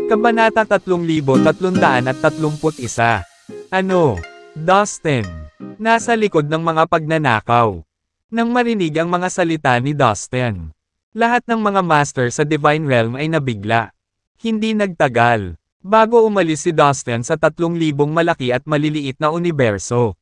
Kabanata 3331. Ano? Dustin. Nasa likod ng mga pagnanakaw. Nang marinig ang mga salita ni Dustin, lahat ng mga master sa Divine Realm ay nabigla. Hindi nagtagal bago umalis si Dustin sa 3,000 malaki at maliliit na universo.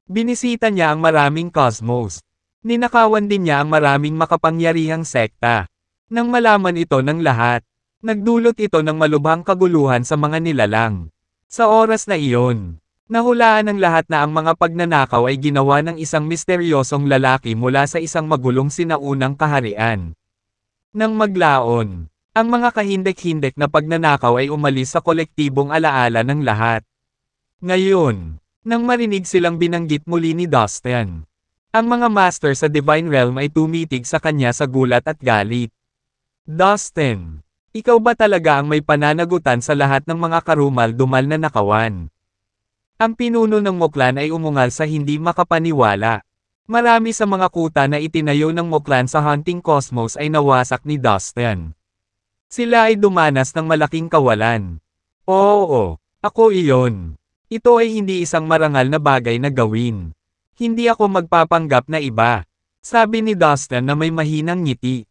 Binisita niya ang maraming cosmos. Ninakawan din niya ang maraming makapangyarihang sekta. Nang malaman ito ng lahat, nagdulot ito ng malubhang kaguluhan sa mga nilalang. Sa oras na iyon, nahulaan ng lahat na ang mga pagnanakaw ay ginawa ng isang misteryosong lalaki mula sa isang magulong sinaunang kaharian. Nang maglaon, ang mga kahindek-hindek na pagnanakaw ay umalis sa kolektibong alaala ng lahat. Ngayon, nang marinig silang binanggit muli ni Dustin, ang mga master sa Divine Realm ay tumitig sa kanya sa gulat at galit. Dustin, ikaw ba talaga ang may pananagutan sa lahat ng mga karumal-dumal na nakawan? Ang pinuno ng Muklan ay umungal sa hindi makapaniwala. Marami sa mga kuta na itinayo ng Muklan sa Hunting Cosmos ay nawasak ni Dustin. Sila ay dumanas ng malaking kawalan. Oo, ako iyon. Ito ay hindi isang marangal na bagay na gawin. Hindi ako magpapanggap na iba. Sabi ni Dustin na may mahinang ngiti.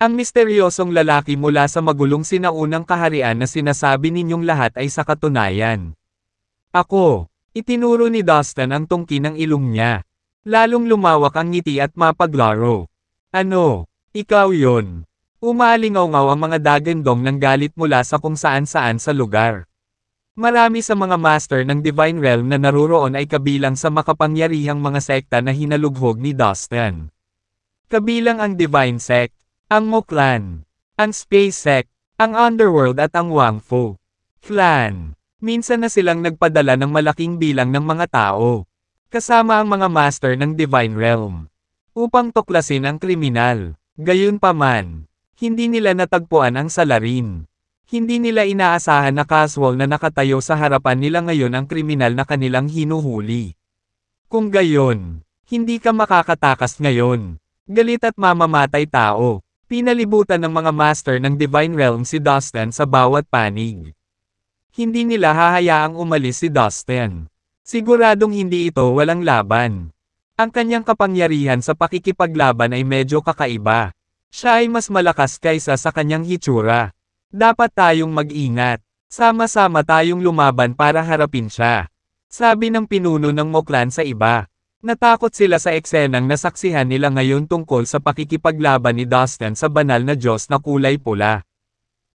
Ang misteryosong lalaki mula sa magulong sinaunang kaharian na sinasabi ninyong lahat ay sa katunayan. Ako, itinuro ni Dustin ang tungki ng ilong niya. Lalong lumawak ang ngiti at mapaglaro. Ano, ikaw yon? Umalingaw-ngaw ang mga dagandong ng galit mula sa kung saan-saan sa lugar. Marami sa mga master ng Divine Realm na naruroon ay kabilang sa makapangyarihang mga sekta na hinalughog ni Dustin. Kabilang ang Divine Sect, ang Muklan, ang Space Sect, ang Underworld at ang Wangfu Clan. Minsan na silang nagpadala ng malaking bilang ng mga tao, kasama ang mga master ng Divine Realm, upang tuklasin ang kriminal. Gayunpaman, hindi nila natagpuan ang salarin. Hindi nila inaasahan na casual na nakatayo sa harapan nila ngayon ang kriminal na kanilang hinuhuli. Kung gayon, hindi ka makakatakas ngayon. Galit at mamamatay tao. Pinalibutan ng mga master ng Divine Realm si Dustin sa bawat panig. Hindi nila hahayaang umalis si Dustin. Siguradong hindi ito walang laban. Ang kanyang kapangyarihan sa pakikipaglaban ay medyo kakaiba. Siya ay mas malakas kaysa sa kanyang hitsura. Dapat tayong mag-ingat. Sama-sama tayong lumaban para harapin siya. Sabi ng pinuno ng Muklan sa iba. Natakot sila sa eksenang nasaksihan nila ngayon tungkol sa pakikipaglaban ni Dustin sa banal na Diyos na kulay pula.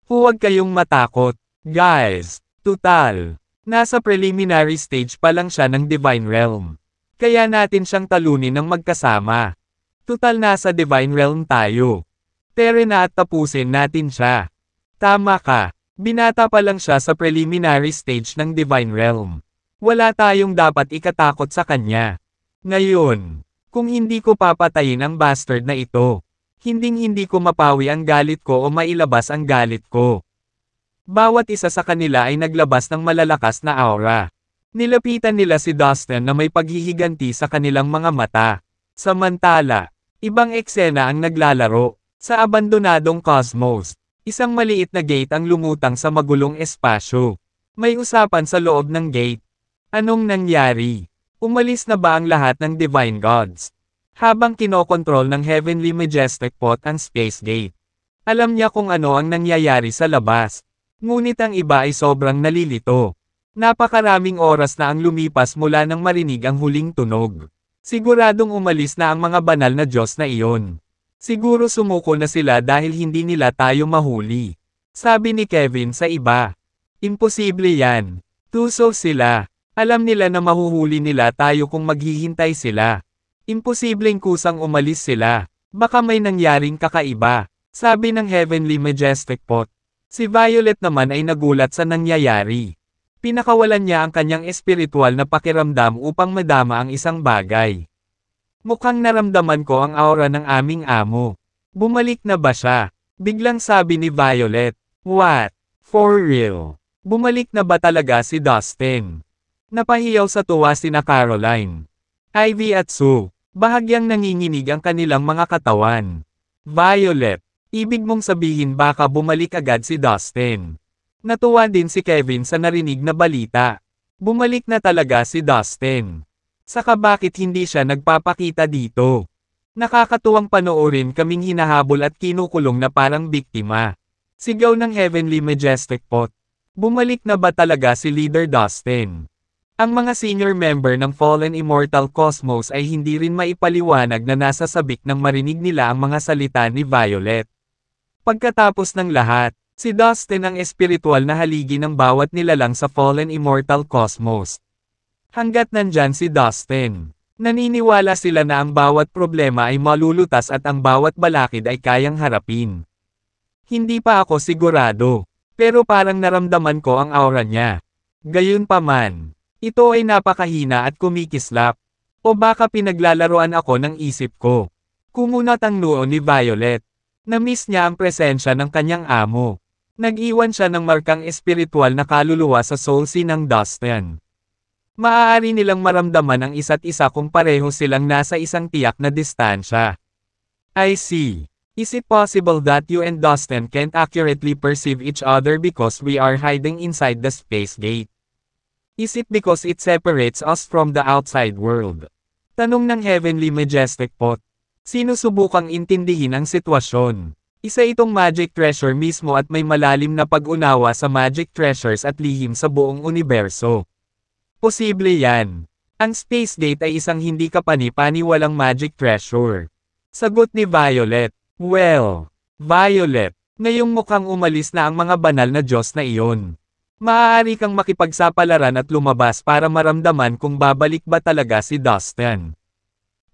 Huwag kayong matakot, guys. Tutal, nasa preliminary stage pa lang siya ng Divine Realm. Kaya natin siyang talunin ng magkasama. Tutal nasa Divine Realm tayo. Tere na at tapusin natin siya. Tama ka, binata pa lang siya sa preliminary stage ng Divine Realm. Wala tayong dapat ikatakot sa kanya. Ngayon, kung hindi ko papatayin ang bastard na ito, hinding-hindi ko mapawi ang galit ko o mailabas ang galit ko. Bawat isa sa kanila ay naglabas ng malalakas na aura. Nilapitan nila si Dustin na may paghihiganti sa kanilang mga mata. Samantala, ibang eksena ang naglalaro. Sa abandonadong cosmos, isang maliit na gate ang lumutang sa magulong espasyo. May usapan sa loob ng gate. Anong nangyari? Umalis na ba ang lahat ng Divine Gods? Habang kinokontrol ng Heavenly Majestic Pot ang Space Gate. Alam niya kung ano ang nangyayari sa labas. Ngunit ang iba ay sobrang nalilito. Napakaraming oras na ang lumipas mula nang marinig ang huling tunog. Siguradong umalis na ang mga banal na Diyos na iyon. Siguro sumuko na sila dahil hindi nila tayo mahuli. Sabi ni Kevin sa iba. Imposible yan. Tuso sila. Alam nila na mahuhuli nila tayo kung maghihintay sila. Imposibleng kusang umalis sila. Baka may nangyaring kakaiba. Sabi ng Heavenly Majestic Pot. Si Violet naman ay nagulat sa nangyayari. Pinakawalan niya ang kanyang espiritual na pakiramdam upang madama ang isang bagay. Mukhang naramdaman ko ang aura ng aming amo. Bumalik na ba siya? Biglang sabi ni Violet. What? For real? Bumalik na ba talaga si Dustin? Napahiyaw sa tuwa sina Caroline, Ivy at Sue. Bahagyang nanginginig ang kanilang mga katawan. Violet, ibig mong sabihin baka bumalik agad si Dustin. Natuwa din si Kevin sa narinig na balita. Bumalik na talaga si Dustin. Saka bakit hindi siya nagpapakita dito? Nakakatuwang panoorin kaming hinahabol at kinukulong na parang biktima. Sigaw ng Heavenly Majestic Pot. Bumalik na ba talaga si Leader Dustin? Ang mga senior member ng Fallen Immortal Cosmos ay hindi rin maipaliwanag na nasa sabik nang marinig nila ang mga salita ni Violet. Pagkatapos ng lahat, si Dustin ang espiritual na haligi ng bawat nilalang sa Fallen Immortal Cosmos. Hanggat nandyan si Dustin, naniniwala sila na ang bawat problema ay malulutas at ang bawat balakid ay kayang harapin. Hindi pa ako sigurado, pero parang naramdaman ko ang aura niya. Gayunpaman, ito ay napakahina at kumikislap. O baka pinaglalaroan ako ng isip ko. Kumunat ang noo ni Violet. Na-miss niya ang presensya ng kanyang amo. Nag-iwan siya ng markang espiritual na kaluluwa sa soul sea ng Dustin. Maaari nilang maramdaman ang isa't isa kung pareho silang nasa isang tiyak na distansya. I see. Is it possible that you and Dustin can't accurately perceive each other because we are hiding inside the space gate? Is it because it separates us from the outside world? Tanong ng Heavenly Majestic Pot. Sinusubukang intindihin ang sitwasyon. Isa itong magic treasure mismo at may malalim na pag-unawa sa magic treasures at lihim sa buong universo. Posible yan. Ang space gate ay isang hindi kapani-paniwalang magic treasure. Sagot ni Violet. Well, Violet, ngayong mukhang umalis na ang mga banal na Diyos na iyon. Maaari kang makipagsapalaran at lumabas para maramdaman kung babalik ba talaga si Dustin.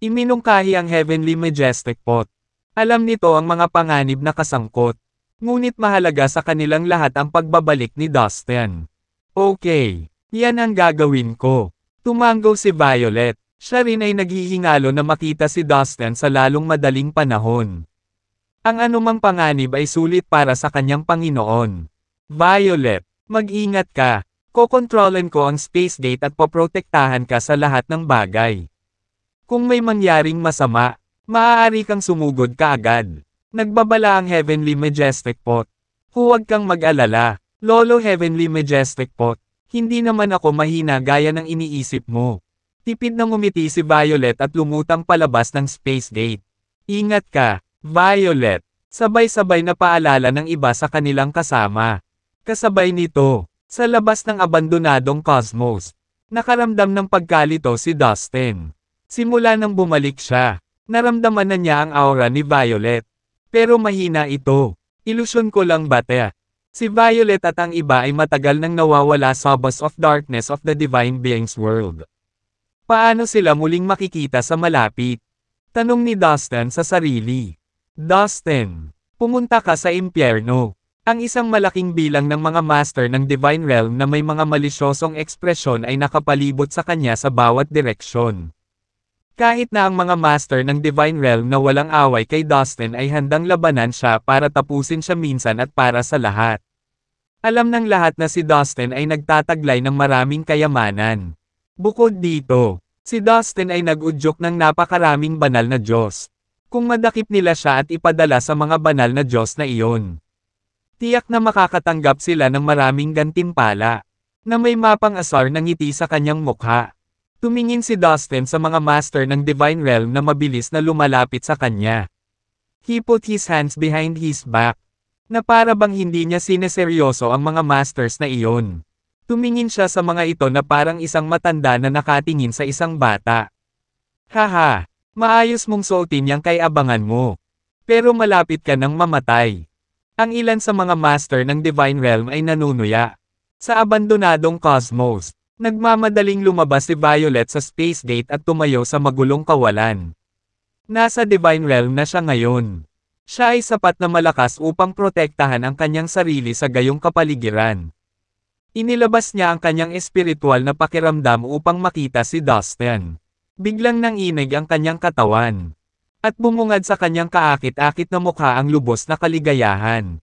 Iminungkahi ang Heavenly Majestic Pot. Alam nito ang mga panganib na kasangkot. Ngunit mahalaga sa kanilang lahat ang pagbabalik ni Dustin. Okay, yan ang gagawin ko. Tumanggo si Violet. Siya rin ay naghihingalo na makita si Dustin sa lalong madaling panahon. Ang anumang panganib ay sulit para sa kanyang Panginoon. Violet, mag-ingat ka. Kokontrolin ko ang space gate at poprotektahan ka sa lahat ng bagay. Kung may mangyaring masama, maaari kang sumugod kaagad. Nagbabala ang Heavenly Majestic Pot. Huwag kang mag-alala, Lolo Heavenly Majestic Pot. Hindi naman ako mahina gaya ng iniisip mo. Tipid na ngumiti si Violet at lumutang palabas ng space gate. Ingat ka, Violet. Sabay-sabay na paalala ng iba sa kanilang kasama. Kasabay nito, sa labas ng abandonadong cosmos, nakaramdam ng pagkalito si Dustin. Simula nang bumalik siya, naramdaman na niya ang aura ni Violet. Pero mahina ito. Ilusyon ko lang ba te? Si Violet at ang iba ay matagal nang nawawala sa bus of darkness of the Divine Being's world. Paano sila muling makikita sa malapit? Tanong ni Dustin sa sarili. Dustin, pumunta ka sa impyerno. Ang isang malaking bilang ng mga master ng Divine Realm na may mga malisyosong ekspresyon ay nakapalibot sa kanya sa bawat direksyon. Kahit na ang mga master ng Divine Realm na walang away kay Dustin ay handang labanan siya para tapusin siya minsan at para sa lahat. Alam ng lahat na si Dustin ay nagtataglay ng maraming kayamanan. Bukod dito, si Dustin ay nag-udyok ng napakaraming banal na Diyos. Kung madakip nila siya at ipadala sa mga banal na Diyos na iyon, tiyak na makakatanggap sila ng maraming gantimpala, na may mapang asar ng ngiti sa kanyang mukha. Tumingin si Dustin sa mga master ng Divine Realm na mabilis na lumalapit sa kanya. He put his hands behind his back, na para bang hindi niya sineseryoso ang mga masters na iyon. Tumingin siya sa mga ito na parang isang matanda na nakatingin sa isang bata. Haha, maayos mong suotin yang kay abangan mo. Pero malapit ka nang mamatay. Ang ilan sa mga master ng Divine Realm ay nanunuya. Sa abandonadong cosmos, nagmamadaling lumabas si Violet sa space gate at tumayo sa magulong kawalan. Nasa Divine Realm na siya ngayon. Siya ay sapat na malakas upang protektahan ang kanyang sarili sa gayong kapaligiran. Inilabas niya ang kanyang espiritual na pakiramdam upang makita si Dustin. Biglang nanginig ang kanyang katawan. At bumungad sa kanyang kaakit-akit na mukha ang lubos na kaligayahan.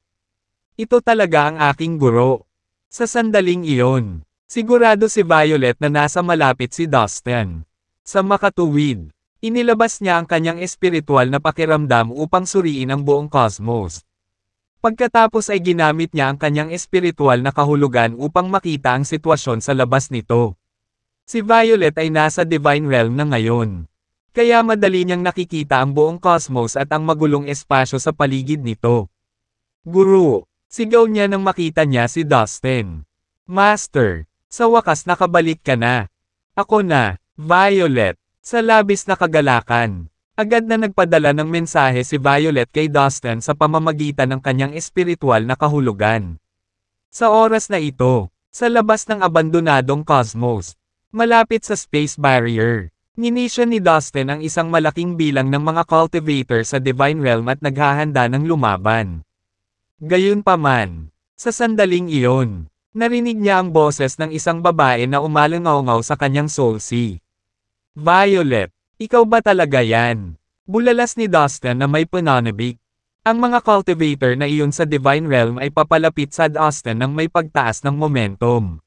Ito talaga ang aking guro. Sa sandaling iyon, sigurado si Violet na nasa malapit si Dustin. Sa makatuwid, Inilabas niya ang kanyang espiritual na pakiramdam upang suriin ang buong cosmos. Pagkatapos ay ginamit niya ang kanyang espiritual na kahulugan upang makita ang sitwasyon sa labas nito. Si Violet ay nasa Divine Realm na ngayon. Kaya madali niyang nakikita ang buong cosmos at ang magulong espasyo sa paligid nito. Guru, sigaw niya nang makita niya si Dustin. Master, sa wakas nakabalik ka na. Ako na, Violet, sa labis na kagalakan. Agad na nagpadala ng mensahe si Violet kay Dustin sa pamamagitan ng kanyang espiritual na kahulugan. Sa oras na ito, sa labas ng abandonadong cosmos, malapit sa space barrier, ninisya ni Dustin ang isang malaking bilang ng mga cultivator sa Divine Realm at naghahanda ng lumaban. Gayunpaman, sa sandaling iyon, narinig niya ang boses ng isang babae na umalangaw-ngaw sa kanyang soul sea. Violet, ikaw ba talaga yan? Bulalas ni Dustin na may pananabik. Ang mga cultivator na iyon sa Divine Realm ay papalapit sa Dustin ng may pagtaas ng momentum.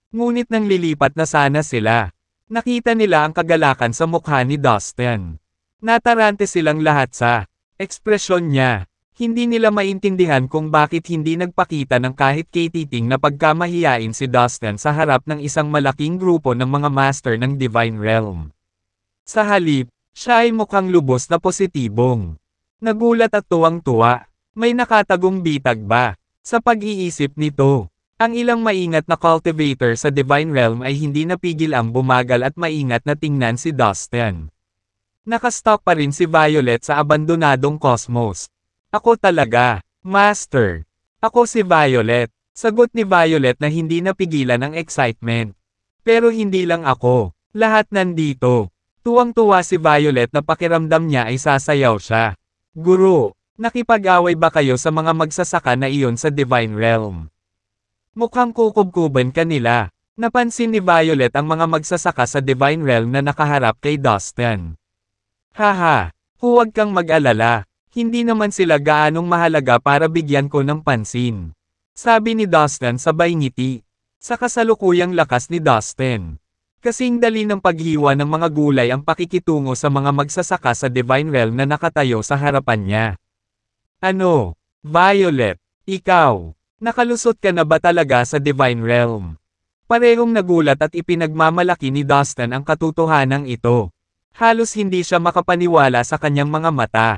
Ngunit nang lilipat na sana sila, nakita nila ang kagalakan sa mukha ni Dustin. Natarante silang lahat sa ekspresyon niya. Hindi nila maintindihan kung bakit hindi nagpakita ng kahit katiting na pagkamahiyain si Dustin sa harap ng isang malaking grupo ng mga master ng Divine Realm. Sa halip, siya ay mukhang lubos na positibong. Nagulat at tuwang-tuwa. May nakatagong bitag ba? Sa pag-iisip nito, ang ilang maingat na cultivator sa Divine Realm ay hindi napigil ang bumagal at maingat na tingnan si Dustin. Nakastop pa rin si Violet sa abandonadong cosmos. Ako talaga, Master. Ako si Violet. Sagot ni Violet na hindi napigilan ang excitement. Pero hindi lang ako. Lahat nandito. Tuwang-tuwa si Violet na pakiramdam niya ay sasayaw siya. Guru, nakipag-away ba kayo sa mga magsasaka na iyon sa Divine Realm? Mukhang kukubkuban ka nila. Napansin ni Violet ang mga magsasaka sa Divine Realm na nakaharap kay Dustin. Haha, huwag kang mag-alala. Hindi naman sila gaanong mahalaga para bigyan ko ng pansin. Sabi ni Dustin sabay ngiti. Sa kasalukuyang lakas ni Dustin. Kasing dali ng paghiwa ng mga gulay ang pakikitungo sa mga magsasaka sa Divine Realm na nakatayo sa harapan niya. Ano, Violet, ikaw, nakalusot ka na ba talaga sa Divine Realm? Parehong nagulat at ipinagmamalaki ni Dustin ang katotohanan ito. Halos hindi siya makapaniwala sa kanyang mga mata.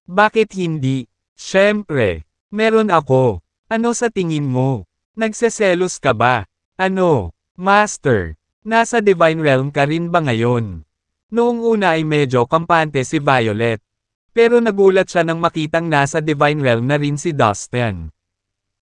Bakit hindi? Siyempre, meron ako. Ano sa tingin mo? Nagseselos ka ba? Ano? Master, nasa Divine Realm ka rin ba ngayon? Noong una ay medyo kampante si Violet. Pero nagulat siya nang makitang nasa Divine Realm na rin si Dustin.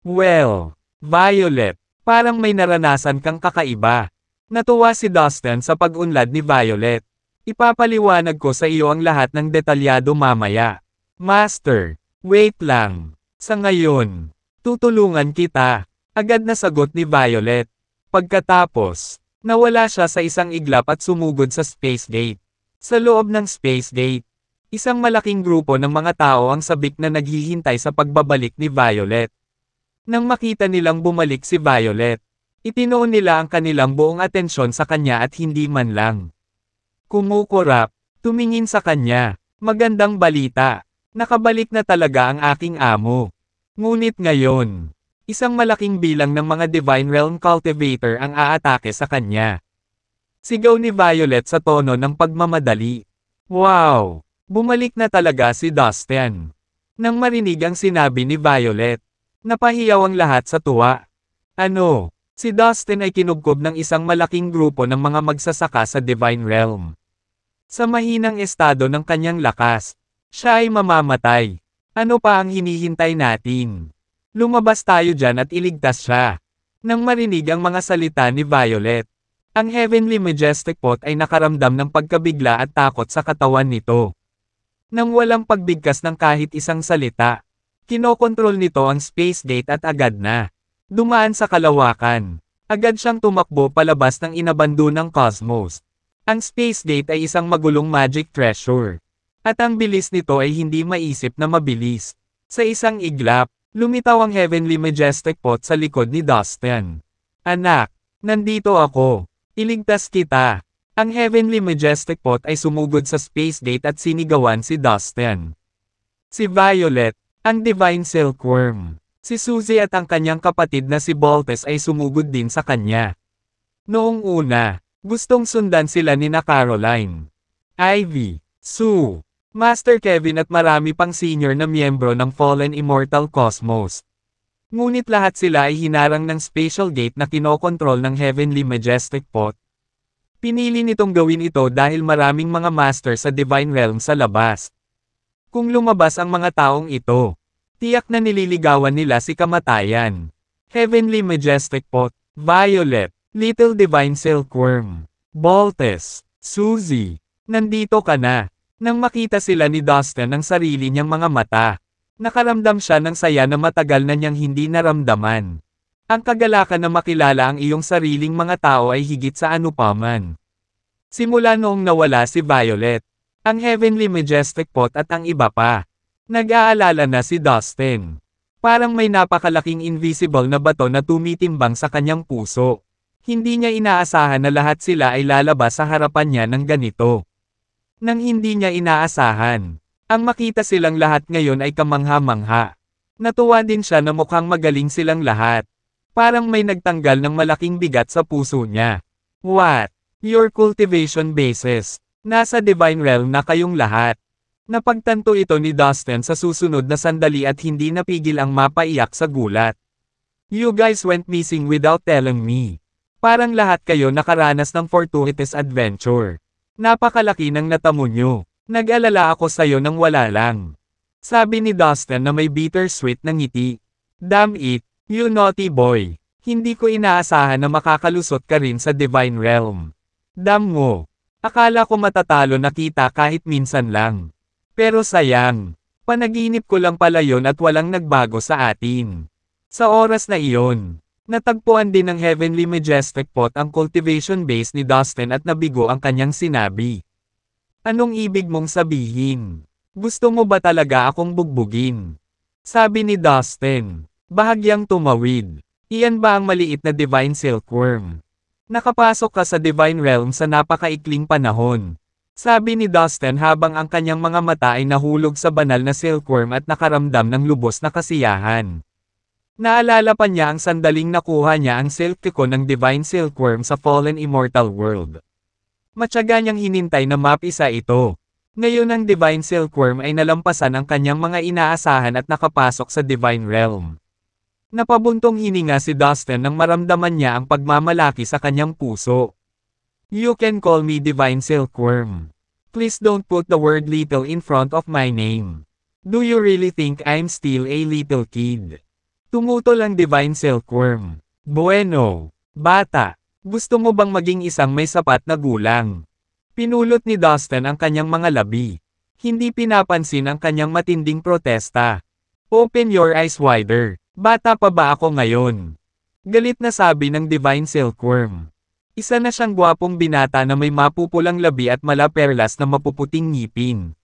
Well, Violet, parang may naranasan kang kakaiba. Natuwa si Dustin sa pag-unlad ni Violet. Ipapaliwanag ko sa iyo ang lahat ng detalyado mamaya. Master, wait lang. Sa ngayon, tutulungan kita. Agad na sagot ni Violet. Pagkatapos, nawala siya sa isang iglap at sumugod sa Space Gate. Sa loob ng Space Gate, isang malaking grupo ng mga tao ang sabik na naghihintay sa pagbabalik ni Violet. Nang makita nilang bumalik si Violet, itinoon nila ang kanilang buong atensyon sa kanya at hindi man lang kumukurap, tumingin sa kanya. Magandang balita. Nakabalik na talaga ang aking amo. Ngunit ngayon, isang malaking bilang ng mga Divine Realm cultivator ang aatake sa kanya. Sigaw ni Violet sa tono ng pagmamadali. Wow! Bumalik na talaga si Dustin. Nang marinig ang sinabi ni Violet, napahiyaw ang lahat sa tuwa. Ano? Si Dustin ay kinubkob ng isang malaking grupo ng mga magsasaka sa Divine Realm. Sa mahinang estado ng kanyang lakas, siya ay mamamatay. Ano pa ang hinihintay natin? Lumabas tayo dyan at iligtas siya. Nang marinig ang mga salita ni Violet, ang Heavenly Majestic Pot ay nakaramdam ng pagkabigla at takot sa katawan nito. Nang walang pagbigkas ng kahit isang salita, kinokontrol nito ang Space Gate at agad na dumaan sa kalawakan. Agad siyang tumakbo palabas ng inabandonang cosmos. Ang Space Gate ay isang magulong magic treasure. At ang bilis nito ay hindi maisip na mabilis. Sa isang iglap, lumitaw ang Heavenly Majestic Pot sa likod ni Dustin. Anak, nandito ako. Iligtas kita. Ang Heavenly Majestic Pot ay sumugod sa Space Gate at sinigawan si Dustin. Si Violet, ang Divine Silkworm. Si Suzy at ang kanyang kapatid na si Boltes ay sumugod din sa kanya. Noong una, gustong sundan sila ni na Caroline, Ivy, Sue, Master Kevin at marami pang senior na miyembro ng Fallen Immortal Cosmos. Ngunit lahat sila ay hinarang ng Spatial Gate na kinokontrol ng Heavenly Majestic Pot. Pinili nitong gawin ito dahil maraming mga master sa Divine Realm sa labas. Kung lumabas ang mga taong ito, tiyak na nililigawan nila si kamatayan. Heavenly Majestic Pot, Violet, Little Divine Silkworm, Boltes, Suzy, nandito ka na. Nang makita sila ni Dustin ng sarili niyang mga mata, nakaramdam siya ng saya na matagal na niyang hindi naramdaman. Ang kagalakan na makilala ang iyong sariling mga tao ay higit sa anupaman. Simula noong nawala si Violet, ang Heavenly Majestic Pot at ang iba pa, nag-aalala na si Dustin. Parang may napakalaking invisible na bato na tumitimbang sa kanyang puso. Hindi niya inaasahan na lahat sila ay lalabas sa harapan niya ng ganito. Nang hindi niya inaasahan, ang makita silang lahat ngayon ay kamangha-mangha. Natuwa din siya na mukhang magaling silang lahat. Parang may nagtanggal ng malaking bigat sa puso niya. What? Your cultivation bases. Nasa Divine Realm na kayong lahat. Napagtanto ito ni Dustin sa susunod na sandali at hindi napigil ang mapaiyak sa gulat. You guys went missing without telling me. Parang lahat kayo nakaranas ng fortuitous adventure. Napakalaki ng natamo nyo. Nag-alala ako sa'yo nang wala lang. Sabi ni Dustin na may bittersweet na ngiti. Damn it, you naughty boy. Hindi ko inaasahan na makakalusot ka rin sa Divine Realm. Damn mo. Akala ko matatalo na kita kahit minsan lang. Pero sayang. Panaginip ko lang pala yon at walang nagbago sa atin. Sa oras na iyon, natagpuan din ng Heavenly Majestic Pot ang cultivation base ni Dustin at nabigo ang kanyang sinabi. Anong ibig mong sabihin? Gusto mo ba talaga akong bugbugin? Sabi ni Dustin, bahagyang tumawid. Iyan ba ang maliit na Divine Silkworm? Nakapasok ka sa Divine Realm sa napakaikling panahon. Sabi ni Dustin habang ang kanyang mga mata ay nahulog sa banal na silkworm at nakaramdam ng lubos na kasiyahan. Naalala pa niya ang sandaling nakuha niya ang silk cocoon ng Divine Silkworm sa Fallen Immortal World. Matyaga niyang hinintay na mapisa ito. Ngayon ang Divine Silkworm ay nalampasan ang kanyang mga inaasahan at nakapasok sa Divine Realm. Napabuntong hininga si Dustin nang maramdaman niya ang pagmamalaki sa kanyang puso. You can call me Divine Silkworm. Please don't put the word little in front of my name. Do you really think I'm still a little kid? Tumutol ang Divine Silkworm. Bueno, bata, gusto mo bang maging isang may sapat na gulang? Pinulot ni Dustin ang kanyang mga labi. Hindi pinapansin ang kanyang matinding protesta. Open your eyes wider. Bata pa ba ako ngayon? Galit na sabi ng Divine Silkworm. Isa na siyang gwapong binata na may mapupulang labi at malaperlas na mapuputing ngipin.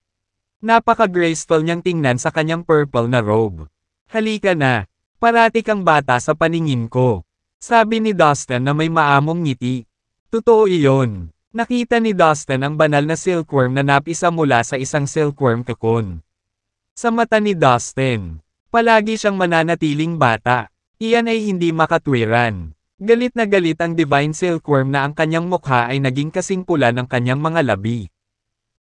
Napaka-graceful niyang tingnan sa kanyang purple na robe. Halika na. Parati kang bata sa paningin ko. Sabi ni Dustin na may maamong ngiti. Totoo iyon. Nakita ni Dustin ang banal na silkworm na napisa mula sa isang silkworm cocoon. Sa mata ni Dustin, palagi siyang mananatiling bata. Iyan ay hindi makatwiran. Galit na galit ang Divine Silkworm na ang kanyang mukha ay naging kasing pula ng kanyang mga labi.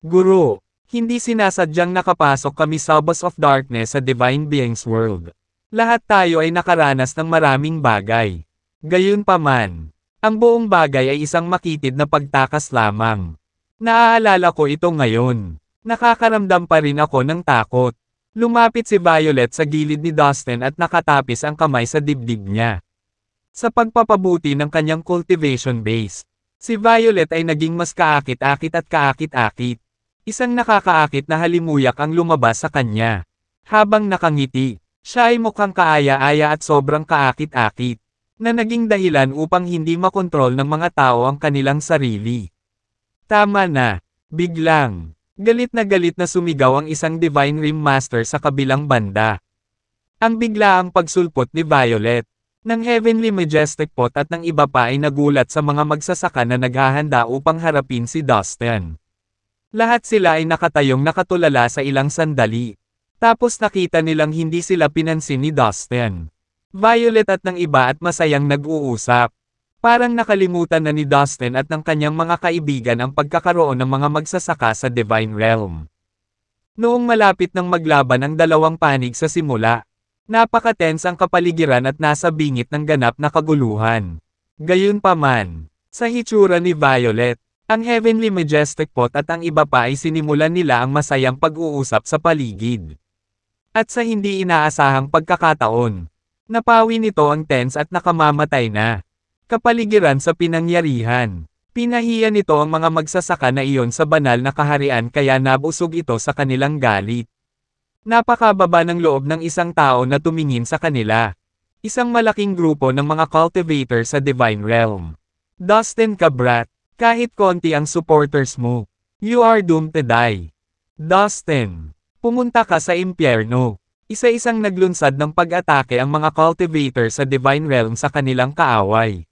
Guro, hindi sinasadyang nakapasok kami sa Boss of Darkness sa Divine Beings World. Lahat tayo ay nakaranas ng maraming bagay. Gayunpaman, ang buong bagay ay isang makitid na pagtakas lamang. Naaalala ko ito ngayon. Nakakaramdam pa rin ako ng takot. Lumapit si Violet sa gilid ni Dustin at nakatapis ang kamay sa dibdib niya. Sa pagpapabuti ng kanyang cultivation base, si Violet ay naging mas kaakit-akit at kaakit-akit. Isang nakakaakit na halimuyak ang lumabas sa kanya. Habang nakangiti, siya ay mukhang kaaya-aya at sobrang kaakit-akit, na naging dahilan upang hindi makontrol ng mga tao ang kanilang sarili. Tama na, biglang, galit na sumigaw ang isang Divine Rim Master sa kabilang banda. Ang biglaang pagsulpot ni Violet. ng Heavenly Majestic Pot at ng iba pa ay nagulat sa mga magsasaka na naghahanda upang harapin si Dustin. Lahat sila ay nakatayong nakatulala sa ilang sandali. Tapos nakita nilang hindi sila pinansin ni Dustin. Violet at ng iba at masayang nag-uusap. Parang nakalimutan na ni Dustin at ng kanyang mga kaibigan ang pagkakaroon ng mga magsasaka sa Divine Realm. Noong malapit ng maglaban ang dalawang panig sa simula, napaka-tense ang kapaligiran at nasa bingit ng ganap na kaguluhan. Gayunpaman, sa hitsura ni Violet, ang Heavenly Majestic Pot at ang iba pa ay sinimulan nila ang masayang pag-uusap sa paligid. At sa hindi inaasahang pagkakataon, napawi nito ang tense at nakamamatay na kapaligiran sa pinangyarihan. Pinahiya nito ang mga magsasaka na iyon sa banal na kaharian kaya nabusog ito sa kanilang galit. Napakababa ng loob ng isang tao na tumingin sa kanila. Isang malaking grupo ng mga cultivator sa Divine Realm. Dustin Cabrat, kahit konti ang supporters mo, you are doomed to die. Dustin, pumunta ka sa impyerno. Isa-isang naglunsad ng pag-atake ang mga cultivator sa Divine Realm sa kanilang kaaway.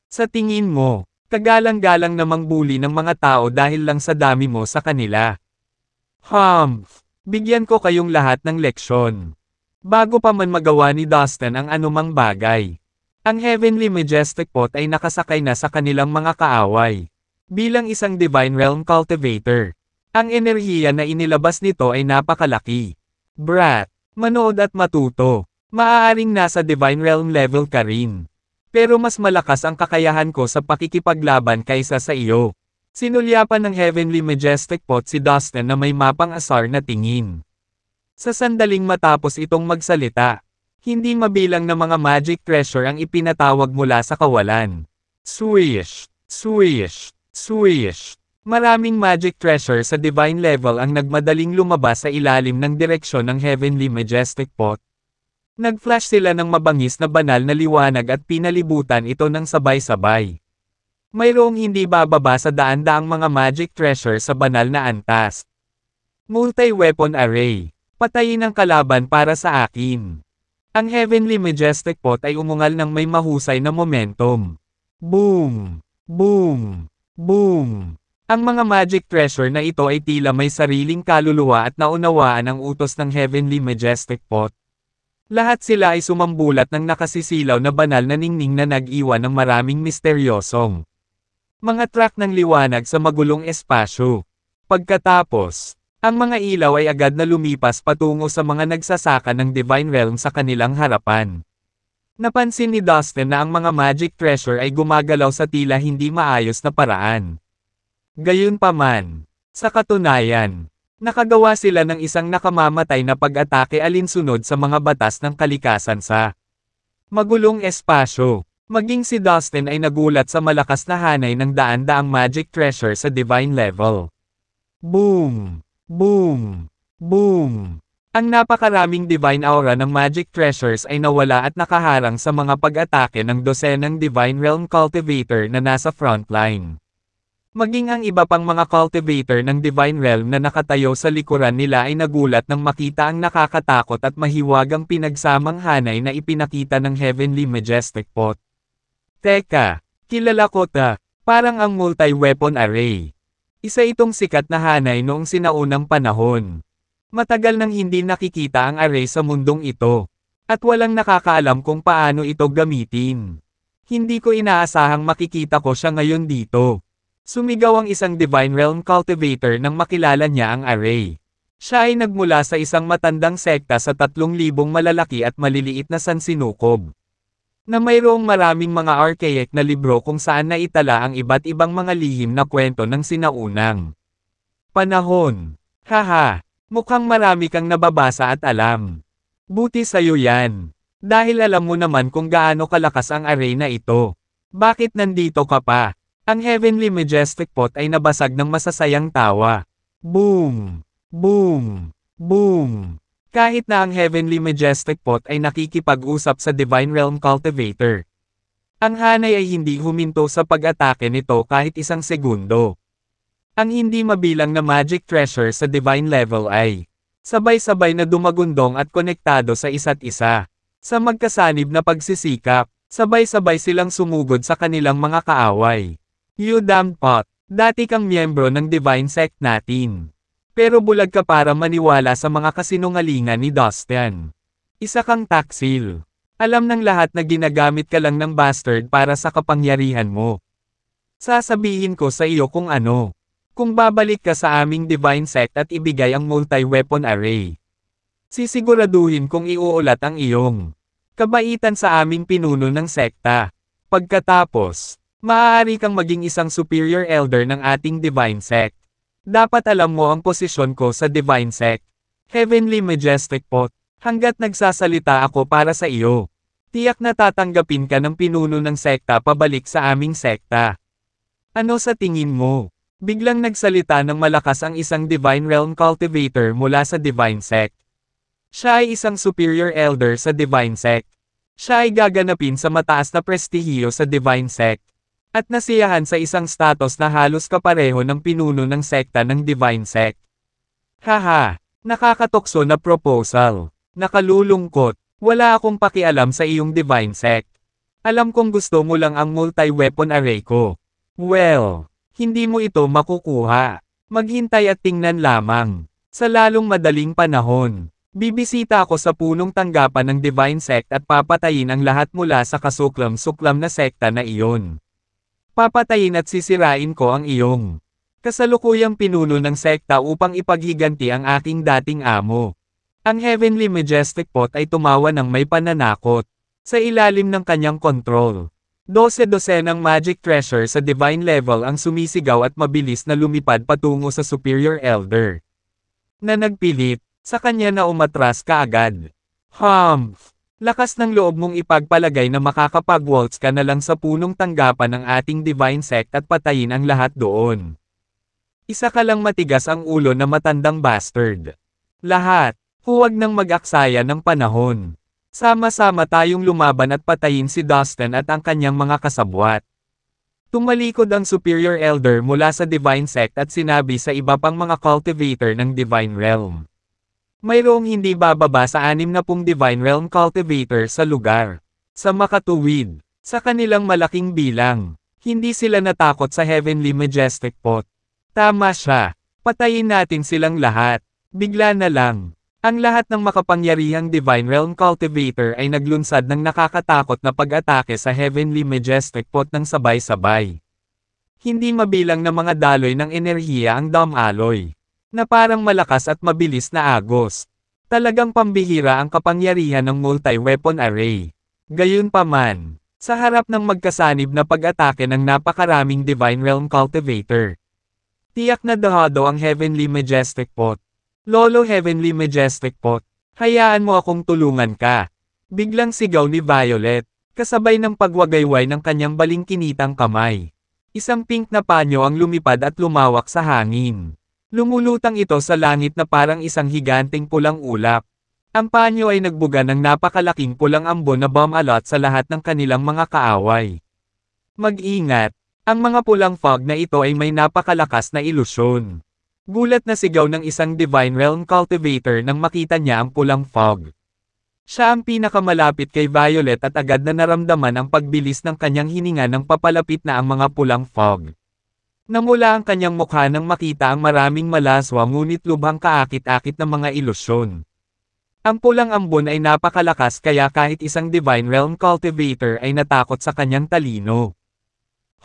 Sa tingin mo, kagalang-galang namang bully ng mga tao dahil lang sa dami mo sa kanila. Bigyan ko kayong lahat ng leksyon. Bago pa man magawa ni Dustin ang anumang bagay, ang Heavenly Majestic Pot ay nakasakay na sa kanilang mga kaaway. Bilang isang Divine Realm cultivator, ang enerhiya na inilabas nito ay napakalaki. Brat, manood at matuto. Maaaring nasa Divine Realm level ka rin. Pero mas malakas ang kakayahan ko sa pakikipaglaban kaysa sa iyo. Sinulyapan ng Heavenly Majestic Pot si Dustin na may mapang asar na tingin. Sa sandaling matapos itong magsalita, hindi mabilang na mga magic treasure ang ipinatawag mula sa kawalan. Swish! Swish! Swish! Maraming magic treasure sa divine level ang nagmadaling lumabas sa ilalim ng direksyon ng Heavenly Majestic Pot. Nag-flash sila ng mabangis na banal na liwanag at pinalibutan ito ng sabay-sabay. Mayroong hindi bababa sa daan-daang mga magic treasure sa banal na antas. Multi-weapon array. Patayin ang kalaban para sa akin. Ang Heavenly Majestic Pot ay umungal ng may mahusay na momentum. Boom! Boom! Boom! Ang mga magic treasure na ito ay tila may sariling kaluluwa at naunawaan ang utos ng Heavenly Majestic Pot. Lahat sila ay sumambulat ng nakasisilaw na banal na ningning na nag-iwan ng maraming misteryosong mga track ng liwanag sa magulong espasyo. Pagkatapos, ang mga ilaw ay agad na lumipas patungo sa mga nagsasaka ng Divine Realm sa kanilang harapan. Napansin ni Dustin na ang mga magic treasure ay gumagalaw sa tila hindi maayos na paraan. Gayunpaman, sa katunayan, nakagawa sila ng isang nakamamatay na pag-atake alinsunod sa mga batas ng kalikasan sa magulong espasyo. Maging si Dustin ay nagulat sa malakas na hanay ng daan-daang magic treasure sa divine level. Boom! Boom! Boom! Ang napakaraming divine aura ng magic treasures ay nawala at nakaharang sa mga pag-atake ng dosenang Divine Realm cultivator na nasa frontline. Maging ang iba pang mga cultivator ng Divine Realm na nakatayo sa likuran nila ay nagulat nang makita ang nakakatakot at mahiwagang pinagsamang hanay na ipinakita ng Heavenly Majestic Pot. Teka, kilala ko ta, parang ang multi-weapon array. Isa itong sikat na hanay noong sinaunang panahon. Matagal nang hindi nakikita ang array sa mundong ito. At walang nakakaalam kung paano ito gamitin. Hindi ko inaasahang makikita ko siya ngayon dito. Sumigaw ang isang Divine Realm cultivator nang makilala niya ang array. Siya ay nagmula sa isang matandang sekta sa 3,000 malalaki at maliliit na sansinukob. Na mayroong maraming mga archaic na libro kung saan naitala ang iba't ibang mga lihim na kwento ng sinaunang panahon. Haha, mukhang marami kang nababasa at alam. Buti sa'yo yan. Dahil alam mo naman kung gaano kalakas ang array na ito. Bakit nandito ka pa? Ang Heavenly Majestic Pot ay nabasag ng masasayang tawa. Boom! Boom! Boom! Kahit na ang Heavenly Majestic Pot ay nakikipag-usap sa Divine Realm Cultivator. Ang hanay ay hindi huminto sa pag-atake nito kahit isang segundo. Ang hindi mabilang na magic treasure sa Divine level ay sabay-sabay na dumagundong at konektado sa isa't isa. Sa magkasanib na pagsisikap, sabay-sabay silang sumugod sa kanilang mga kaaway. You damned pot, dati kang miyembro ng Divine Sect natin. Pero bulag ka para maniwala sa mga kasinungalingan ni Dustin. Isa kang taksil. Alam ng lahat na ginagamit ka lang ng bastard para sa kapangyarihan mo. Sasabihin ko sa iyo kung ano. Kung babalik ka sa aming Divine Sect at ibigay ang multi-weapon array. Sisiguraduhin kong iuulat ang iyong kabaitan sa aming pinuno ng sekta. Pagkatapos, maaari kang maging isang superior elder ng ating Divine Sect. Dapat alam mo ang posisyon ko sa Divine Sect. Heavenly Majestic Pot, hanggat nagsasalita ako para sa iyo. Tiyak na tatanggapin ka ng pinuno ng sekta pabalik sa aming sekta. Ano sa tingin mo? Biglang nagsalita ng malakas ang isang Divine Realm Cultivator mula sa Divine Sect. Siya ay isang superior elder sa Divine Sect. Siya ay gaganapin sa mataas na prestihiyo sa Divine Sect. At nasiyahan sa isang status na halos kapareho ng pinuno ng sekta ng Divine Sect. Haha, nakakatokso na proposal. Nakalulungkot, wala akong pakialam sa iyong Divine Sect. Alam kong gusto mo lang ang multi-weapon array ko. Well, hindi mo ito makukuha. Maghintay at tingnan lamang. Sa lalong madaling panahon, bibisita ako sa punong tanggapan ng Divine Sect at papatayin ang lahat mula sa kasuklam-suklam na sekta na iyon. Papatayin at sisirain ko ang iyong kasalukuyang pinuno ng sekta upang ipaghiganti ang aking dating amo. Ang Heavenly Majestic Pot ay tumawa ng may pananakot. Sa ilalim ng kanyang kontrol. 12 ng magic treasure sa divine level ang sumisigaw at mabilis na lumipad patungo sa superior elder. Na nagpilit, sa kanya na umatras kaagad. Humph! Lakas ng loob mong ipagpalagay na makakapag-waltz ka na lang sa punong tanggapan ng ating Divine Sect at patayin ang lahat doon. Isa ka lang matigas ang ulo na matandang bastard. Lahat, huwag nang mag-aksaya ng panahon. Sama-sama tayong lumaban at patayin si Dustin at ang kanyang mga kasabwat. Tumalikod ang superior elder mula sa Divine Sect at sinabi sa iba pang mga cultivator ng Divine Realm. Mayroong hindi bababa sa 60 Divine Realm cultivator sa lugar. Sa makatuwid, sa kanilang malaking bilang, hindi sila natakot sa Heavenly Majestic Pot. Tama siya, patayin natin silang lahat. Bigla na lang. Ang lahat ng makapangyarihang Divine Realm Cultivator ay naglunsad ng nakakatakot na pag-atake sa Heavenly Majestic Pot ng sabay-sabay. Hindi mabilang na mga daloy ng enerhiya ang Dom Alloy, na parang malakas at mabilis na agos. Talagang pambihira ang kapangyarihan ng multi-weapon array. Gayunpaman, sa harap ng magkasanib na pag-atake ng napakaraming Divine Realm Cultivator, tiyak na dahado ang Heavenly Majestic Pot. Lolo Heavenly Majestic Pot, hayaan mo akong tulungan ka. Biglang sigaw ni Violet, kasabay ng pagwagayway ng kanyang balingkinitang kamay. Isang pink na panyo ang lumipad at lumawak sa hangin. Lumulutang ito sa langit na parang isang higanteng pulang ulap. Ang panyo ay nagbuga ng napakalaking pulang ambon na bumalot sa lahat ng kanilang mga kaaway. Mag-ingat, ang mga pulang fog na ito ay may napakalakas na ilusyon. Gulat na sigaw ng isang Divine Realm Cultivator nang makita niya ang pulang fog. Siya ang pinakamalapit kay Violet at agad na naramdaman ang pagbilis ng kanyang hininga nang papalapit na ang mga pulang fog. Namula ang kanyang mukha nang makita ang maraming malaswa ngunit lubhang kaakit-akit na mga ilusyon. Ang pulang ambon ay napakalakas kaya kahit isang Divine Realm Cultivator ay natakot sa kanyang talino.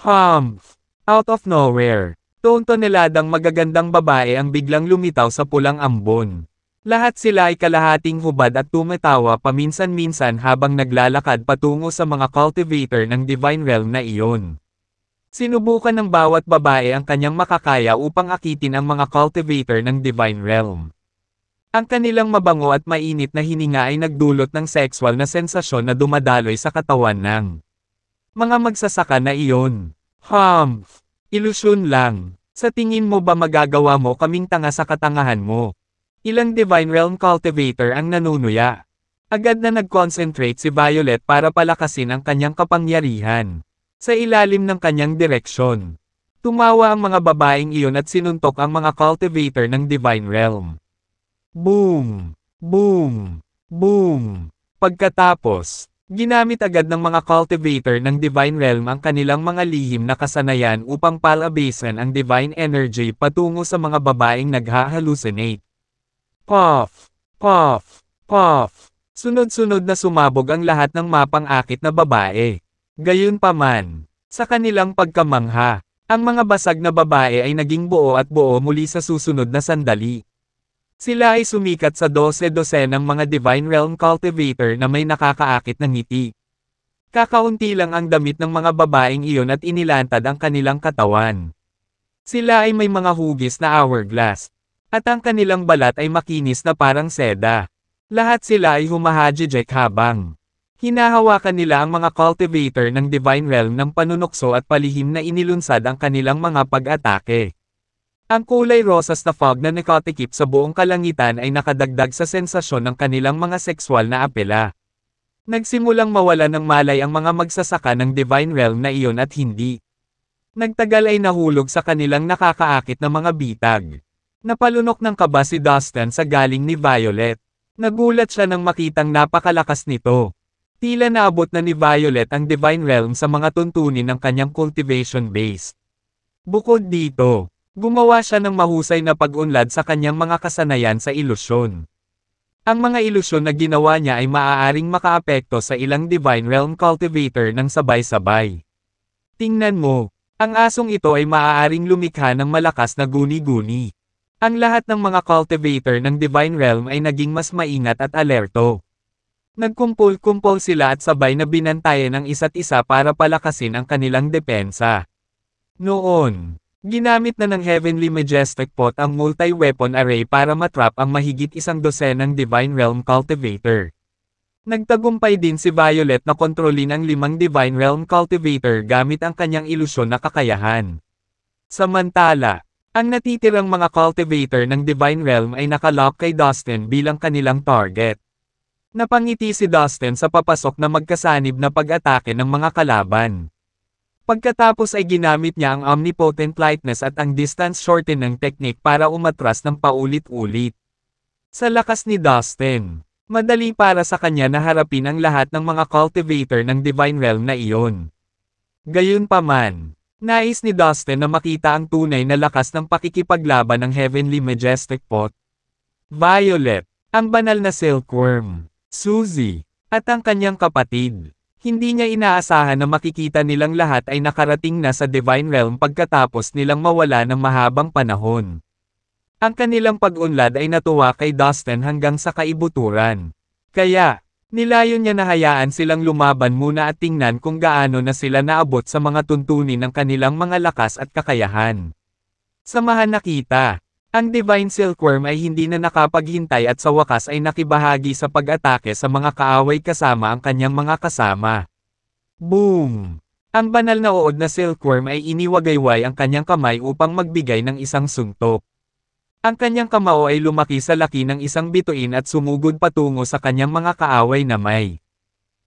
Humph! Out of nowhere. Tontoneladang magagandang babae ang biglang lumitaw sa pulang ambon. Lahat sila ay kalahating hubad at tumatawa paminsan-minsan habang naglalakad patungo sa mga cultivator ng Divine Realm na iyon. Sinubukan ng bawat babae ang kanyang makakaya upang akitin ang mga cultivator ng Divine Realm. Ang kanilang mabango at mainit na hininga ay nagdulot ng sexual na sensasyon na dumadaloy sa katawan ng mga magsasaka na iyon. Humph! Ilusyon lang. Sa tingin mo ba magagawa mo kaming tanga sa katangahan mo? Ilang Divine Realm Cultivator ang nanunuya. Agad na nag-concentrate si Violet para palakasin ang kanyang kapangyarihan. Sa ilalim ng kanyang direksyon. Tumawa ang mga babaeng iyon at sinuntok ang mga cultivator ng Divine Realm. Boom! Boom! Boom! Pagkatapos, ginamit agad ng mga cultivator ng Divine Realm ang kanilang mga lihim na kasanayan upang palabasan ang Divine Energy patungo sa mga babaeng nagha-hallucinate. Puff! Puff! Puff! Sunod-sunod na sumabog ang lahat ng mapang-akit na babae. Gayunpaman, sa kanilang pagkamangha, ang mga basag na babae ay naging buo at buo muli sa susunod na sandali. Sila ay sumikat sa 12 ng mga Divine Realm Cultivator na may nakakaakit na ngiti. Kakaunti lang ang damit ng mga babaeng iyon at inilantad ang kanilang katawan. Sila ay may mga hugis na hourglass, at ang kanilang balat ay makinis na parang seda. Lahat sila ay humahajijek habang hinahawakan nila ang mga cultivator ng Divine Realm ng panunukso at palihim na inilunsad ang kanilang mga pag-atake. Ang kulay rosas na fog na nakatikip sa buong kalangitan ay nakadagdag sa sensasyon ng kanilang mga sexual na apela. Nagsimulang mawala ng malay ang mga magsasaka ng Divine Realm na iyon at hindi. Nagtagal ay nahulog sa kanilang nakakaakit na mga bitag. Napalunok ng kaba si Dustin sa galing ni Violet. Nagulat siya nang makitang napakalakas nito. Tila naabot na ni Violet ang Divine Realm sa mga tuntunin ng kanyang cultivation base. Bukod dito, gumawa siya ng mahusay na pag-unlad sa kanyang mga kasanayan sa ilusyon. Ang mga ilusyon na ginawa niya ay maaaring makaapekto sa ilang Divine Realm Cultivator ng sabay-sabay. Tingnan mo, ang asong ito ay maaaring lumikha ng malakas na guni-guni. Ang lahat ng mga cultivator ng Divine Realm ay naging mas maingat at alerto. Nagkumpul-kumpol sila at sabay na binantayan ang isa't isa para palakasin ang kanilang depensa. Noon, ginamit na ng Heavenly Majestic Pot ang multi-weapon array para matrap ang mahigit 12 Divine Realm Cultivator. Nagtagumpay din si Violet na kontrolin ang 5 Divine Realm Cultivator gamit ang kanyang ilusyon na kakayahan. Samantala, ang natitirang mga cultivator ng Divine Realm ay nakalock kay Dustin bilang kanilang target. Napangiti si Dustin sa papasok na magkasanib na pag-atake ng mga kalaban. Pagkatapos ay ginamit niya ang Omnipotent Lightness at ang Distance Shortening technique para umatras ng paulit-ulit. Sa lakas ni Dustin, madali para sa kanya na harapin ang lahat ng mga cultivator ng Divine Realm na iyon. Gayunpaman, nais ni Dustin na makita ang tunay na lakas ng pakikipaglaban ng Heavenly Majestic Pot. Violet, ang banal na silkworm, Suzy, at ang kanyang kapatid. Hindi niya inaasahan na makikita nilang lahat ay nakarating na sa Divine Realm pagkatapos nilang mawala ng mahabang panahon. Ang kanilang pag-unlad ay natuwa kay Dustin hanggang sa kaibuturan. Kaya, nilayon niya na hayaan silang lumaban muna at tingnan kung gaano na sila naabot sa mga tuntunin ng kanilang mga lakas at kakayahan. Samahan na kita. Ang Divine Silkworm ay hindi na nakapaghintay at sa wakas ay nakibahagi sa pag-atake sa mga kaaway kasama ang kanyang mga kasama. Boom! Ang banal na uod na Silkworm ay iniwagayway ang kanyang kamay upang magbigay ng isang suntok. Ang kanyang kamao ay lumaki sa laki ng isang bituin at sumugod patungo sa kanyang mga kaaway na may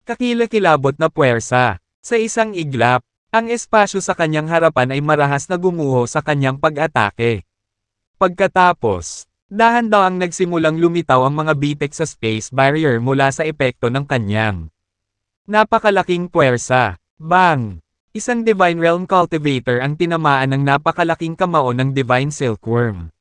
kakilakilabot na puwersa. Sa isang iglap, ang espasyo sa kanyang harapan ay marahas na gumuho sa kanyang pag-atake. Pagkatapos, dahan-dahang nagsimulang lumitaw ang mga bitek sa space barrier mula sa epekto ng kanyang napakalaking puwersa. Bang! Isang Divine Realm Cultivator ang tinamaan ng napakalaking kamao ng Divine Silkworm.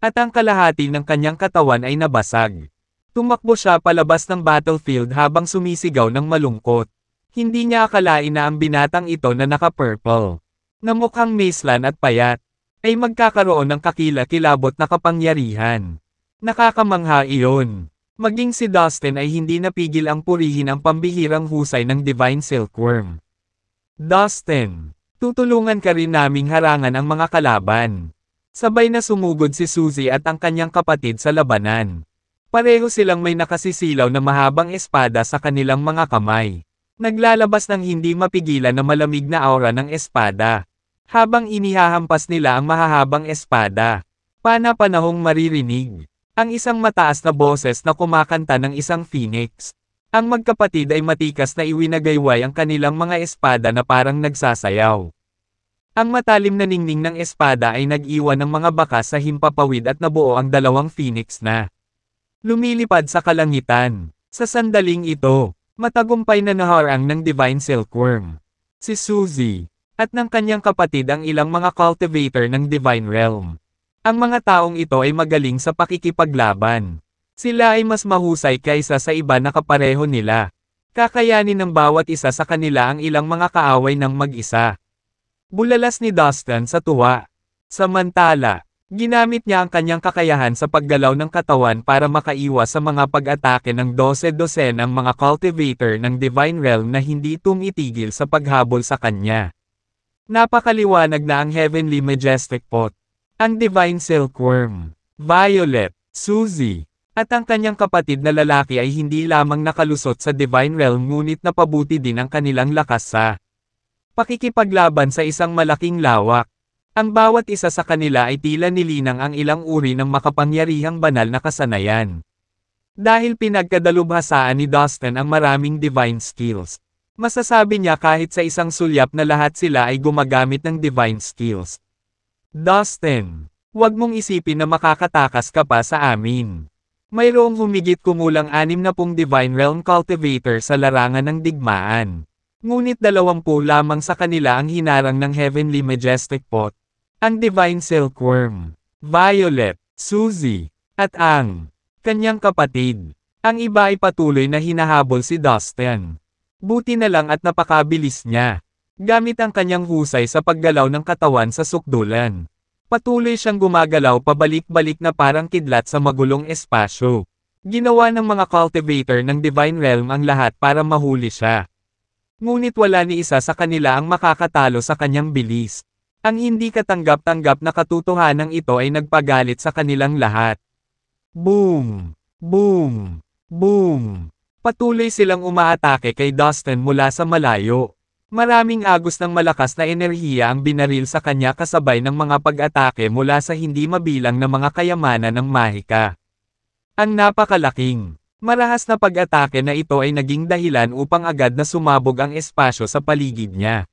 At ang kalahati ng kanyang katawan ay nabasag. Tumakbo siya palabas ng battlefield habang sumisigaw ng malungkot. Hindi niya akalain na ang binatang ito na naka-purple, na mukhang maislan at payat, ay magkakaroon ng kakilakilabot na kapangyarihan. Nakakamangha iyon. Maging si Dustin ay hindi napigil ang purihin ang pambihirang husay ng Divine Silkworm. Dustin, tutulungan ka rin naming harangan ang mga kalaban. Sabay na sumugod si Suzy at ang kanyang kapatid sa labanan. Pareho silang may nakasisilaw na mahabang espada sa kanilang mga kamay. Naglalabas ng hindi mapigilan na malamig na aura ng espada. Habang inihahampas nila ang mahahabang espada, pana-panahong maririnig ang isang mataas na boses na kumakanta ng isang phoenix. Ang magkapatid ay matikas na iwinagayway ang kanilang mga espada na parang nagsasayaw. Ang matalim na ningning ng espada ay nag-iwan ng mga bakas sa himpapawid at nabuo ang dalawang phoenix na lumilipad sa kalangitan. Sa sandaling ito, matagumpay na naharang ng Divine Silkworm, si Suzy, at ng kanyang kapatid ang ilang mga cultivator ng Divine Realm. Ang mga taong ito ay magaling sa pakikipaglaban. Sila ay mas mahusay kaysa sa iba na kapareho nila. Kakayanin ng bawat isa sa kanila ang ilang mga kaaway ng mag-isa. Bulalas ni Dustin sa tuwa. Samantala, ginamit niya ang kanyang kakayahan sa paggalaw ng katawan para makaiwas sa mga pag-atake ng 12-12 ng mga cultivator ng Divine Realm na hindi tumitigil sa paghabol sa kanya. Napakaliwanag na ang Heavenly Majestic Pot, ang Divine Silkworm, Violet, Suzy, at ang kanyang kapatid na lalaki ay hindi lamang nakalusot sa Divine Realm ngunit napabuti din ang kanilang lakas sa pakikipaglaban sa isang malaking lawak. Ang bawat isa sa kanila ay tila nilinang ang ilang uri ng makapangyarihang banal na kasanayan. Dahil pinagkadalubhasaan ni Dustin ang maraming divine skills, masasabi niya kahit sa isang sulyap na lahat sila ay gumagamit ng divine skills. Dustin, huwag mong isipin na makakatakas ka pa sa amin. Mayroong humigit kumulang 60 Divine Realm Cultivator sa larangan ng digmaan. Ngunit 20 lamang sa kanila ang hinarang ng Heavenly Majestic Pot. Ang Divine Silkworm, Violet, Suzy, at ang kanyang kapatid. Ang iba ay patuloy na hinahabol si Dustin. Buti na lang at napakabilis niya. Gamit ang kanyang husay sa paggalaw ng katawan sa sukdulan. Patuloy siyang gumagalaw pabalik-balik na parang kidlat sa magulong espasyo. Ginawa ng mga cultivator ng Divine Realm ang lahat para mahuli siya. Ngunit wala ni isa sa kanila ang makakatalo sa kanyang bilis. Ang hindi katanggap-tanggap na katotohanan ito ay nagpagalit sa kanilang lahat. Boom! Boom! Boom! Patuloy silang umaatake kay Dustin mula sa malayo. Maraming agos ng malakas na enerhiya ang binaril sa kanya kasabay ng mga pag-atake mula sa hindi mabilang na mga kayamanan ng mahika. Ang napakalaking, marahas na pag-atake na ito ay naging dahilan upang agad na sumabog ang espasyo sa paligid niya.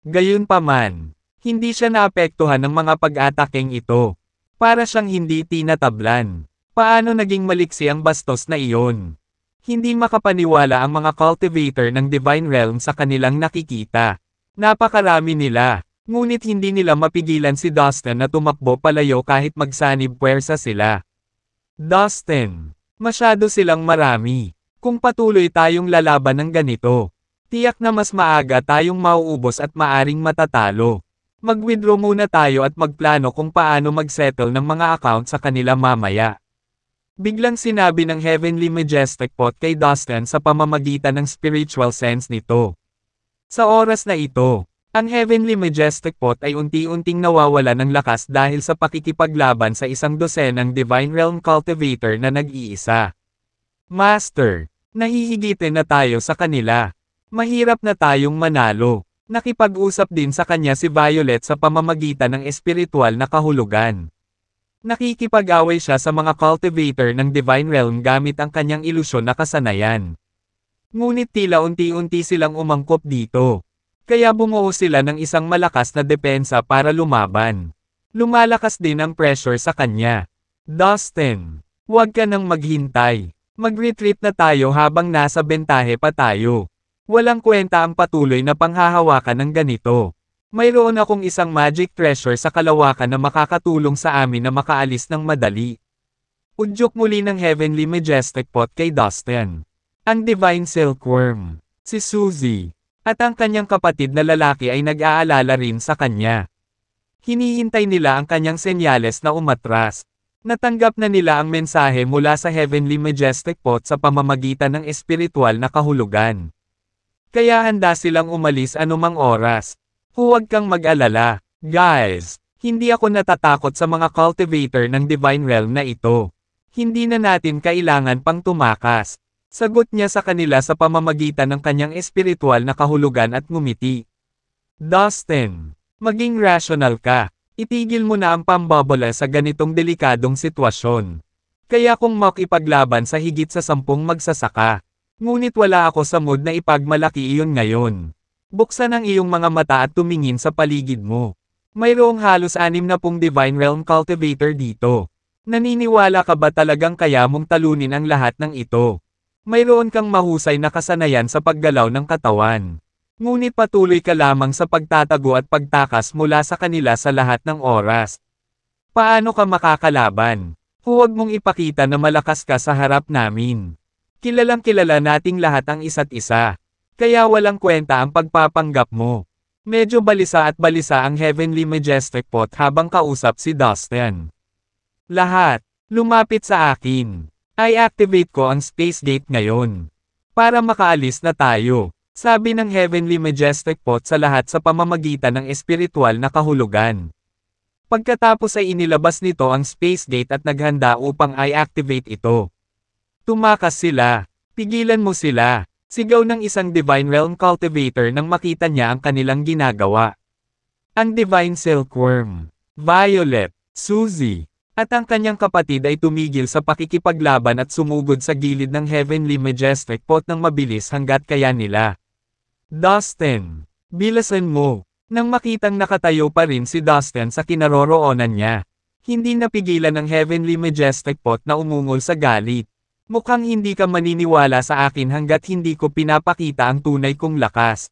Gayunpaman, hindi siya naapektuhan ng mga pag-atakeng ito. Para siyang hindi tinatablan. Paano naging maliksi ang bastos na iyon? Hindi makapaniwala ang mga cultivator ng Divine Realm sa kanilang nakikita. Napakarami nila, ngunit hindi nila mapigilan si Dustin na tumakbo palayo kahit magsanib puwersa sila. Dustin, masyado silang marami. Kung patuloy tayong lalaban ng ganito, tiyak na mas maaga tayong mauubos at maaring matatalo. Mag-withdraw muna tayo at magplano kung paano mag-settle ng mga account sa kanila mamaya. Biglang sinabi ng Heavenly Majestic Pot kay Dustin sa pamamagitan ng spiritual sense nito. Sa oras na ito, ang Heavenly Majestic Pot ay unti-unting nawawala ng lakas dahil sa pakikipaglaban sa isang dosenang Divine Realm Cultivator na nag-iisa. Master, nahihigitin na tayo sa kanila. Mahirap na tayong manalo. Nakipag-usap din sa kanya si Violet sa pamamagitan ng espiritual na kahulugan. Nakikipag-away siya sa mga cultivator ng Divine Realm gamit ang kanyang ilusyon na kasanayan. Ngunit tila unti-unti silang umangkop dito. Kaya bumuo sila ng isang malakas na depensa para lumaban. Lumalakas din ang pressure sa kanya. Dustin, huwag ka nang maghintay. Mag-retreat na tayo habang nasa bentahe pa tayo. Walang kwenta ang patuloy na panghahawakan ng ganito. Mayroon akong isang magic treasure sa kalawakan na makakatulong sa amin na makaalis ng madali. Udyok muli ng Heavenly Majestic Pot kay Dustin. Ang Divine Silkworm, si Suzy, at ang kanyang kapatid na lalaki ay nag-aalala rin sa kanya. Hinihintay nila ang kanyang senyales na umatras. Natanggap na nila ang mensahe mula sa Heavenly Majestic Pot sa pamamagitan ng espiritual na kahulugan. Kaya handa silang umalis anumang oras. Huwag kang mag-alala, guys. Hindi ako natatakot sa mga cultivator ng Divine Realm na ito. Hindi na natin kailangan pang tumakas. Sagot niya sa kanila sa pamamagitan ng kanyang espiritual na kahulugan at ngumiti. Dustin, maging rational ka. Itigil mo na ang pambobola sa ganitong delikadong sitwasyon. Kaya kung makipaglaban sa higit sa 10 magsasaka. Ngunit wala ako sa mood na ipagmalaki iyon ngayon. Buksan ang iyong mga mata at tumingin sa paligid mo. Mayroong halos 60 Divine Realm Cultivator dito. Naniniwala ka ba talagang kaya mong talunin ang lahat ng ito? Mayroon kang mahusay na kasanayan sa paggalaw ng katawan. Ngunit patuloy ka lamang sa pagtatago at pagtakas mula sa kanila sa lahat ng oras. Paano ka makakalaban? Huwag mong ipakita na malakas ka sa harap namin. Kilalang kilala nating lahat ang isa't isa. Kaya walang kwenta ang pagpapanggap mo. Medyo balisa at balisa ang Heavenly Majestic Pot habang kausap si Dustin. Lahat, lumapit sa akin. I-activate ko ang Space Gate ngayon. Para makaalis na tayo, sabi ng Heavenly Majestic Pot sa lahat sa pamamagitan ng espiritual na kahulugan. Pagkatapos ay inilabas nito ang Space Gate at naghanda upang i-activate ito. Tumakas sila. Pigilan mo sila. Sigaw ng isang Divine Realm Cultivator nang makita niya ang kanilang ginagawa. Ang Divine Silkworm, Violet, Suzy, at ang kanyang kapatid ay tumigil sa pakikipaglaban at sumugod sa gilid ng Heavenly Majestic Pot ng mabilis hanggat kaya nila. Dustin, bilasan mo. Nang makitang nakatayo pa rin si Dustin sa kinaroroonan niya, hindi napigilan ng Heavenly Majestic Pot na umungol sa galit. Mukhang hindi ka maniniwala sa akin hanggat hindi ko pinapakita ang tunay kong lakas.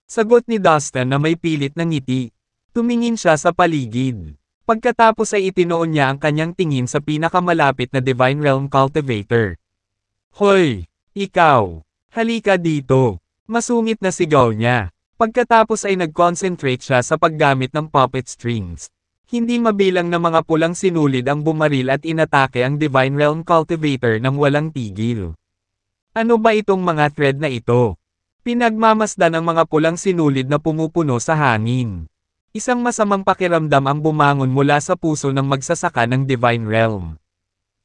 Sagot ni Dustin na may pilit na ngiti. Tumingin siya sa paligid. Pagkatapos ay itinoon niya ang kanyang tingin sa pinakamalapit na Divine Realm Cultivator. Hoy! Ikaw! Halika dito! Masungit na sigaw niya. Pagkatapos ay nag-concentrate siya sa paggamit ng puppet strings. Hindi mabilang na mga pulang sinulid ang bumaril at inatake ang Divine Realm Cultivator nang walang tigil. Ano ba itong mga thread na ito? Pinagmamasdan ang mga pulang sinulid na pumupuno sa hangin. Isang masamang pakiramdam ang bumangon mula sa puso ng magsasaka ng Divine Realm.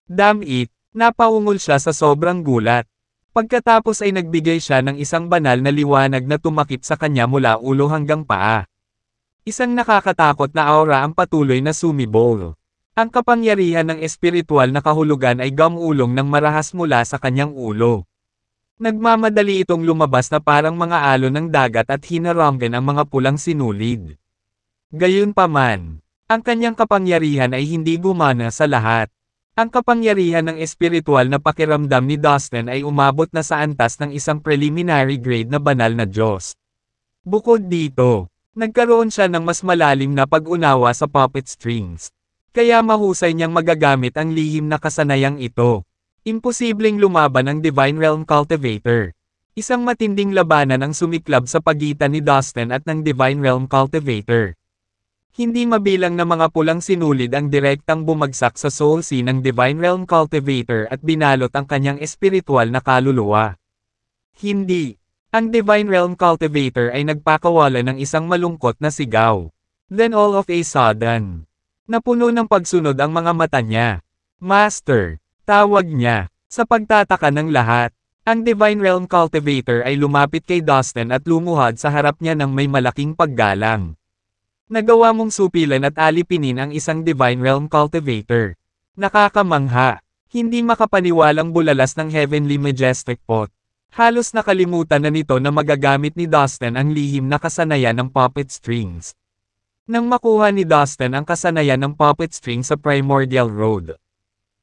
Damn it, napaungol siya sa sobrang gulat. Pagkatapos ay nagbigay siya ng isang banal na liwanag na tumakip sa kanya mula ulo hanggang paa. Isang nakakatakot na aura ang patuloy na sumibol. Ang kapangyarihan ng espiritual na kahulugan ay gamulong ng marahas mula sa kanyang ulo. Nagmamadali itong lumabas na parang mga alon ng dagat at hinaranggan ang mga pulang sinulid. Gayunpaman, ang kanyang kapangyarihan ay hindi gumana sa lahat. Ang kapangyarihan ng espiritual na pakiramdam ni Dustin ay umabot na sa antas ng isang preliminary grade na banal na Diyos. Bukod dito, nagkaroon siya ng mas malalim na pag-unawa sa puppet strings. Kaya mahusay niyang magagamit ang lihim na kasanayang ito. Imposibleng lumaban ang Divine Realm Cultivator. Isang matinding labanan ang sumiklab sa pagitan ni Dustin at ng Divine Realm Cultivator. Hindi mabilang na mga pulang sinulid ang direktang bumagsak sa soul sea ng Divine Realm Cultivator at binalot ang kanyang espiritual na kaluluwa. Hindi. Ang Divine Realm Cultivator ay nagpakawala ng isang malungkot na sigaw. Then all of a sudden, napuno ng pagsunod ang mga mata niya. Master, tawag niya. Sa pagtataka ng lahat, ang Divine Realm Cultivator ay lumapit kay Dustin at lumuhad sa harap niya ng may malaking paggalang. Nagawa mong supilan at alipinin ang isang Divine Realm Cultivator. Nakakamangha. Hindi makapaniwalang bulalas ng Heavenly Majestic Pot. Halos nakalimutan na nito na magagamit ni Dustin ang lihim na kasanayan ng puppet strings. Nang makuha ni Dustin ang kasanayan ng puppet strings sa Primordial Road,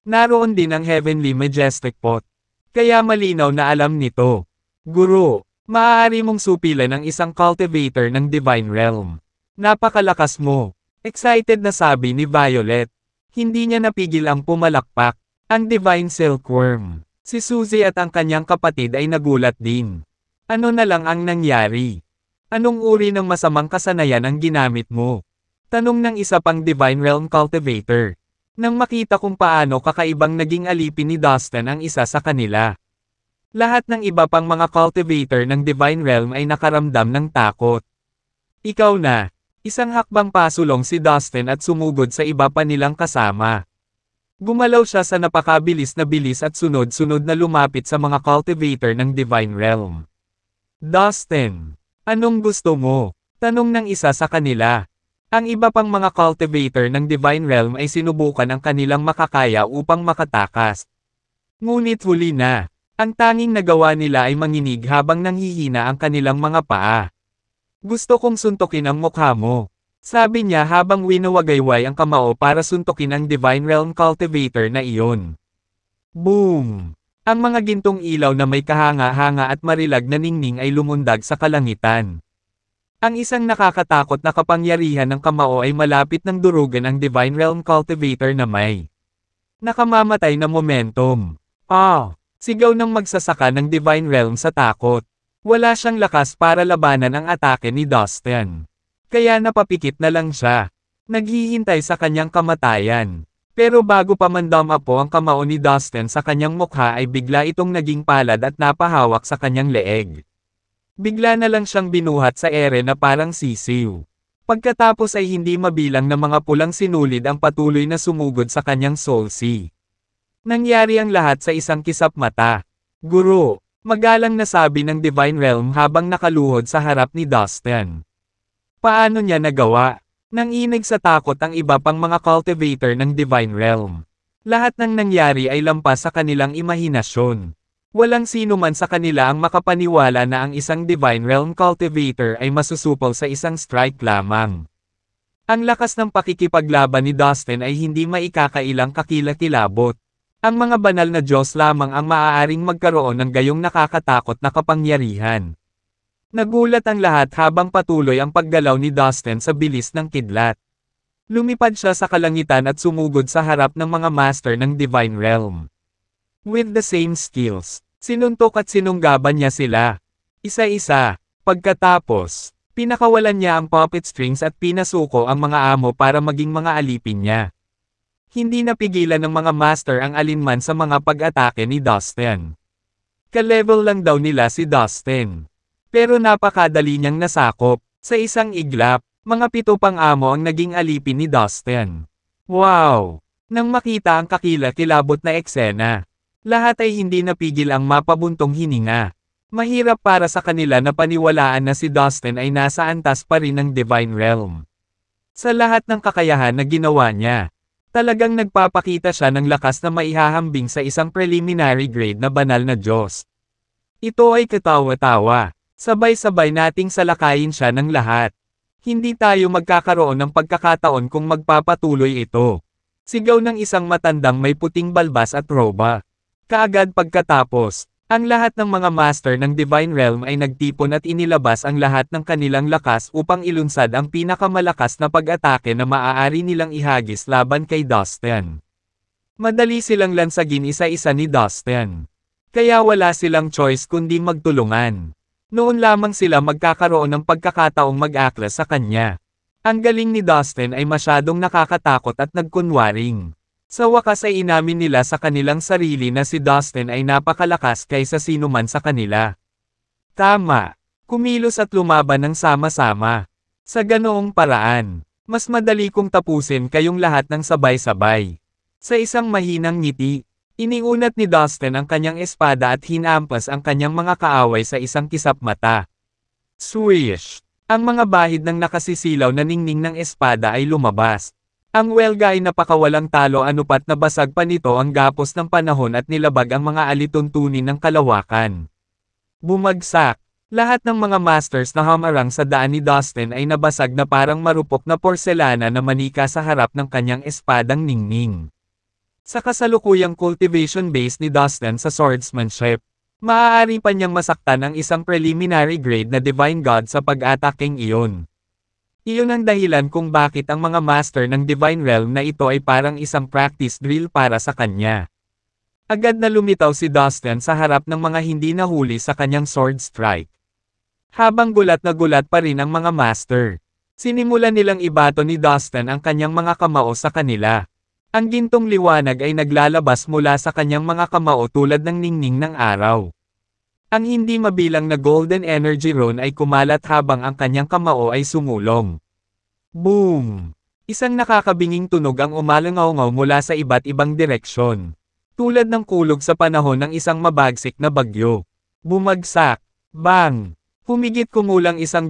naroon din ang Heavenly Majestic Pot. Kaya malinaw na alam nito. Guro, maaari mong supilan ang isang cultivator ng Divine Realm. Napakalakas mo. Excited na sabi ni Violet. Hindi niya napigil ang pumalakpak. Ang Divine Silkworm. Si Suzy at ang kanyang kapatid ay nagulat din. Ano na lang ang nangyari? Anong uri ng masamang kasanayan ang ginamit mo? Tanong ng isa pang Divine Realm Cultivator. Nang makita kung paano kakaibang naging alipin ni Dustin ang isa sa kanila. Lahat ng iba pang mga cultivator ng Divine Realm ay nakaramdam ng takot. Ikaw na. Isang hakbang pasulong si Dustin at sumugod sa iba pa nilang kasama. Gumalaw siya sa napakabilis na bilis at sunod-sunod na lumapit sa mga cultivator ng Divine Realm. Dustin, anong gusto mo? Tanong ng isa sa kanila. Ang iba pang mga cultivator ng Divine Realm ay sinubukan ang kanilang makakaya upang makatakas. Ngunit huli na, ang tanging nagawa nila ay manginig habang nanghihina ang kanilang mga paa. Gusto kong suntukin ang mukha mo. Sabi niya habang winawagayway ang kamao para suntukin ang Divine Realm Cultivator na iyon. Boom! Ang mga gintong ilaw na may kahanga-hanga at marilag na ningning ay lumundag sa kalangitan. Ang isang nakakatakot na kapangyarihan ng kamao ay malapit ng durugan ang Divine Realm Cultivator na may nakamamatay na momentum. Sigaw ng magsasaka ng Divine Realm sa takot. Wala siyang lakas para labanan ang atake ni Dustin. Kaya napapikit na lang siya. Naghihintay sa kanyang kamatayan. Pero bago pa mandama po ang kamao ni Dustin sa kanyang mukha ay bigla itong naging palad at napahawak sa kanyang leeg. Bigla na lang siyang binuhat sa ere na parang sisiw. Pagkatapos ay hindi mabilang na mga pulang sinulid ang patuloy na sumugod sa kanyang soul sea. Nangyari ang lahat sa isang kisap mata. Guro, magalang na sabi ng Divine Realm habang nakaluhod sa harap ni Dustin. Paano niya nagawa? Nanginig sa takot ang iba pang mga cultivator ng Divine Realm. Lahat ng nangyari ay lampas sa kanilang imahinasyon. Walang sino man sa kanila ang makapaniwala na ang isang Divine Realm cultivator ay masusupol sa isang strike lamang. Ang lakas ng pakikipaglaban ni Dustin ay hindi maikakailang kakilakilabot. Ang mga banal na Diyos lamang ang maaaring magkaroon ng gayong nakakatakot na kapangyarihan. Nagulat ang lahat habang patuloy ang paggalaw ni Dustin sa bilis ng kidlat. Lumipad siya sa kalangitan at sumugod sa harap ng mga master ng Divine Realm. With the same skills, sinuntok at sinunggaban niya sila. Isa-isa. Pagkatapos, pinakawalan niya ang puppet strings at pinasuko ang mga amo para maging mga alipin niya. Hindi napigilan ng mga master ang alinman sa mga pag-atake ni Dustin. Ka-level lang daw nila si Dustin. Pero napakadali niyang nasakop. Sa isang iglap, mga 7 pang amo ang naging alipin ni Dustin. Wow! Nang makita ang kakilakilabot na eksena, lahat ay hindi napigil ang mapabuntong hininga. Mahirap para sa kanila na paniwalaan na si Dustin ay nasa antas pa rin ng Divine Realm. Sa lahat ng kakayahan na ginawa niya, talagang nagpapakita siya ng lakas na maihahambing sa isang preliminary grade na banal na Diyos. Ito ay katawa-tawa. Sabay-sabay nating salakayin siya ng lahat. Hindi tayo magkakaroon ng pagkakataon kung magpapatuloy ito. Sigaw ng isang matandang may puting balbas at roba. Kaagad pagkatapos, ang lahat ng mga master ng Divine Realm ay nagtipon at inilabas ang lahat ng kanilang lakas upang ilunsad ang pinakamalakas na pag-atake na maaari nilang ihagis laban kay Dustin. Madali silang lansagin isa-isa ni Dustin. Kaya wala silang choice kundi magtulungan. Noon lamang sila magkakaroon ng pagkakataong mag-aklas sa kanya. Ang galing ni Dustin ay masyadong nakakatakot at nagkunwaring. Sa wakas ay inamin nila sa kanilang sarili na si Dustin ay napakalakas kaysa sino man sa kanila. Tama. Kumilos at lumaban ng sama-sama. Sa ganoong paraan, mas madali kong tapusin kayong lahat ng sabay-sabay. Sa isang mahinang ngiti, iniunat ni Dustin ang kanyang espada at hinampas ang kanyang mga kaaway sa isang kisap mata. Swish! Ang mga bahid ng nakasisilaw na ningning ng espada ay lumabas. Ang welga ay napakawalang talo anupat na basag pa nito ang gapos ng panahon at nilabag ang mga alituntunin ng kalawakan. Bumagsak! Lahat ng mga masters na hamarang sa daan ni Dustin ay nabasag na parang marupok na porselana na manika sa harap ng kanyang espadang ningning. Sa kasalukuyang cultivation base ni Dustin sa swordsmanship, maaari pa niyang masaktan ang isang preliminary grade na Divine God sa pag-ataking iyon. Iyon ang dahilan kung bakit ang mga master ng Divine Realm na ito ay parang isang practice drill para sa kanya. Agad na lumitaw si Dustin sa harap ng mga hindi nahuli sa kanyang sword strike. Habang gulat na gulat pa rin ang mga master, sinimulan nilang ibato ni Dustin ang kanyang mga kamao sa kanila. Ang gintong liwanag ay naglalabas mula sa kanyang mga kamao tulad ng ningning ng araw. Ang hindi mabilang na golden energy rune ay kumalat habang ang kanyang kamao ay sumulong. Boom! Isang nakakabinging tunog ang umalangaw-ngaw mula sa iba't ibang direksyon. Tulad ng kulog sa panahon ng isang mabagsik na bagyo. Bumagsak. Bang! Humigit kumulang 100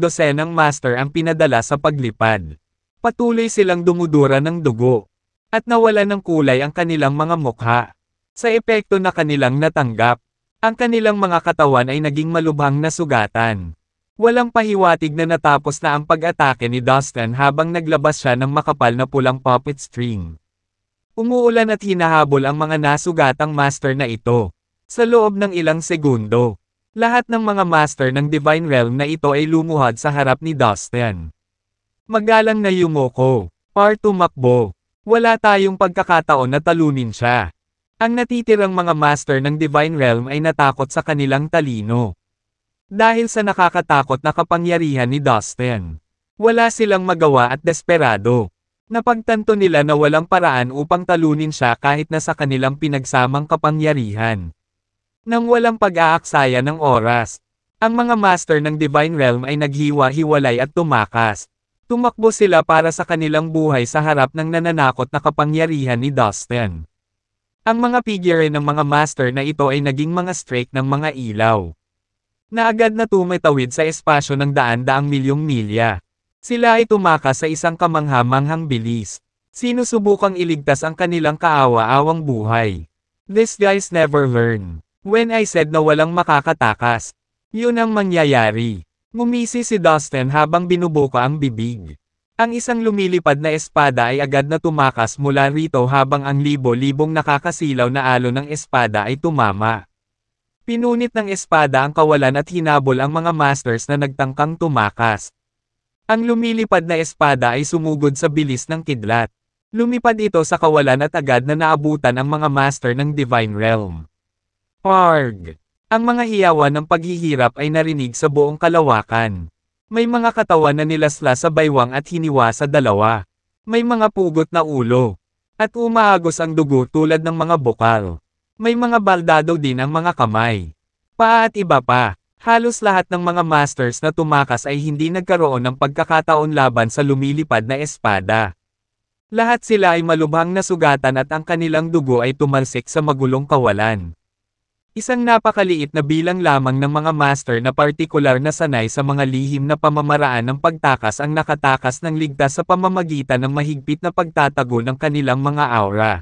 master ang pinadala sa paglipad. Patuloy silang dumudura ng dugo. At nawala ng kulay ang kanilang mga mukha. Sa epekto na kanilang natanggap, ang kanilang mga katawan ay naging malubhang na sugatan. Walang pahiwatig na natapos na ang pag-atake ni Dustin habang naglabas siya ng makapal na pulang puppet string. Umuulan at hinahabol ang mga nasugatang master na ito. Sa loob ng ilang segundo, lahat ng mga master ng Divine Realm na ito ay lumuhad sa harap ni Dustin. Magalang na yumoko, or tumakbo. Wala tayong pagkakataon na talunin siya. Ang natitirang mga master ng Divine Realm ay natakot sa kanilang talino. Dahil sa nakakatakot na kapangyarihan ni Dustin, wala silang magawa at desperado. Napagtanto nila na walang paraan upang talunin siya kahit na sa kanilang pinagsamang kapangyarihan. Nang walang pag-aaksaya ng oras, ang mga master ng Divine Realm ay naghiwa-hiwalay at tumakas. Tumakbo sila para sa kanilang buhay sa harap ng nananakot na kapangyarihan ni Dustin. Ang mga figure ng mga master na ito ay naging mga streak ng mga ilaw, na agad na tumitawid sa espasyo ng daan-daang milyong milya. Sila ay tumakas sa isang kamangha-manghang bilis. Sinusubukang iligtas ang kanilang kaawa-awang buhay. These guys never learn. When I said na walang makakatakas, yun ang mangyayari. Ngumisi si Dustin habang binubuka ang bibig. Ang isang lumilipad na espada ay agad na tumakas mula rito habang ang libo-libong nakakasilaw na alo ng espada ay tumama. Pinunit ng espada ang kawalan at hinabol ang mga masters na nagtangkang tumakas. Ang lumilipad na espada ay sumugod sa bilis ng kidlat. Lumipad ito sa kawalan at agad na naabutan ang mga master ng Divine Realm. Arg! Ang mga hiyawan ng paghihirap ay narinig sa buong kalawakan. May mga katawan na nilasla sa baywang at hiniwa sa dalawa. May mga pugot na ulo. At umaagos ang dugo tulad ng mga bukal. May mga baldado din ang mga kamay, paa at iba pa. Halos lahat ng mga masters na tumakas ay hindi nagkaroon ng pagkakataon laban sa lumilipad na espada. Lahat sila ay malubhang nasugatan at ang kanilang dugo ay tumalsik sa magulong kawalan. Isang napakaliit na bilang lamang ng mga master na partikular na sanay sa mga lihim na pamamaraan ng pagtakas ang nakatakas ng ligtas sa pamamagitan ng mahigpit na pagtatago ng kanilang mga aura.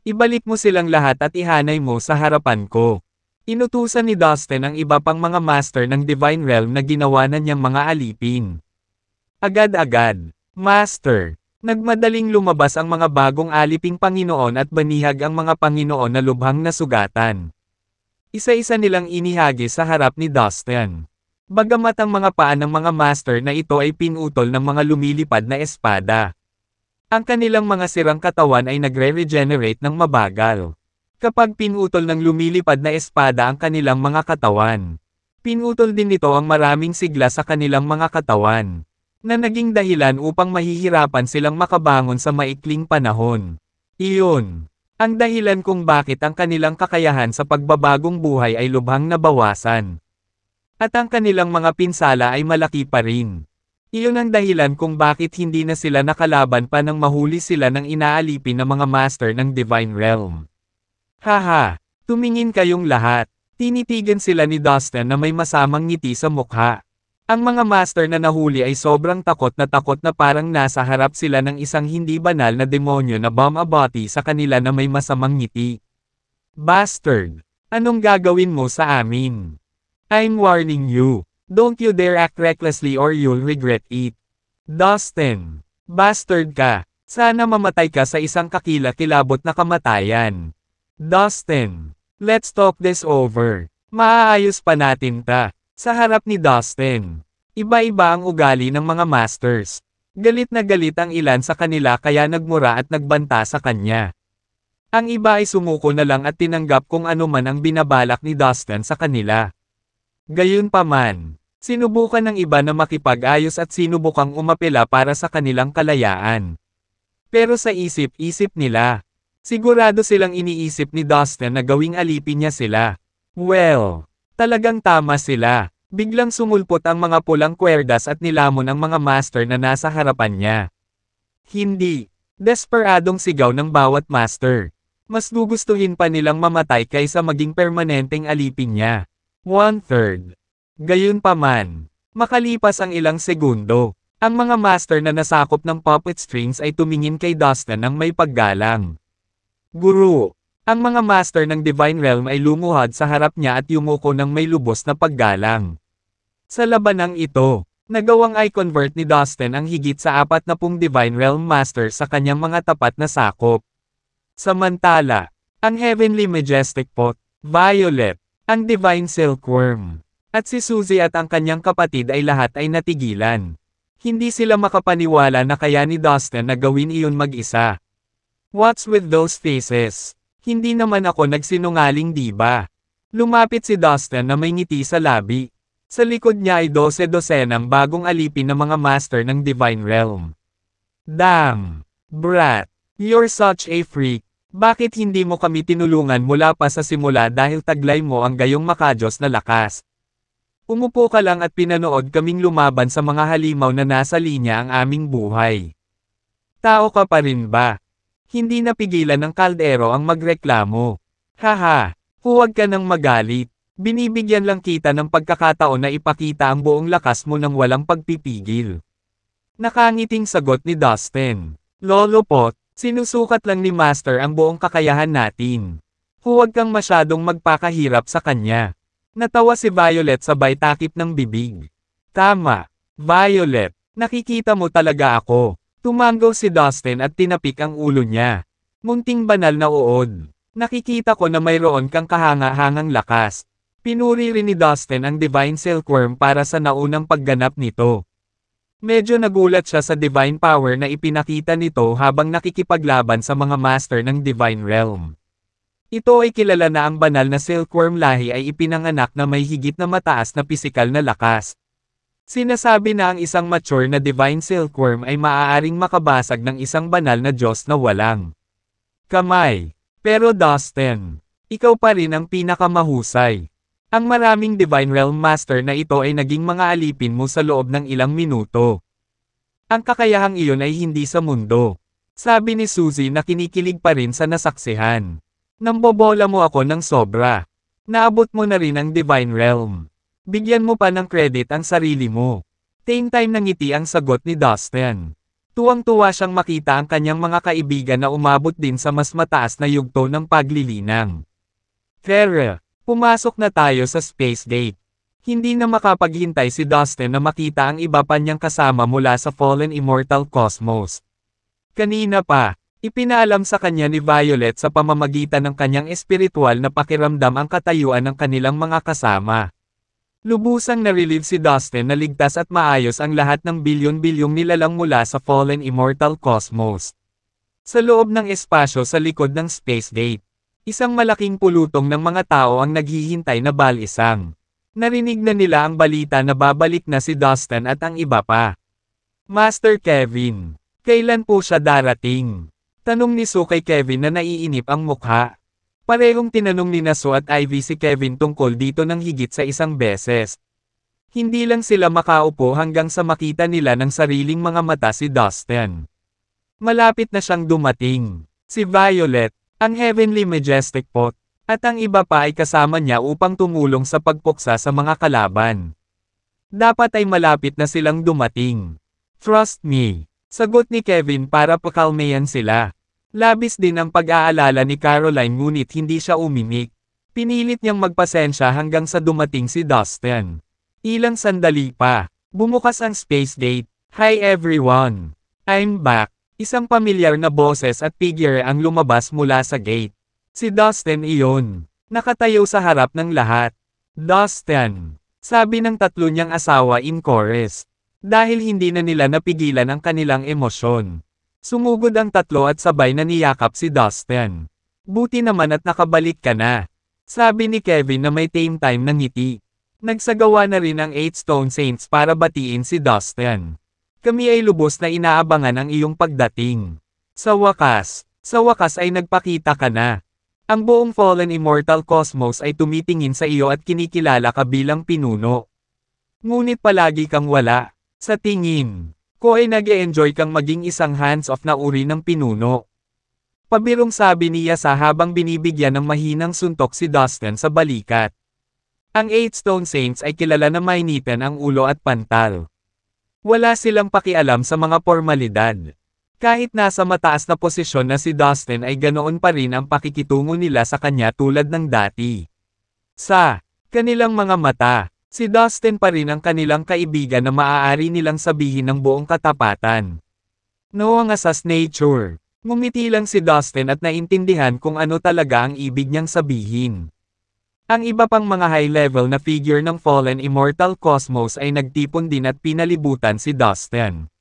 Ibalik mo silang lahat at ihanay mo sa harapan ko. Inutusan ni Dustin ang iba pang mga master ng Divine Realm na ginawa na niyang mga alipin. Agad-agad, Master, nagmadaling lumabas ang mga bagong aliping Panginoon at banihag ang mga Panginoon na lubhang nasugatan. Isa-isa nilang inihagis sa harap ni Dustin. Bagamat ang mga paa ng mga master na ito ay pinutol ng mga lumilipad na espada. Ang kanilang mga sirang katawan ay nagre-regenerate ng mabagal. Kapag pinutol ng lumilipad na espada ang kanilang mga katawan, pinutol din nito ang maraming sigla sa kanilang mga katawan, na naging dahilan upang mahihirapan silang makabangon sa maikling panahon. Iyon ang dahilan kung bakit ang kanilang kakayahan sa pagbabagong buhay ay lubhang nabawasan. At ang kanilang mga pinsala ay malaki pa rin. Iyon ang dahilan kung bakit hindi na sila nakalaban pa nang mahuli sila ng inaalipin na mga master ng Divine Realm. Haha, tumingin kayong lahat. Tinitigan sila ni Dustin na may masamang ngiti sa mukha. Ang mga master na nahuli ay sobrang takot na parang nasa harap sila ng isang hindi banal na demonyo na bumabati sa kanila na may masamang ngiti. Bastard! Anong gagawin mo sa amin? I'm warning you. Don't you dare act recklessly or you'll regret it. Dustin! Bastard ka! Sana mamatay ka sa isang kakilakilabot na kamatayan. Dustin! Let's talk this over. Maaayos pa natin ta. Sa harap ni Dustin, iba-iba ang ugali ng mga masters. Galit na galit ang ilan sa kanila kaya nagmura at nagbanta sa kanya. Ang iba ay sumuko na lang at tinanggap kung ano man ang binabalak ni Dustin sa kanila. Gayunpaman, sinubukan ng iba na makipag-ayos at sinubukang umapela para sa kanilang kalayaan. Pero sa isip-isip nila, sigurado silang iniisip ni Dustin na gawing alipin niya sila. Well, talagang tama sila. Biglang sumulpot ang mga pulang kwerdas at nilamon ang mga master na nasa harapan niya. Hindi. Desperadong sigaw ng bawat master. Mas gugustuhin pa nilang mamatay kaysa maging permanenteng alipin niya. 1/3. Gayunpaman, makalipas ang ilang segundo, ang mga master na nasakop ng puppet strings ay tumingin kay Dustin ng may paggalang. Guru, ang mga master ng Divine Realm ay lumuhad sa harap niya at yumuko ng may lubos na paggalang. Sa labanang ito, nagawang i-convert ni Dustin ang higit sa 40 Divine Realm Master sa kanyang mga tapat na sakop. Samantala, ang Heavenly Majestic Pot, Violet, ang Divine Silkworm, at si Suzy at ang kanyang kapatid ay lahat ay natigilan. Hindi sila makapaniwala na kaya ni Dustin na gawin iyon mag-isa. What's with those faces? Hindi naman ako nagsinungaling, diba? Lumapit si Dustin na may ngiti sa labi. Sa likod niya ay 12-dosenang bagong alipin na mga master ng Divine Realm. Damn! Brat! You're such a freak! Bakit hindi mo kami tinulungan mula pa sa simula dahil taglay mo ang gayong makajos na lakas? Umupo ka lang at pinanood kaming lumaban sa mga halimaw na nasa linya ang aming buhay. Tao ka pa rin ba? Hindi napigilan ng kaldero ang magreklamo. Haha, huwag ka nang magalit. Binibigyan lang kita ng pagkakataon na ipakita ang buong lakas mo nang walang pagpipigil. Nakangiting sagot ni Dustin. Lolo Pot, sinusukat lang ni Master ang buong kakayahan natin. Huwag kang masyadong magpakahirap sa kanya. Natawa si Violet sabay takip ng bibig. Tama, Violet, nakikita mo talaga ako. Tumanggaw si Dustin at tinapik ang ulo niya. Munting banal na uod. Nakikita ko na mayroon kang kahanga-hangang lakas. Pinuri rin ni Dustin ang Divine Silkworm para sa naunang pagganap nito. Medyo nagulat siya sa divine power na ipinakita nito habang nakikipaglaban sa mga master ng Divine Realm. Ito ay kilala na ang banal na Silkworm lahi ay ipinanganak na may higit na mataas na pisikal na lakas. Sinasabi na ang isang mature na Divine Silkworm ay maaaring makabasag ng isang banal na Diyos na walang kamay. Pero Dustin, ikaw pa rin ang pinakamahusay. Ang maraming Divine Realm Master na ito ay naging mga alipin mo sa loob ng ilang minuto. Ang kakayahang iyon ay hindi sa mundo. Sabi ni Suzy na kinikilig pa rin sa nasaksihan. Nambobola mo ako ng sobra. Naabot mo na rin ang Divine Realm. Bigyan mo pa ng credit ang sarili mo. Same time ngiti ang sagot ni Dustin. Tuwang-tuwa siyang makita ang kanyang mga kaibigan na umabot din sa mas mataas na yugto ng paglilinang. Farah, pumasok na tayo sa space gate. Hindi na makapaghintay si Dustin na makita ang iba pa niyang kasama mula sa fallen immortal cosmos. Kanina pa, ipinaalam sa kanya ni Violet sa pamamagitan ng kanyang espiritual na pakiramdam ang katayuan ng kanilang mga kasama. Lubusang na-relieve si Dustin na ligtas at maayos ang lahat ng bilyon-bilyong nilalang mula sa fallen immortal cosmos. Sa loob ng espasyo sa likod ng space gate, isang malaking pulutong ng mga tao ang naghihintay na balisang. Narinig na nila ang balita na babalik na si Dustin at ang iba pa. Master Kevin, kailan po siya darating? Tanong ni Sue kay Kevin na naiinip ang mukha. Parehong tinanong ni Sue at Ivy si Kevin tungkol dito ng higit sa isang beses. Hindi lang sila makaupo hanggang sa makita nila ng sariling mga mata si Dustin. Malapit na siyang dumating. Si Violet, ang Heavenly Majestic Pot, at ang iba pa ay kasama niya upang tumulong sa pagpuksa sa mga kalaban. Dapat ay malapit na silang dumating. Trust me, sagot ni Kevin para pakalmayan sila. Labis din ang pag-aalala ni Caroline ngunit hindi siya umimik. Pinilit niyang magpasensya hanggang sa dumating si Dustin. Ilang sandali pa, bumukas ang space gate. Hi everyone! I'm back! Isang pamilyar na boses at figure ang lumabas mula sa gate. Si Dustin iyon. Nakatayo sa harap ng lahat. Dustin! Sabi ng tatlo niyang asawa in chorus. Dahil hindi na nila napigilan ang kanilang emosyon. Sumugod ang tatlo at sabay na niyakap si Dustin. Buti naman at nakabalik ka na. Sabi ni Kevin na may tame time ng ngiti. Nagsagawa na rin ang 8 Stone Saints para batiin si Dustin. Kami ay lubos na inaabangan ang iyong pagdating. Sa wakas ay nagpakita ka na. Ang buong Fallen Immortal Cosmos ay tumitingin sa iyo at kinikilala ka bilang pinuno. Ngunit palagi kang wala. Sa tingin ko ay nag-e-enjoy kang maging isang hands-off na uri ng pinuno. Pabirong sabi niya sa habang binibigyan ng mahinang suntok si Dustin sa balikat. Ang 8 Stone Saints ay kilala na mainitan ang ulo at pantal. Wala silang pakialam sa mga formalidad. Kahit nasa mataas na posisyon na si Dustin ay ganoon pa rin ang pakikitungo nila sa kanya tulad ng dati. Sa kanilang mga mata, si Dustin pa rin ang kanilang kaibigan na maaari nilang sabihin ng buong katapatan. No ang asas nature. Ngumiti lang si Dustin at naintindihan kung ano talaga ang ibig niyang sabihin. Ang iba pang mga high-level na figure ng Fallen Immortal Cosmos ay nagtipon din at pinalibutan si Dustin.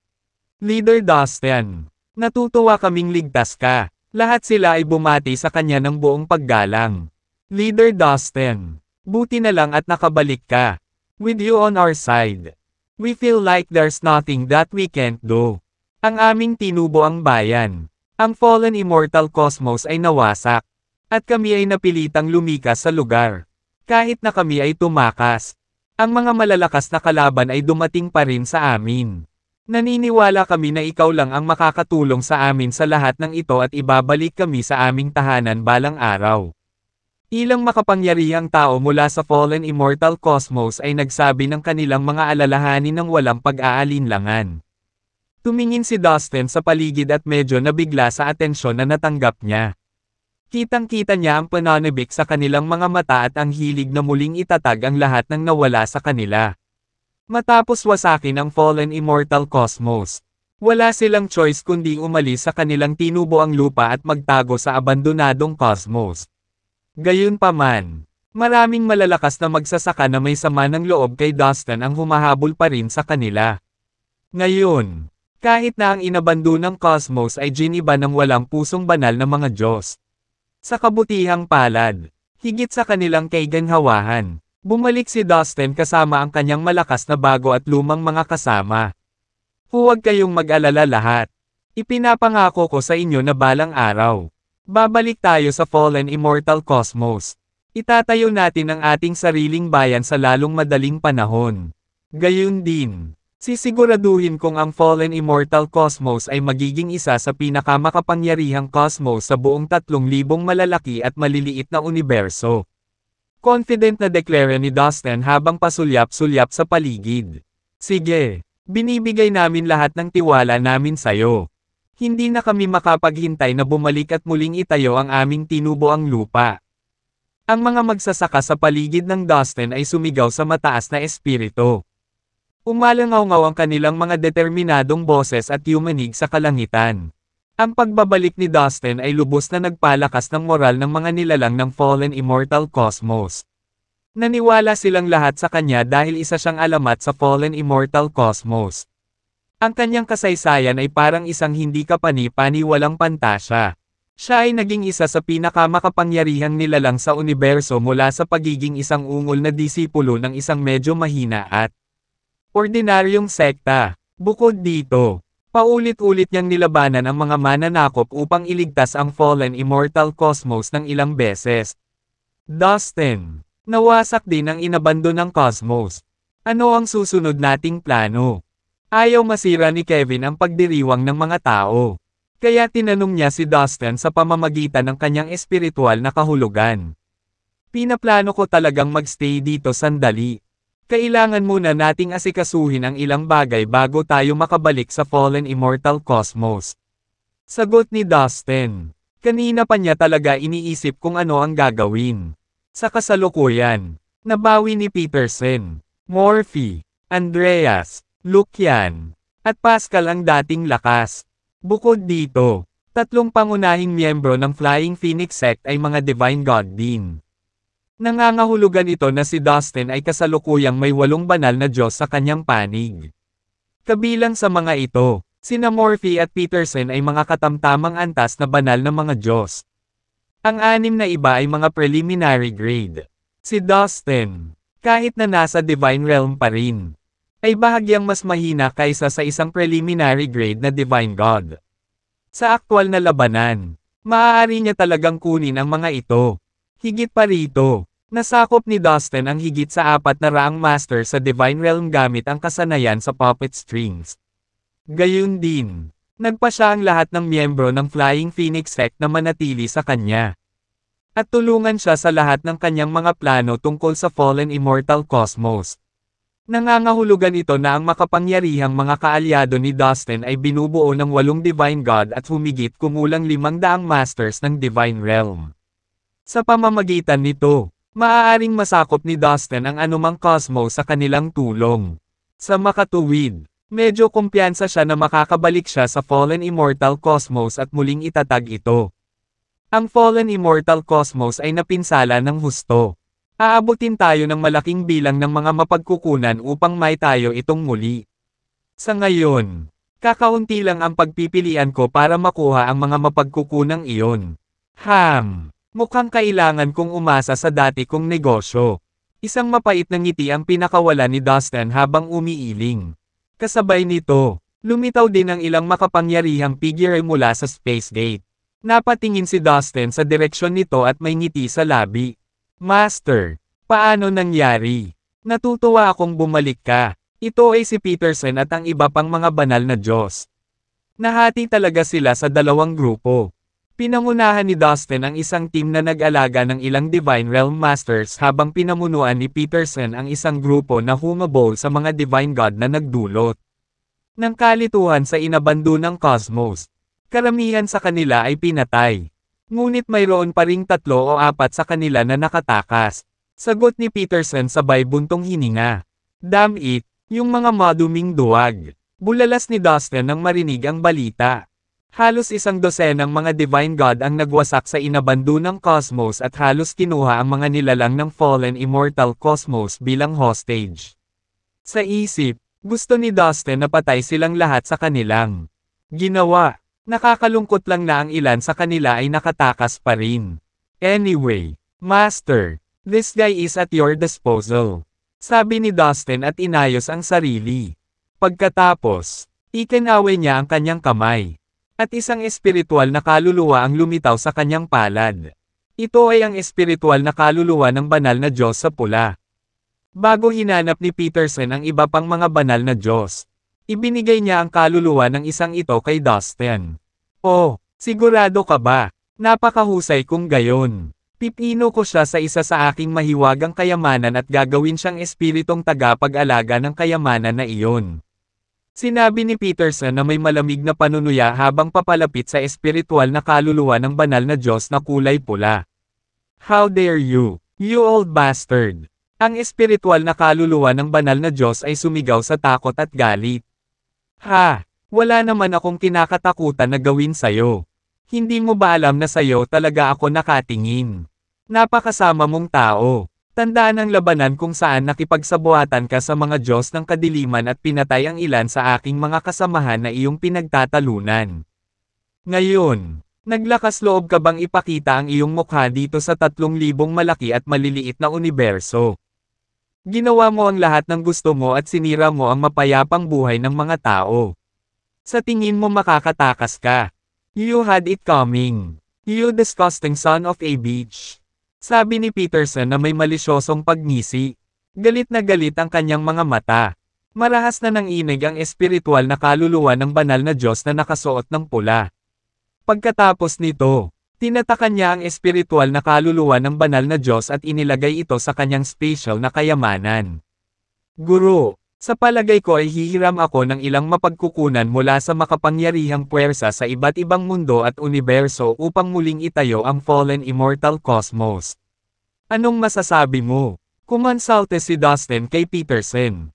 Leader Dustin, natutuwa kaming ligtas ka. Lahat sila ay bumati sa kanya ng buong paggalang. Leader Dustin, buti na lang at nakabalik ka. With you on our side, we feel like there's nothing that we can't do. Ang aming tinubo ang bayan. Ang Fallen Immortal Cosmos ay nawasak. At kami ay napilitang lumikas sa lugar. Kahit na kami ay tumakas, ang mga malalakas na kalaban ay dumating pa rin sa amin. Naniniwala kami na ikaw lang ang makakatulong sa amin sa lahat ng ito at ibabalik kami sa aming tahanan balang araw. Ilang makapangyarihang tao mula sa Fallen Immortal Cosmos ay nagsabi ng kanilang mga alalahanin ng walang pag-aalinlangan. Tumingin si Dustin sa paligid at medyo nabigla sa atensyon na natanggap niya. Kitang-kita niya ang pananabik sa kanilang mga mata at ang hilig na muling itatag ang lahat ng nawala sa kanila. Matapos wasakin ang Fallen Immortal Cosmos, wala silang choice kundi umalis sa kanilang tinubuang lupa at magtago sa abandonadong cosmos. Gayunpaman, maraming malalakas na magsasaka na may sama ng loob kay Dustin ang humahabol pa rin sa kanila. Ngayon, kahit na ang inabando ng cosmos ay giniba ng walang pusong banal na mga Diyos. Sa kabutihang palad, higit sa kanilang kaiganhawahan, bumalik si Dustin kasama ang kanyang malakas na bago at lumang mga kasama. Huwag kayong mag-alala lahat. Ipinapangako ko sa inyo na balang araw, babalik tayo sa Fallen Immortal Cosmos. Itatayo natin ang ating sariling bayan sa lalong madaling panahon. Gayun din, sisiguraduhin kong ang Fallen Immortal Cosmos ay magiging isa sa pinakamakapangyarihang cosmos sa buong 3,000 malalaki at maliliit na universo. Confident na deklara ni Dustin habang pasulyap-sulyap sa paligid. Sige, binibigay namin lahat ng tiwala namin sayo. Hindi na kami makapaghintay na bumalik at muling itayo ang aming tinubuang lupa. Ang mga magsasaka sa paligid ng Dustin ay sumigaw sa mataas na espiritu. Umalangaw-ngaw ang kanilang mga determinadong boses at yumanig sa kalangitan. Ang pagbabalik ni Dustin ay lubos na nagpalakas ng moral ng mga nilalang ng Fallen Immortal Cosmos. Naniwala silang lahat sa kanya dahil isa siyang alamat sa Fallen Immortal Cosmos. Ang kanyang kasaysayan ay parang isang hindi kapani-paniwalang pantasya. Siya ay naging isa sa pinakamakapangyarihang nilalang sa universo mula sa pagiging isang ungol na disipulo ng isang medyo mahina at ordinaryong sekta. Bukod dito, paulit-ulit niyang nilabanan ang mga mananakop upang iligtas ang Fallen Immortal Cosmos ng ilang beses. Dustin, nawasak din ang inabando ng cosmos. Ano ang susunod nating plano? Ayaw masira ni Kevin ang pagdiriwang ng mga tao. Kaya tinanong niya si Dustin sa pamamagitan ng kanyang espiritual na kahulugan. Pinaplano ko talagang magstay dito sandali. Kailangan muna nating asikasuhin ang ilang bagay bago tayo makabalik sa Fallen Immortal Cosmos. Sagot ni Dustin. Kanina pa niya talaga iniisip kung ano ang gagawin. Sa kasalukuyan, nabawi ni Peterson, Morphe, Andreas, Lucian, at Pascal ang dating lakas. Bukod dito, 3 pangunahing miyembro ng Flying Phoenix Sect ay mga Divine God din. Nangangahulugan ito na si Dustin ay kasalukuyang may 8 banal na Diyos sa kanyang panig. Kabilang sa mga ito, sina Morphe at Peterson ay mga katamtamang antas na banal na mga Diyos. Ang 6 na iba ay mga preliminary grade. Si Dustin, kahit na nasa Divine Realm pa rin, ay bahagyang mas mahina kaysa sa isang preliminary grade na Divine God. Sa aktwal na labanan, maaari niya talagang kunin ang mga ito. Higit pa rito, nasakop ni Dustin ang higit sa 400 master sa Divine Realm gamit ang kasanayan sa puppet strings. Gayun din, nagpa siya ang lahat ng miyembro ng Flying Phoenix Sect na manatili sa kanya. At tulungan siya sa lahat ng kanyang mga plano tungkol sa Fallen Immortal Cosmos. Nangangahulugan ito na ang makapangyarihang mga kaalyado ni Dustin ay binubuo ng 8 Divine God at humigit kumulang 500 masters ng Divine Realm. Sa pamamagitan nito, maaaring masakop ni Dustin ang anumang cosmos sa kanilang tulong. Sa makatuwid, medyo kumpiyansa siya na makakabalik siya sa Fallen Immortal Cosmos at muling itatag ito. Ang Fallen Immortal Cosmos ay napinsala ng husto. Aabutin tayo ng malaking bilang ng mga mapagkukunan upang may tayo itong muli. Sa ngayon, kakaunti lang ang pagpipilian ko para makuha ang mga mapagkukunang iyon. Mukhang kailangan kong umasa sa dati kong negosyo. Isang mapait na ngiti ang pinakawala ni Dustin habang umiiling. Kasabay nito, lumitaw din ang ilang makapangyarihang figure mula sa Space Gate. Napatingin si Dustin sa direksyon nito at may ngiti sa labi. Master, paano nangyari? Natutuwa akong bumalik ka. Ito ay si Peterson at ang iba pang mga banal na Diyos. Nahati talaga sila sa dalawang grupo. Pinangunahan ni Dustin ang isang team na nag-alaga ng ilang Divine Realm Masters habang pinamunuan ni Peterson ang isang grupo na humabol sa mga Divine God na nagdulot ng kalituhan sa inabando ng cosmos. Karamihan sa kanila ay pinatay. Ngunit mayroon pa ring 3 o 4 sa kanila na nakatakas. Sagot ni Peterson sabay buntong hininga. Damn it, yung mga maduming duwag. Bulalas ni Dustin nang marinig ang balita. Halos 12 mga Divine God ang nagwasak sa inabando ng cosmos at halos kinuha ang mga nilalang ng fallen immortal cosmos bilang hostage. Sa isip, gusto ni Dustin na patay silang lahat sa kanilang ginawa. Nakakalungkot lang na ang ilan sa kanila ay nakatakas pa rin. Anyway, Master, this guy is at your disposal. Sabi ni Dustin at inayos ang sarili. Pagkatapos, ikinaway niya ang kanyang kamay. At isang espiritual na kaluluwa ang lumitaw sa kanyang palad. Ito ay ang espiritual na kaluluwa ng banal na Diyos sa pula. Bago hinanap ni Peterson ang iba pang mga banal na Diyos, ibinigay niya ang kaluluwa ng isang ito kay Dustin. Oh, sigurado ka ba? Napakahusay kung gayon. Pipino ko siya sa isa sa aking mahiwagang kayamanan at gagawin siyang espiritong tagapag-alaga ng kayamanan na iyon. Sinabi ni Peterson na may malamig na panunuya habang papalapit sa espiritual na kaluluwa ng banal na Diyos na kulay pula. How dare you, you old bastard! Ang espiritual na kaluluwa ng banal na Diyos ay sumigaw sa takot at galit. Wala naman akong kinakatakutan na gawin sayo. Hindi mo ba alam na sayo talaga ako nakatingin? Napakasama mong tao. Tandaan ang labanan kung saan nakipagsabuatan ka sa mga Diyos ng kadiliman at pinatay ang ilan sa aking mga kasamahan na iyong pinagtatalunan. Ngayon, naglakas loob ka bang ipakita ang iyong mukha dito sa 3,000 malaki at maliliit na universo? Ginawa mo ang lahat ng gusto mo at sinira mo ang mapayapang buhay ng mga tao. Sa tingin mo makakatakas ka. You had it coming. You disgusting son of a bitch. Sabi ni Peterson na may malisyosong pagngisi. Galit na galit ang kanyang mga mata. Marahas na nanginig ang espiritual na kaluluwa ng banal na Diyos na nakasuot ng pula. Pagkatapos nito, tinatakan niya ang espiritual na kaluluwa ng banal na Diyos at inilagay ito sa kanyang special na kayamanan. Guro, sa palagay ko ay hihiram ako ng ilang mapagkukunan mula sa makapangyarihang puwersa sa iba't ibang mundo at universo upang muling itayo ang fallen immortal cosmos. Anong masasabi mo? Kumonsulte si Dustin kay Peterson.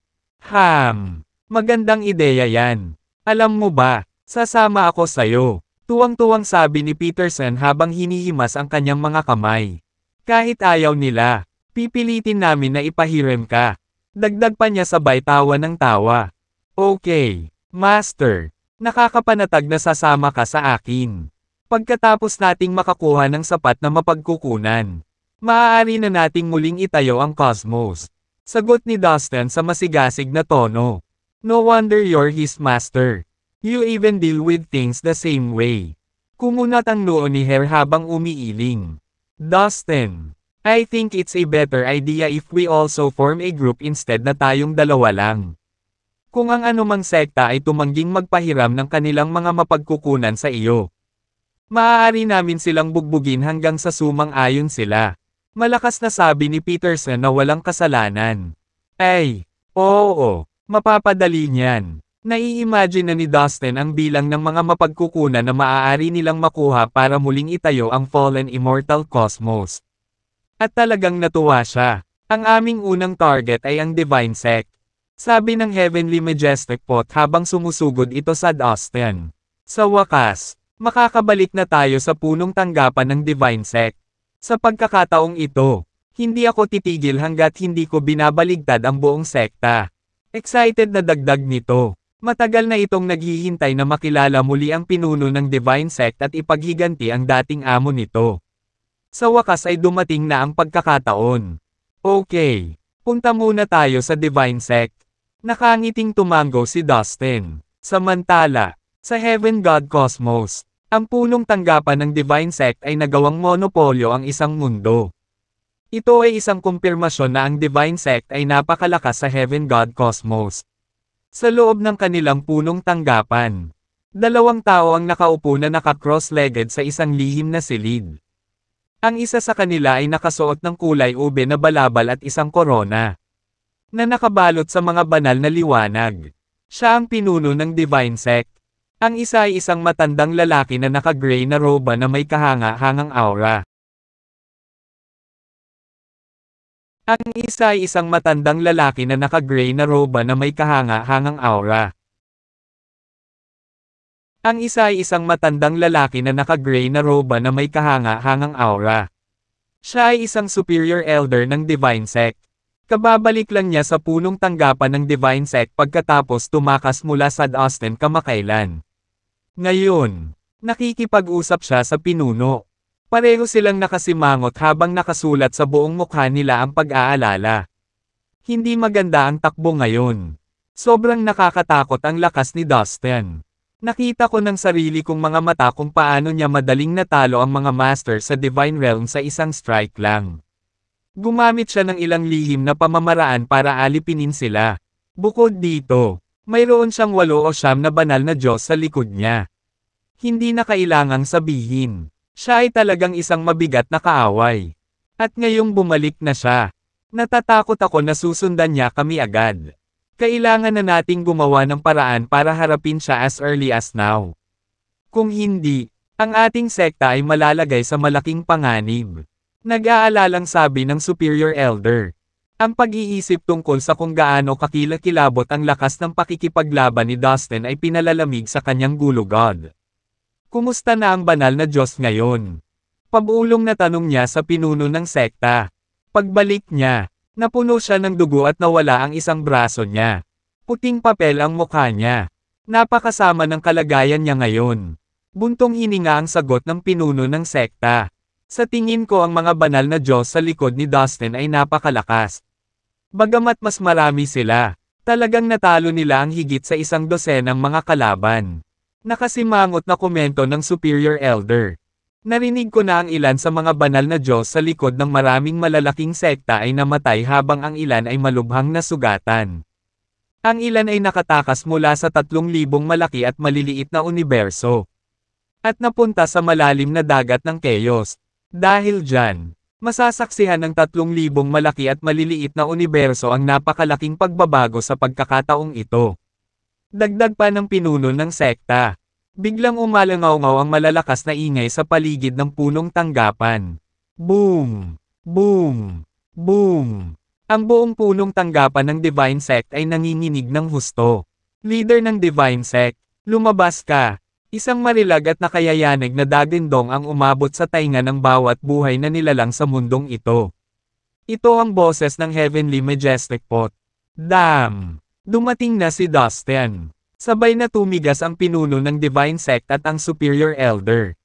Magandang ideya yan. Alam mo ba, sasama ako sayo. Tuwang-tuwang sabi ni Peterson habang hinihimas ang kanyang mga kamay. Kahit ayaw nila, pipilitin namin na ipahiram ka. Dagdag pa niya sabay tawa ng tawa. Okay, Master. Nakakapanatag na sasama ka sa akin. Pagkatapos nating makakuha ng sapat na mapagkukunan, maaari na nating muling itayo ang cosmos. Sagot ni Dustin sa masigasig na tono. No wonder you're his master. You even deal with things the same way. Kumunat ang noo ni Hare habang umiiling. Dustin, I think it's a better idea if we also form a group instead na tayong dalawa lang. Kung ang anumang sekta ay tumangging magpahiram ng kanilang mga mapagkukunan sa iyo, maaari namin silang bugbugin hanggang sa sumang-ayon sila. Malakas na sabi ni Peterson na walang kasalanan. Ay, oo, mapapadali niyan. Nai-imagine na ni Dustin ang bilang ng mga mapagkukunan na maaari nilang makuha para muling itayo ang fallen immortal cosmos. At talagang natuwa siya. Ang aming unang target ay ang Divine Sect. Sabi ng Heavenly Majestic Pot habang sumusugod ito sa Dustin. Sa wakas, makakabalik na tayo sa punong tanggapan ng Divine Sect. Sa pagkakataong ito, Hindi ako titigil hanggat hindi ko binabaligtad ang buong sekta. Excited na dagdag nito. Matagal na itong naghihintay na makilala muli ang pinuno ng Divine Sect at ipaghiganti ang dating amo nito. Sa wakas ay dumating na ang pagkakataon. Okay, punta muna tayo sa Divine Sect. Nakangiting tumango si Dustin. Samantala, sa Heaven God Cosmos, ang punong tanggapan ng Divine Sect ay nagawang monopolyo ang isang mundo. Ito ay isang kumpirmasyon na ang Divine Sect ay napakalakas sa Heaven God Cosmos. Sa loob ng kanilang punong tanggapan, 2 tao ang nakaupo na naka-cross-legged sa isang lihim na silid. Ang isa sa kanila ay nakasuot ng kulay ube na balabal at isang korona, na nakabalot sa mga banal na liwanag. Siya ang pinuno ng Divine Sect. Ang isa ay isang matandang lalaki na naka-gray na roba na may kahanga-hangang aura. Ang isa ay isang matandang lalaki na naka-gray na roba na may kahanga-hangang aura. Ang isa ay isang matandang lalaki na naka-gray na roba na may kahanga-hangang aura. Siya ay isang superior elder ng Divine Sect. Kababalik lang niya sa punong tanggapan ng Divine Sect pagkatapos tumakas mula sa Austin kamakailan. Ngayon, nakikipag-usap siya sa pinuno. Pareho silang nakasimangot habang nakasulat sa buong mukha nila ang pag-aalala. Hindi maganda ang takbo ngayon. Sobrang nakakatakot ang lakas ni Dustin. Nakita ko ng sarili kong mga mata kung paano niya madaling natalo ang mga master sa Divine Realm sa isang strike lang. Gumamit siya ng ilang lihim na pamamaraan para alipinin sila. Bukod dito, mayroon siyang 8 o 9 na banal na Diyos sa likod niya. Hindi na kailangang sabihin. Siya ay talagang isang mabigat na kaaway. At ngayong bumalik na siya. Natatakot ako na susundan niya kami agad. Kailangan na nating gumawa ng paraan para harapin siya as early as now. Kung hindi, ang ating sekta ay malalagay sa malaking panganib. Nag-aalalang sabi ng Superior Elder. Ang pag-iisip tungkol sa kung gaano kakilakilabot ang lakas ng pakikipaglaban ni Dustin ay pinalalamig sa kanyang gulugod. Kumusta na ang banal na Diyos ngayon? Pabulong na tanong niya sa pinuno ng sekta. Pagbalik niya, napuno siya ng dugo at nawala ang isang braso niya. Puting papel ang mukha niya. Napakasama ng kalagayan niya ngayon. Buntong hininga ang sagot ng pinuno ng sekta. Sa tingin ko ang mga banal na Diyos sa likod ni Dustin ay napakalakas. Bagamat mas marami sila, talagang natalo nila ang higit sa 100 mga kalaban. Nakasimangot na komento ng Superior Elder. Narinig ko na ang ilan sa mga banal na Diyos sa likod ng maraming malalaking sekta ay namatay habang ang ilan ay malubhang nasugatan. Ang ilan ay nakatakas mula sa 3,000 malaki at maliliit na universo. At napunta sa malalim na dagat ng Chaos. Dahil dyan, masasaksihan ng 3,000 malaki at maliliit na universo ang napakalaking pagbabago sa pagkakataong ito. Dagdag pa ng pinuno ng sekta. Biglang umalangaw-ngaw ang malalakas na ingay sa paligid ng punong tanggapan. Boom! Boom! Boom! Ang buong punong tanggapan ng Divine Sect ay nanginginig ng husto. Leader ng Divine Sect, lumabas ka! Isang marilag at nakayayanig na dagindong ang umabot sa tainga ng bawat buhay na nilalang sa mundong ito. Ito ang boses ng Heavenly Majestic Pot. Damn! Dumating na si Dustin. Sabay na tumigas ang pinuno ng Divine Sect at ang Superior Elder.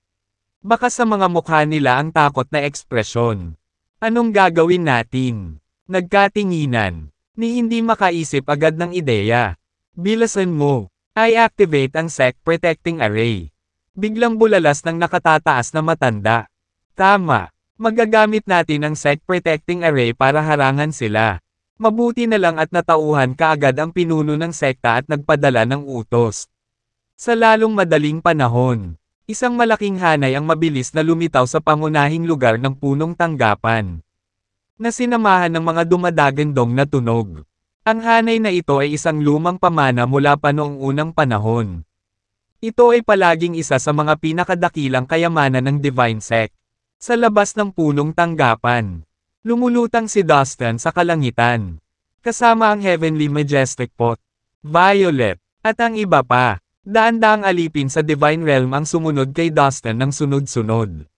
Baka sa mga mukha nila ang takot na ekspresyon. Anong gagawin natin? Nagkatinginan. Ni hindi makaisip agad ng ideya. Bilasan mo. I activate ang Sect Protecting Array. Biglang bulalas ng nakatataas na matanda. Tama. Magagamit natin ang Sect Protecting Array para harangan sila. Mabuti na lang at natauhan kaagad ang pinuno ng sekta at nagpadala ng utos. Sa lalong madaling panahon, isang malaking hanay ang mabilis na lumitaw sa pangunahing lugar ng punong tanggapan. Na sinamahan ng mga dumadagandong na tunog. Ang hanay na ito ay isang lumang pamana mula pa noong unang panahon. Ito ay palaging isa sa mga pinakadakilang kayamanan ng Divine Sect. Sa labas ng punong tanggapan, lumulutang si Dustin sa kalangitan. Kasama ang Heavenly Majestic Pot, Violet, at ang iba pa. Daan-daang alipin sa Divine Realm ang sumunod kay Dustin ng sunod-sunod.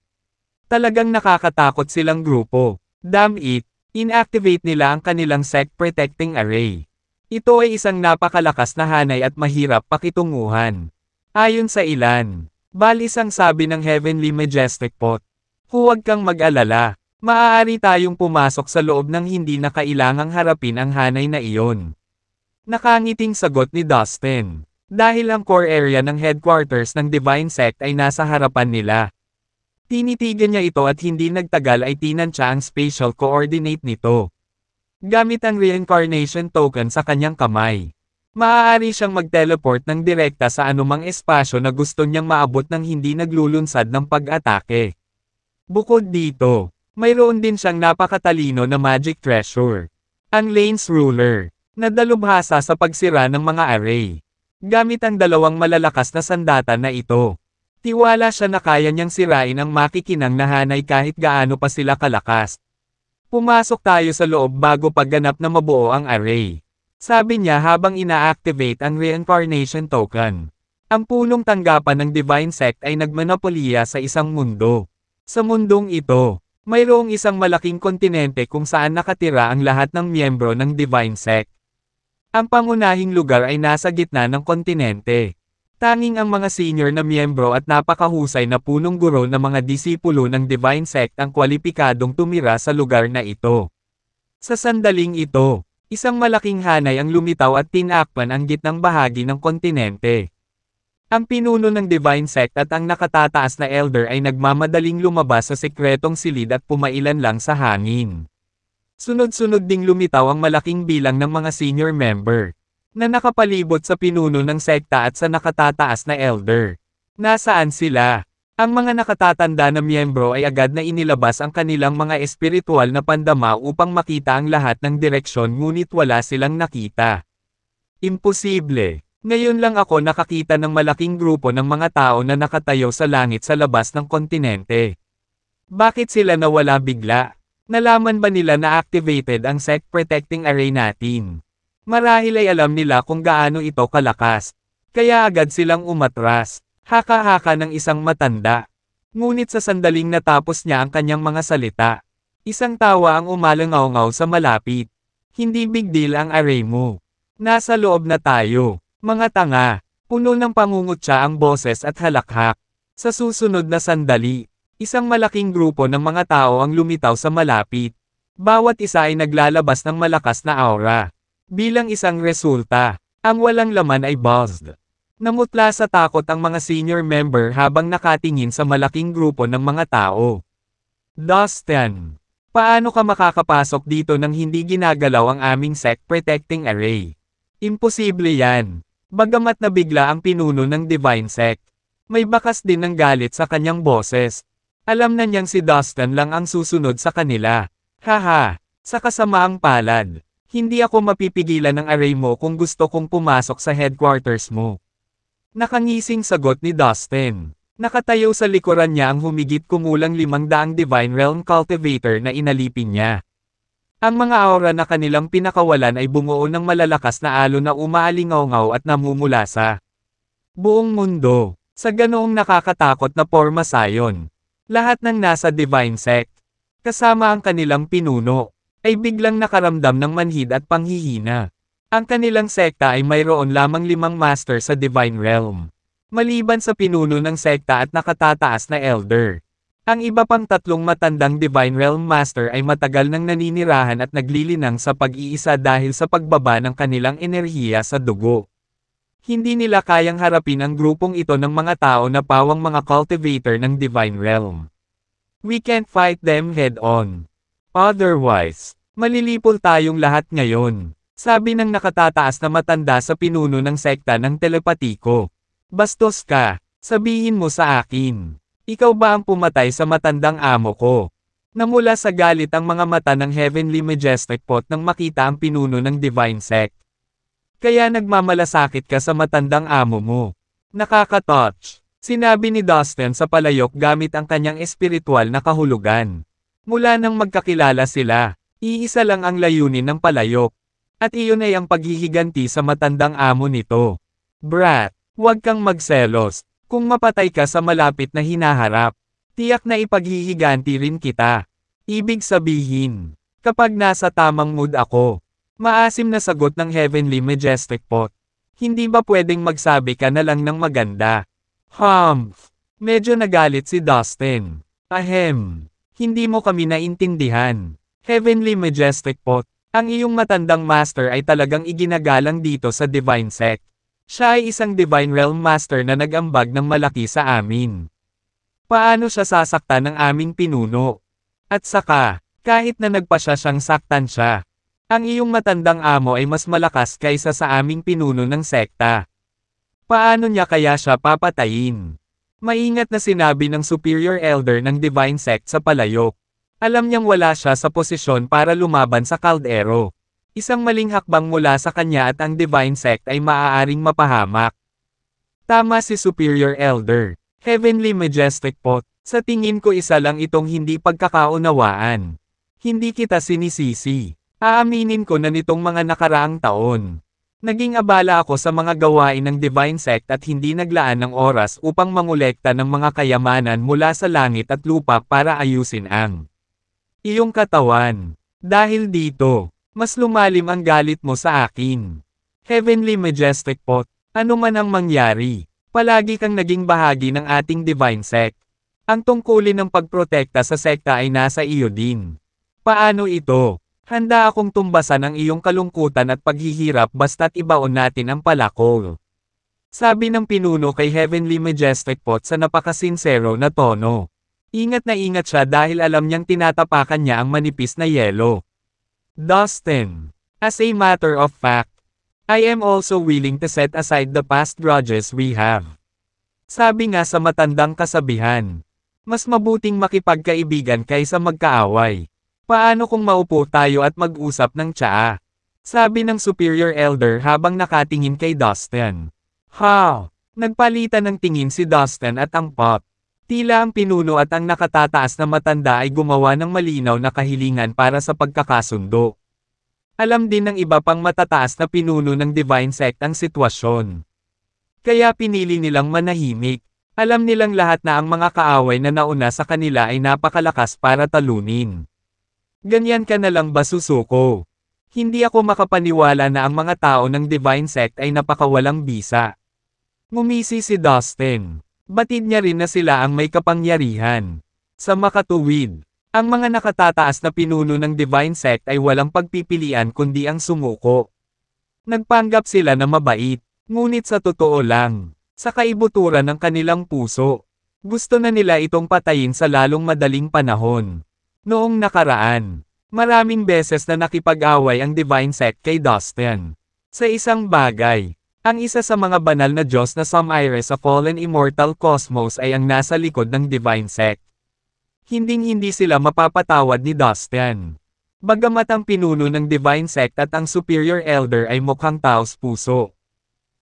Talagang nakakatakot silang grupo. Damn it! Inactivate nila ang kanilang sect protecting array. Ito ay isang napakalakas na hanay at mahirap pakitunguhan. Ayon sa ilan, balis ang sabi ng Heavenly Majestic Pot. Huwag kang mag-alala, maaari tayong pumasok sa loob ng hindi na kailangang harapin ang hanay na iyon. Nakangiting sagot ni Dustin. Dahil ang core area ng headquarters ng Divine Sect ay nasa harapan nila. Tinitigan niya ito at hindi nagtagal ay tinansya ang spatial coordinate nito. Gamit ang reincarnation token sa kanyang kamay. Maaari siyang mag-teleport ng direkta sa anumang espasyo na gusto niyang maabot ng hindi naglulunsad ng pag-atake. Bukod dito, mayroon din siyang napakatalino na magic treasure. Ang Lane's Ruler, na dalubhasa sa pagsira ng mga array. Gamit ang dalawang malalakas na sandata na ito. Tiwala siya na kaya niyang sirain ang makikinang na hanay kahit gaano pa sila kalakas. Pumasok tayo sa loob bago pagganap na mabuo ang array. Sabi niya habang ina-activate ang reincarnation token. Ang punong tanggapan ng Divine Sect ay nagmonopoliya sa isang mundo. Sa mundong ito, mayroong isang malaking kontinente kung saan nakatira ang lahat ng miyembro ng Divine Sect. Ang pangunahing lugar ay nasa gitna ng kontinente. Tanging ang mga senior na miyembro at napakahusay na punong guro ng mga disipulo ng Divine Sect ang kwalipikadong tumira sa lugar na ito. Sa sandaling ito, isang malaking hanay ang lumitaw at tinakpan ang gitnang bahagi ng kontinente. Ang pinuno ng Divine Sect at ang nakatataas na elder ay nagmamadaling lumabas sa sekretong silid at pumailan lang sa hangin. Sunod-sunod ding lumitaw ang malaking bilang ng mga senior member, na nakapalibot sa pinuno ng sekta at sa nakatataas na elder. Nasaan sila? Ang mga nakatatanda na miyembro ay agad na inilabas ang kanilang mga espiritual na pandama upang makita ang lahat ng direksyon ngunit wala silang nakita. Imposible. Ngayon lang ako nakakita ng malaking grupo ng mga tao na nakatayo sa langit sa labas ng kontinente. Bakit sila nawala bigla? Nalaman ba nila na activated ang sect protecting array natin? Marahil ay alam nila kung gaano ito kalakas. Kaya agad silang umatras. Haka-haka ng isang matanda. Ngunit sa sandaling natapos niya ang kanyang mga salita, isang tawa ang umalangaw-ngaw sa malapit. Hindi big deal ang array mo. Nasa loob na tayo. Mga tanga. Puno ng pangungutya ang boses at halakhak. Sa susunod na sandali, isang malaking grupo ng mga tao ang lumitaw sa malapit. Bawat isa ay naglalabas ng malakas na aura. Bilang isang resulta, ang walang laman ay buzzed. Namutla sa takot ang mga senior member habang nakatingin sa malaking grupo ng mga tao. Dustin, paano ka makakapasok dito nang hindi ginagalaw ang aming sect protecting array? Imposible yan. Bagamat nabigla ang pinuno ng Divine Sect. May bakas din ng galit sa kanyang boses. Alam na niyang si Dustin lang ang susunod sa kanila. Haha, sa kasamaang palad. Hindi ako mapipigilan ng array mo kung gusto kong pumasok sa headquarters mo. Nakangising sagot ni Dustin. Nakatayo sa likuran niya ang humigit kumulang 500 Divine Realm Cultivator na inalipin niya. Ang mga aura na kanilang pinakawalan ay bumuo ng malalakas na alon na umaalingaw-ngaw at namumula sa buong mundo. Sa ganoong nakakatakot na porma sayon. Lahat ng nasa Divine Sect, kasama ang kanilang pinuno, ay biglang nakaramdam ng manhid at panghihina. Ang kanilang sekta ay mayroon lamang 5 master sa Divine Realm. Maliban sa pinuno ng sekta at nakatataas na elder. Ang iba pang 3 matandang Divine Realm Master ay matagal nang naninirahan at naglilinang sa pag-iisa dahil sa pagbaba ng kanilang enerhiya sa dugo. Hindi nila kayang harapin ang grupong ito ng mga tao na pawang mga cultivator ng Divine Realm. We can't fight them head-on. Otherwise, malilipol tayong lahat ngayon, sabi ng nakatataas na matanda sa pinuno ng sekta ng telepatiko. Bastos ka, sabihin mo sa akin. Ikaw ba ang pumatay sa matandang amo ko? Namula sa galit ang mga mata ng Heavenly Majestic Pot nang makita ang pinuno ng Divine Sect. Kaya nagmamalasakit ka sa matandang amo mo. Nakaka-touch, sinabi ni Dustin sa palayok gamit ang kanyang espiritual na kahulugan. Mula nang magkakilala sila, iisa lang ang layunin ng palayok. At iyon ay ang paghihiganti sa matandang amo nito. Brat, huwag kang magselos. Kung mapatay ka sa malapit na hinaharap, tiyak na ipaghihiganti rin kita. Ibig sabihin, kapag nasa tamang mood ako, maasim na sagot ng Heavenly Majestic Pot. Hindi ba pwedeng magsabi ka na lang ng maganda? Medyo nagalit si Dustin. Ahem. Hindi mo kami naintindihan. Heavenly Majestic Pot, ang iyong matandang master ay talagang iginagalang dito sa Divine Sect. Siya ay isang Divine Realm Master na nag-ambag ng malaki sa amin. Paano siya sasaktan ng aming pinuno? At saka, kahit na nagpa siyang saktan siya, ang iyong matandang amo ay mas malakas kaysa sa aming pinuno ng sekta. Paano niya kaya siya papatayin? Maingat na sinabi ng Superior Elder ng Divine Sect sa palayok. Alam niyang wala siya sa posisyon para lumaban sa kaldero. Isang maling hakbang mula sa kanya at ang Divine Sect ay maaaring mapahamak. Tama si Superior Elder. Heavenly Majestic Pot, sa tingin ko isa lang itong hindi pagkakaunawaan. Hindi kita sinisisi. Aaminin ko na nitong mga nakaraang taon. Naging abala ako sa mga gawain ng Divine Sect at hindi naglaan ng oras upang mangolekta ng mga kayamanan mula sa langit at lupa para ayusin ang iyong katawan. Dahil dito, mas lumalim ang galit mo sa akin. Heavenly Majestic Pot, ano man ang mangyari, palagi kang naging bahagi ng ating Divine Sect. Ang tungkulin ng pagprotekta sa sekta ay nasa iyo din. Paano ito? Handa akong tumbasan ang iyong kalungkutan at paghihirap basta't ibaon natin ang palakol. Sabi ng pinuno kay Heavenly Majestic Pot sa napakasinsero na tono. Ingat na ingat siya dahil alam niyang tinatapakan niya ang manipis na yelo. Dustin. As a matter of fact, I am also willing to set aside the past grudges we have. Sabi nga sa matandang kasabihan, mas mabuting makipagkaibigan kaysa magkaaway. Paano kung maupo tayo at mag-usap ng tsaa? Sabi ng Superior Elder habang nakatingin kay Dustin. Nagpalitan ng tingin si Dustin at ang Pot. Tila ang pinuno at ang nakatataas na matanda ay gumawa ng malinaw na kahilingan para sa pagkakasundo. Alam din ng iba pang matataas na pinuno ng Divine Sect ang sitwasyon. Kaya pinili nilang manahimik. Alam nilang lahat na ang mga kaaway na nauna sa kanila ay napakalakas para talunin. Ganyan ka na lang ba susuko? Hindi ako makapaniwala na ang mga tao ng Divine Sect ay napakawalang bisa. Ngumisi si Dustin. Batid niya rin na sila ang may kapangyarihan. Sa makatuwid, ang mga nakatataas na pinuno ng Divine Sect ay walang pagpipilian kundi ang sumuko. Nagpanggap sila na mabait, ngunit sa totoo lang, sa kaibuturan ng kanilang puso, gusto na nila itong patayin sa lalong madaling panahon. Noong nakaraan, maraming beses na nakipag-away ang Divine Sect kay Dustin. Sa isang bagay, ang isa sa mga banal na Diyos na sumire sa fallen immortal cosmos ay ang nasa likod ng Divine Sect. Hinding-hindi sila mapapatawad ni Dustin. Bagamat ang pinuno ng Divine Sect at ang Superior Elder ay mukhang taos puso.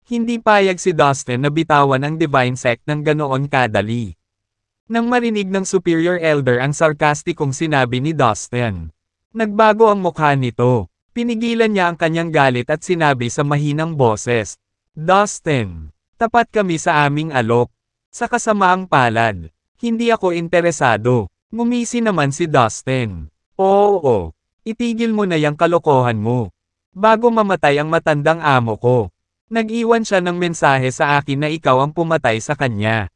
Hindi payag si Dustin na bitawan ang Divine Sect ng ganoon kadali. Nang marinig ng Superior Elder ang sarkastikong sinabi ni Dustin, nagbago ang mukha nito. Pinigilan niya ang kanyang galit at sinabi sa mahinang boses, Dustin, tapat kami sa aming alok. Sa kasamaang palad, hindi ako interesado. Ngumisi naman si Dustin. Oo, itigil mo na yang kalokohan mo. Bago mamatay ang matandang amo ko, nag-iwan siya ng mensahe sa akin na ikaw ang pumatay sa kanya.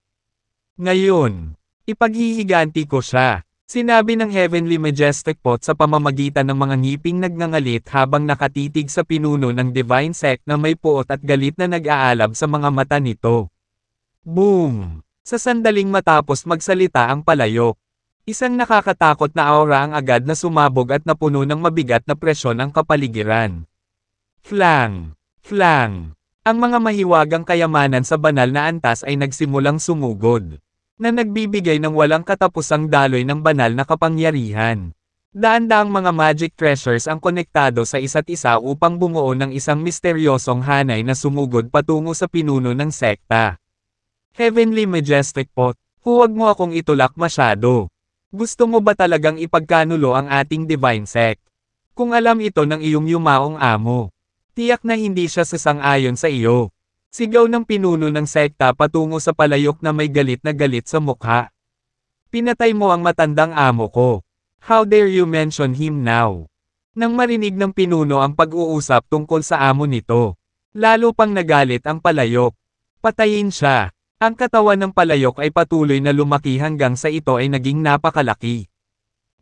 Ngayon, ipaghihiganti ko siya, sinabi ng Heavenly Majestic Pot sa pamamagitan ng mga ngiping nagngangalit habang nakatitig sa pinuno ng Divine Sect na may puot at galit na nag-aalab sa mga mata nito. Boom! Sa sandaling matapos magsalita ang palayok, isang nakakatakot na aura ang agad na sumabog at napuno ng mabigat na presyon ang kapaligiran. Flang! Flang! Ang mga mahiwagang kayamanan sa banal na antas ay nagsimulang sumugod, na nagbibigay ng walang katapusang daloy ng banal na kapangyarihan. Daan-daang mga magic treasures ang konektado sa isa't isa upang bumuo ng isang misteryosong hanay na sumugod patungo sa pinuno ng sekta. Heavenly Majestic Pot, huwag mo akong itulak masyado. Gusto mo ba talagang ipagkanulo ang ating Divine Sect? Kung alam ito ng iyong yumaong amo, tiyak na hindi siya sasang-ayon sa iyo. Sigaw ng pinuno ng sekta patungo sa palayok na may galit na galit sa mukha. Pinatay mo ang matandang amo ko. How dare you mention him now? Nang marinig ng pinuno ang pag-uusap tungkol sa amo nito, lalo pang nagalit ang palayok. Patayin siya. Ang katawan ng palayok ay patuloy na lumaki hanggang sa ito ay naging napakalaki.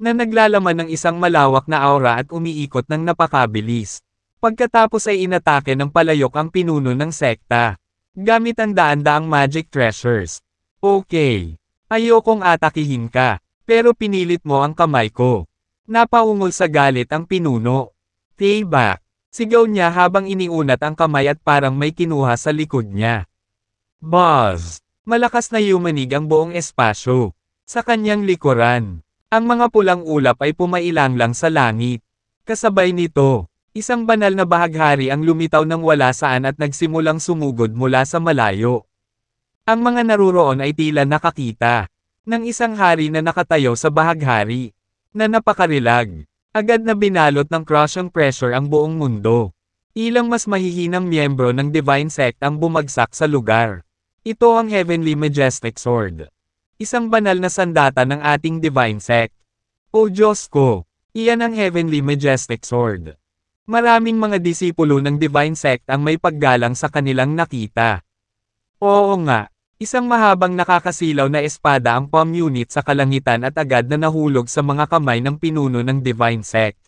Na naglalaman ng isang malawak na aura at umiikot ng napakabilis. Pagkatapos ay inatake ng palayok ang pinuno ng sekta. Gamit ang daan-daang magic treasures. Okay. Ayokong atakihin ka, pero pinilit mo ang kamay ko. Napaungol sa galit ang pinuno. Payback. Sigaw niya habang iniunat ang kamay at parang may kinuha sa likod niya. Buzz! Malakas na yumanig ang buong espasyo. Sa kanyang likuran, ang mga pulang ulap ay pumailang lang sa langit. Kasabay nito, isang banal na bahaghari ang lumitaw ng wala saan at nagsimulang sumugod mula sa malayo. Ang mga naruroon ay tila nakakita ng isang hari na nakatayo sa bahaghari, na napakarilag. Agad na binalot ng crushing pressure ang buong mundo. Ilang mas mahihinang miyembro ng Divine Sect ang bumagsak sa lugar. Ito ang Heavenly Majestic Sword. Isang banal na sandata ng ating Divine Sect. O Diyos ko, iyan ang Heavenly Majestic Sword. Maraming mga disipulo ng Divine Sect ang may paggalang sa kanilang nakita. Oo nga, isang mahabang nakakasilaw na espada ang palm unit sa kalangitan at agad na nahulog sa mga kamay ng pinuno ng Divine Sect.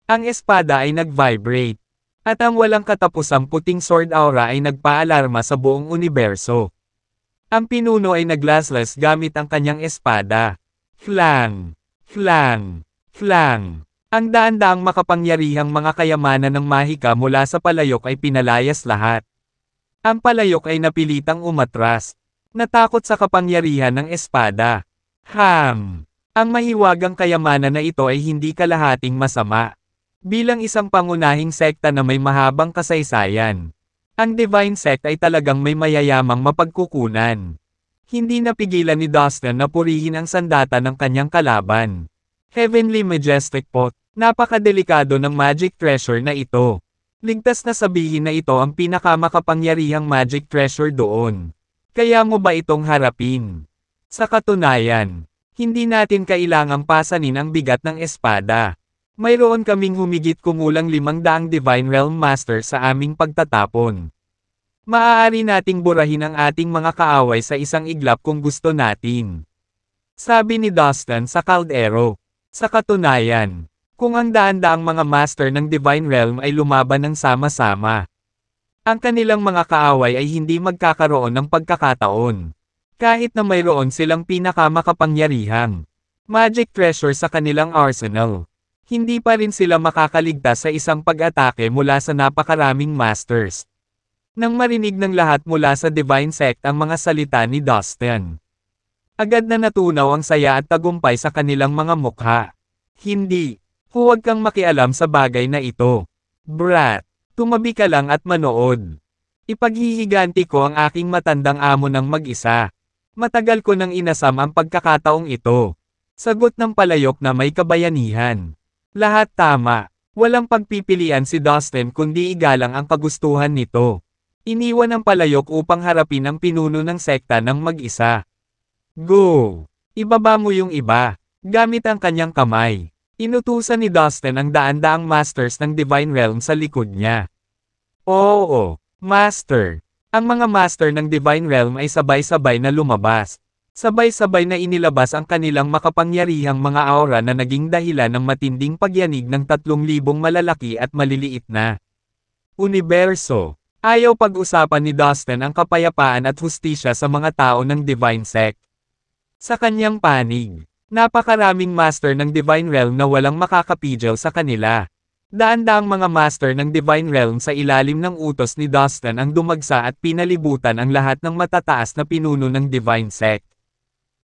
Ang espada ay nag-vibrate. At ang walang katapusang puting sword aura ay nagpaalarma sa buong universo. Ang pinuno ay naglaslas gamit ang kanyang espada. Flang! Flang! Flang! Ang daan-daang makapangyarihang mga kayamanan ng mahika mula sa palayok ay pinalayas lahat. Ang palayok ay napilitang umatras. Natakot sa kapangyarihan ng espada. Ham! Ang mahiwagang kayamanan na ito ay hindi kalahating masama. Bilang isang pangunahing sekta na may mahabang kasaysayan, ang Divine Sect ay talagang may mayayamang mapagkukunan. Hindi napigilan ni Dustin na purihin ang sandata ng kanyang kalaban. Heavenly Majestic Pot, napakadelikado ng magic treasure na ito. Ligtas na sabihin na ito ang pinakamakapangyarihang magic treasure doon. Kaya mo ba itong harapin? Sa katunayan, hindi natin kailangang pasanin ang bigat ng espada. Mayroon kaming humigit kumulang 500 Divine Realm Master sa aming pagtatapon. Maaari nating burahin ang ating mga kaaway sa isang iglap kung gusto natin. Sabi ni Dustin sa kaldero. Sa katunayan, kung ang daan-daang mga master ng Divine Realm ay lumaban ng sama-sama, ang kanilang mga kaaway ay hindi magkakaroon ng pagkakataon. Kahit na mayroon silang pinakamakapangyarihang magic treasure sa kanilang arsenal, hindi pa rin sila makakaligtas sa isang pag-atake mula sa napakaraming masters. Nang marinig ng lahat mula sa Divine Sect ang mga salita ni Dustin, agad na natunaw ang saya at tagumpay sa kanilang mga mukha. Hindi, huwag kang makialam sa bagay na ito. Brat, tumabi ka lang at manood. Ipaghihiganti ko ang aking matandang amo ng mag-isa. Matagal ko nang inasam ang pagkakataong ito. Sagot ng palayok na may kabayanihan. Lahat tama. Walang pagpipilian si Dustin kundi igalang ang kagustuhan nito. Iniwan ang palayok upang harapin ang pinuno ng sekta ng mag-isa. Go! Ibaba mo yung iba. Gamit ang kanyang kamay. Inutusan ni Dustin ang daan-daang masters ng Divine Realm sa likod niya. Oo, Master. Ang mga master ng Divine Realm ay sabay-sabay na lumabas. Sabay-sabay na inilabas ang kanilang makapangyarihang mga aura na naging dahilan ng matinding pagyanig ng 3,000 malalaki at maliliit na universo. Ayaw pag-usapan ni Dustin ang kapayapaan at hustisya sa mga tao ng Divine Sect. Sa kanyang panig, napakaraming master ng Divine Realm na walang makakapigil sa kanila. Daan-daang mga master ng Divine Realm sa ilalim ng utos ni Dustin ang dumagsa at pinalibutan ang lahat ng matataas na pinuno ng Divine Sect.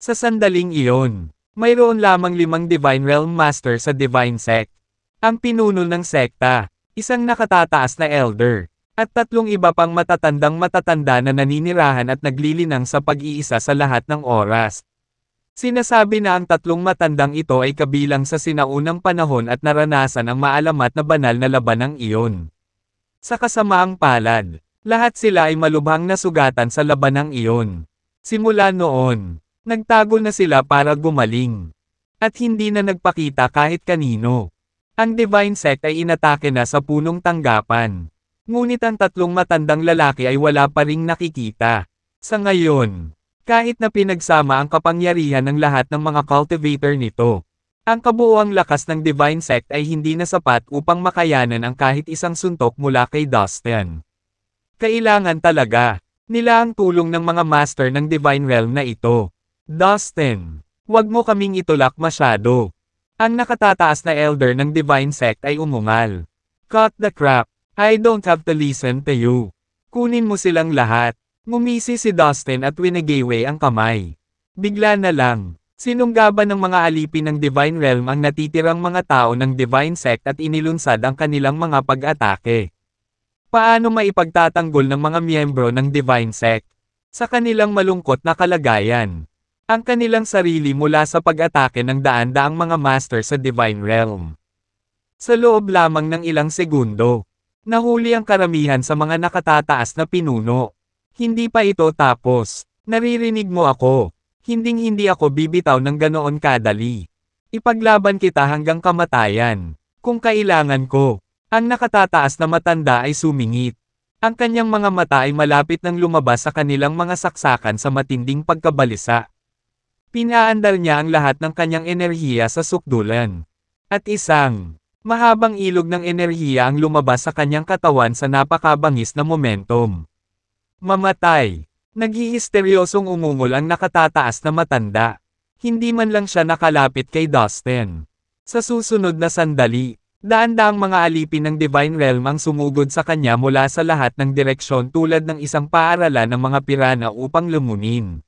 Sa sandaling iyon, mayroon lamang 5 Divine Realm Master sa Divine Sect. Ang pinuno ng sekta, isang nakatataas na elder, at 3 iba pang matatanda na naninirahan at naglilinang sa pag-iisa sa lahat ng oras. Sinasabi na ang 3 matandang ito ay kabilang sa sinaunang panahon at naranasan ang maalamat na banal na labanang iyon. Sa kasamaang palad, lahat sila ay malubhang nasugatan sa labanang iyon. Simula noon, nagtago na sila para gumaling. At hindi na nagpakita kahit kanino. Ang Divine Sect ay inatake na sa punong tanggapan. Ngunit ang tatlong matandang lalaki ay wala pa ring nakikita. Sa ngayon, kahit na pinagsama ang kapangyarihan ng lahat ng mga cultivator nito, ang kabuuang lakas ng Divine Sect ay hindi na sapat upang makayanan ang kahit isang suntok mula kay Dustin. Kailangan talaga nila ang tulong ng mga master ng Divine Realm na ito. Dustin, wag mo kaming itulak masyado. Ang nakatataas na elder ng Divine Sect ay umungal. Cut the crap. I don't have to listen to you. Kunin mo silang lahat. Ngumisi si Dustin at winigayway ang kamay. Bigla na lang, sinunggaban ng mga alipin ng Divine Realm ang natitirang mga tao ng Divine Sect at inilunsad ang kanilang mga pag-atake. Paano maipagtatanggol ng mga miyembro ng Divine Sect sa kanilang malungkot na kalagayan ang kanilang sarili mula sa pag-atake ng daan-daang mga master sa Divine Realm? Sa loob lamang ng ilang segundo, nahuli ang karamihan sa mga nakatataas na pinuno. Hindi pa ito tapos. Naririnig mo ako. Hinding-hindi ako bibitaw ng ganoon kadali. Ipaglaban kita hanggang kamatayan. Kung kailangan ko. Ang nakatataas na matanda ay sumingit. Ang kanyang mga mata ay malapit nang lumabas sa kanilang mga saksakan sa matinding pagkabalisa. Pinaandar niya ang lahat ng kanyang enerhiya sa sukdulan. At isang mahabang ilog ng enerhiya ang lumabas sa kanyang katawan sa napakabangis na momentum. Mamatay. Naghihisteryosong umungol ang nakatataas na matanda. Hindi man lang siya nakalapit kay Dustin. Sa susunod na sandali, daan-daang mga alipin ng Divine Realm ang sumugod sa kanya mula sa lahat ng direksyon tulad ng isang paaralan ng mga pirana upang lumunin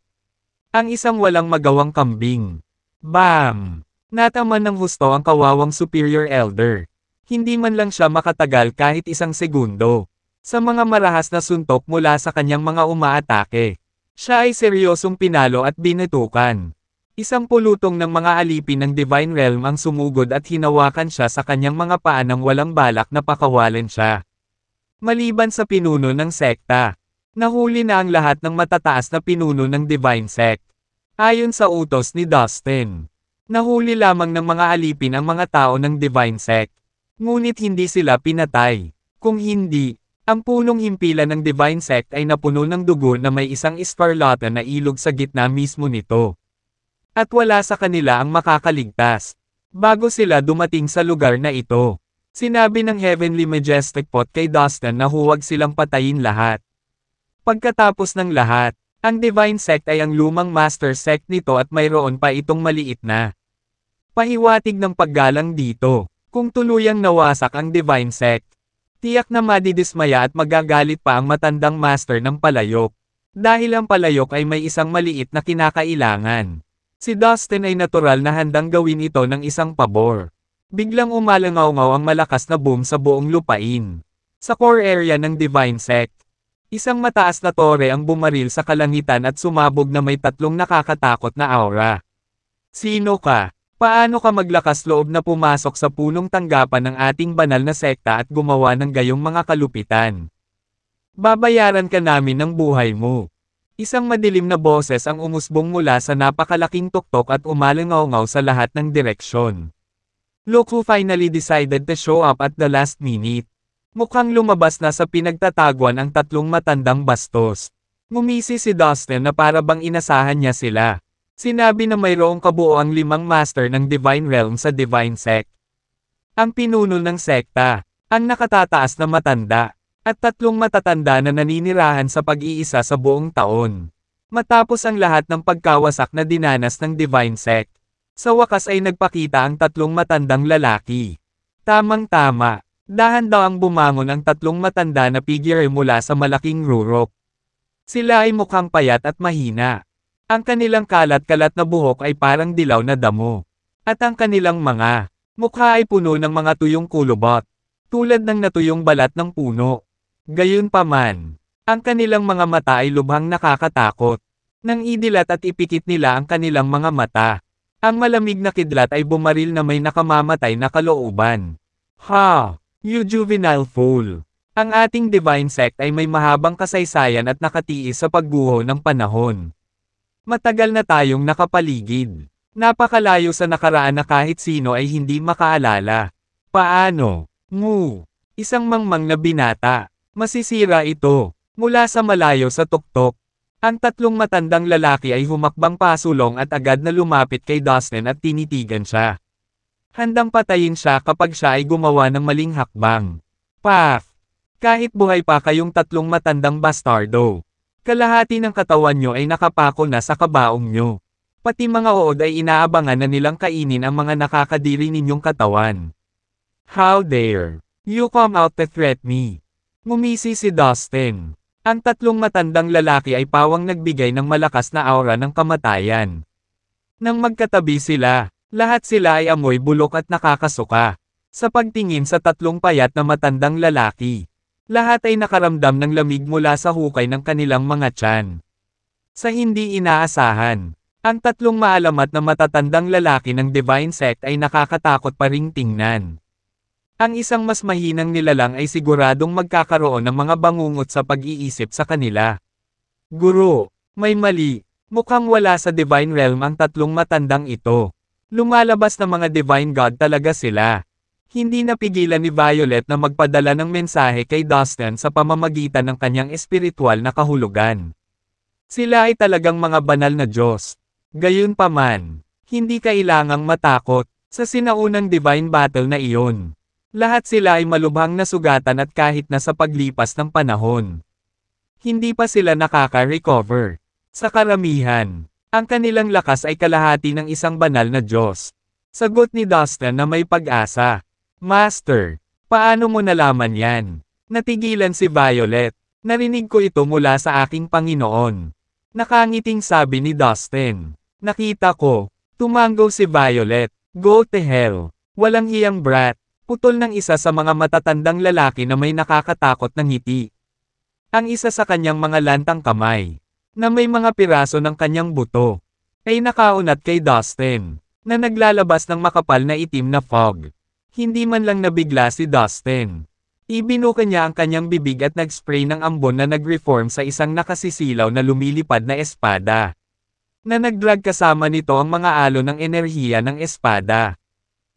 ang isang walang magawang kambing. Bam! Nataman ng husto ang kawawang Superior Elder. Hindi man lang siya makatagal kahit isang segundo sa mga marahas na suntok mula sa kanyang mga umaatake. Siya ay seryosong pinalo at binitukan. Isang pulutong ng mga alipin ng Divine Realm ang sumugod at hinawakan siya sa kanyang mga paa nang walang balak na pakawalan siya. Maliban sa pinuno ng sekta, nahuli na ang lahat ng matataas na pinuno ng Divine Sect. Ayon sa utos ni Dustin, nahuli lamang ng mga alipin ang mga tao ng Divine Sect. Ngunit hindi sila pinatay. Kung hindi, ang punong himpilan ng Divine Sect ay napuno ng dugo na may isang escarlata na ilog sa gitna mismo nito. At wala sa kanila ang makakaligtas. Bago sila dumating sa lugar na ito, sinabi ng Heavenly Majestic Pot kay Dustin na huwag silang patayin lahat. Pagkatapos ng lahat, ang Divine Sect ay ang lumang Master Sect nito at mayroon pa itong maliit na pahiwatig ng paggalang dito. Kung tuluyang nawasak ang Divine Sect, tiyak na madidismaya at magagalit pa ang matandang master ng palayok. Dahil ang palayok ay may isang maliit na kinakailangan. Si Dustin ay natural na handang gawin ito ng isang pabor. Biglang umalangaw-ngaw ang malakas na boom sa buong lupain. Sa core area ng Divine Sect, isang mataas na tore ang bumaril sa kalangitan at sumabog na may tatlong nakakatakot na aura. Sino ka? Paano ka maglakas loob na pumasok sa punong tanggapan ng ating banal na sekta at gumawa ng gayong mga kalupitan? Babayaran ka namin ng buhay mo. Isang madilim na boses ang umusbong mula sa napakalaking tuktok at umalangaw-ngaw sa lahat ng direksyon. Look who finally decided to show up at the last minute. Mukhang lumabas na sa pinagtataguan ang tatlong matandang bastos. Ngumisi si Dustin na para bang inasahan niya sila. Sinabi na mayroong kabuoang 5 master ng Divine Realm sa Divine Sect. Ang pinuno ng sekta, ang nakatataas na matanda, at 3 matatanda na naninirahan sa pag-iisa sa buong taon. Matapos ang lahat ng pagkawasak na dinanas ng Divine Sect, sa wakas ay nagpakita ang 3 matandang lalaki. Tamang-tama, dahan daw ang bumangon ang 3 matanda na figure mula sa malaking rurok. Sila ay mukhang payat at mahina. Ang kanilang kalat-kalat na buhok ay parang dilaw na damo. At ang kanilang mga mukha ay puno ng mga tuyong kulubot, tulad ng natuyong balat ng puno. Gayunpaman, ang kanilang mga mata ay lubhang nakakatakot. Nang idilat at ipikit nila ang kanilang mga mata, ang malamig na kidlat ay bumaril na may nakamamatay na kalooban. Ha! You juvenile fool! Ang ating Divine Sect ay may mahabang kasaysayan at nakatiis sa pagguho ng panahon. Matagal na tayong nakapaligid. Napakalayo sa nakaraan na kahit sino ay hindi makaalala. Paano? Isang mangmang na binata. Masisira ito. Mula sa malayo sa tuktok. Ang tatlong matandang lalaki ay humakbang pasulong at agad na lumapit kay Dustin at tinitigan siya. Handang patayin siya kapag siya ay gumawa ng maling hakbang. Paf! Kahit buhay pa kayong tatlong matandang bastardo. Kalahati ng katawan nyo ay nakapako na sa kabaong nyo. Pati mga uod ay inaabangan na nilang kainin ang mga nakakadiri ninyong katawan. How dare you come out to threat me? Ngumisi si Dustin. Ang tatlong matandang lalaki ay pawang nagbigay ng malakas na aura ng kamatayan. Nang magkatabi sila, lahat sila ay amoy bulok at nakakasuka. Sa pagtingin sa tatlong payat na matandang lalaki, lahat ay nakaramdam ng lamig mula sa hukay ng kanilang mga tiyan. Sa hindi inaasahan, ang tatlong maalamat na matatandang lalaki ng Divine Sect ay nakakatakot pa ring tingnan. Ang isang mas mahinang nilalang ay siguradong magkakaroon ng mga bangungot sa pag-iisip sa kanila. Guro, may mali. Mukhang wala sa Divine Realm ang tatlong matandang ito. Lumalabas na mga Divine God talaga sila. Hindi napigilan ni Violet na magpadala ng mensahe kay Dustin sa pamamagitan ng kanyang espiritual na kahulugan. Sila ay talagang mga banal na Diyos. Gayunpaman, hindi kailangang matakot sa sinaunang Divine Battle na iyon. Lahat sila ay malubhang nasugatan at kahit na sa paglipas ng panahon, hindi pa sila nakaka-recover. Sa karamihan, ang kanilang lakas ay kalahati ng isang banal na Diyos. Sagot ni Dustin na may pag-asa. Master, paano mo nalaman yan? Natigilan si Violet. Narinig ko ito mula sa aking Panginoon. Nakangiting sabi ni Dustin. Nakita ko. Tumango si Violet. Go to hell. Walang hiyang brat. Putol ng isa sa mga matatandang lalaki na may nakakatakot na ngiti. Ang isa sa kanyang mga lantang kamay, na may mga piraso ng kanyang buto, ay nakaunat kay Dustin, na naglalabas ng makapal na itim na fog. Hindi man lang nabigla si Dustin. Ibinuka niya ang kanyang bibig at nag-spray ng ambon na nag-reform sa isang nakasisilaw na lumilipad na espada. Na nagdrag kasama nito ang mga alo ng enerhiya ng espada.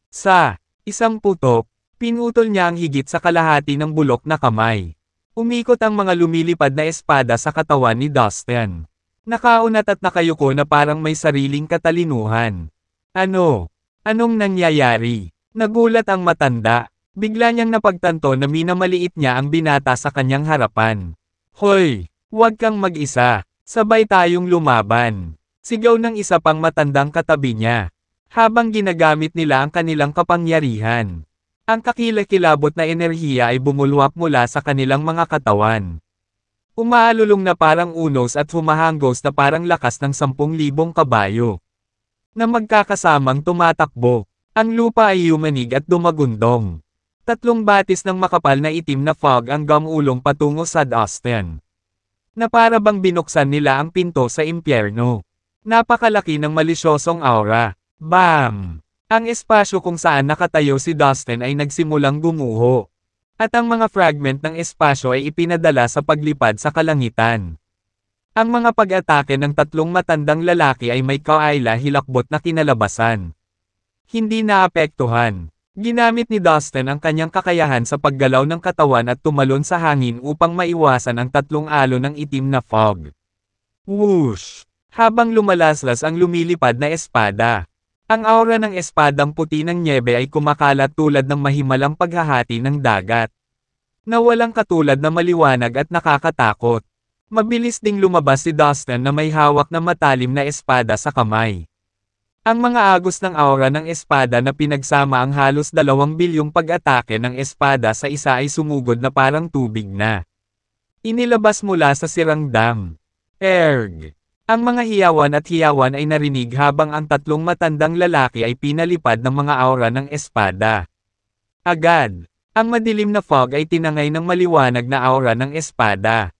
Sa isang putok, pinutol niya ang higit sa kalahati ng bulok na kamay. Umikot ang mga lumilipad na espada sa katawan ni Dustin. Nakaunat at nakayuko na parang may sariling katalinuhan. Anong nangyayari? Nagulat ang matanda. Bigla niyang napagtanto na minamaliit niya ang binata sa kanyang harapan. Hoy! Huwag kang mag-isa. Sabay tayong lumaban. Sigaw ng isa pang matandang katabi niya. Habang ginagamit nila ang kanilang kapangyarihan. Ang kakilakilabot na enerhiya ay bumulwak mula sa kanilang mga katawan. Umaalulong na parang unos at humahanggos na parang lakas ng 10,000 kabayo. Na magkakasamang tumatakbo, ang lupa ay yumanig at dumagundong. Tatlong batis ng makapal na itim na fog ang gamulong patungo sa Dustin. Na para bang binuksan nila ang pinto sa impyerno. Napakalaki ng malisyosong aura. Bam! Ang espasyo kung saan nakatayo si Dustin ay nagsimulang gumuho. At ang mga fragment ng espasyo ay ipinadala sa paglipad sa kalangitan. Ang mga pag-atake ng tatlong matandang lalaki ay may kaila-hilakbot na kinalabasan. Hindi naapektuhan. Ginamit ni Dustin ang kanyang kakayahan sa paggalaw ng katawan at tumalon sa hangin upang maiwasan ang tatlong alo ng itim na fog. Whoosh! Habang lumalaslas ang lumilipad na espada. Ang aura ng espadang puti ng nyebe ay kumakalat tulad ng mahimalang paghahati ng dagat. Na walang katulad na maliwanag at nakakatakot. Mabilis ding lumabas si Dustin na may hawak na matalim na espada sa kamay. Ang mga agos ng aura ng espada na pinagsama ang halos 2 bilyong pag-atake ng espada sa isa ay sumugod na parang tubig na. Inilabas mula sa sirang dam. Erg! Ang mga hiyawan at hiyawan ay narinig habang ang tatlong matandang lalaki ay pinalipad ng mga aura ng espada. Agad, ang madilim na fog ay tinangay ng maliwanag na aura ng espada.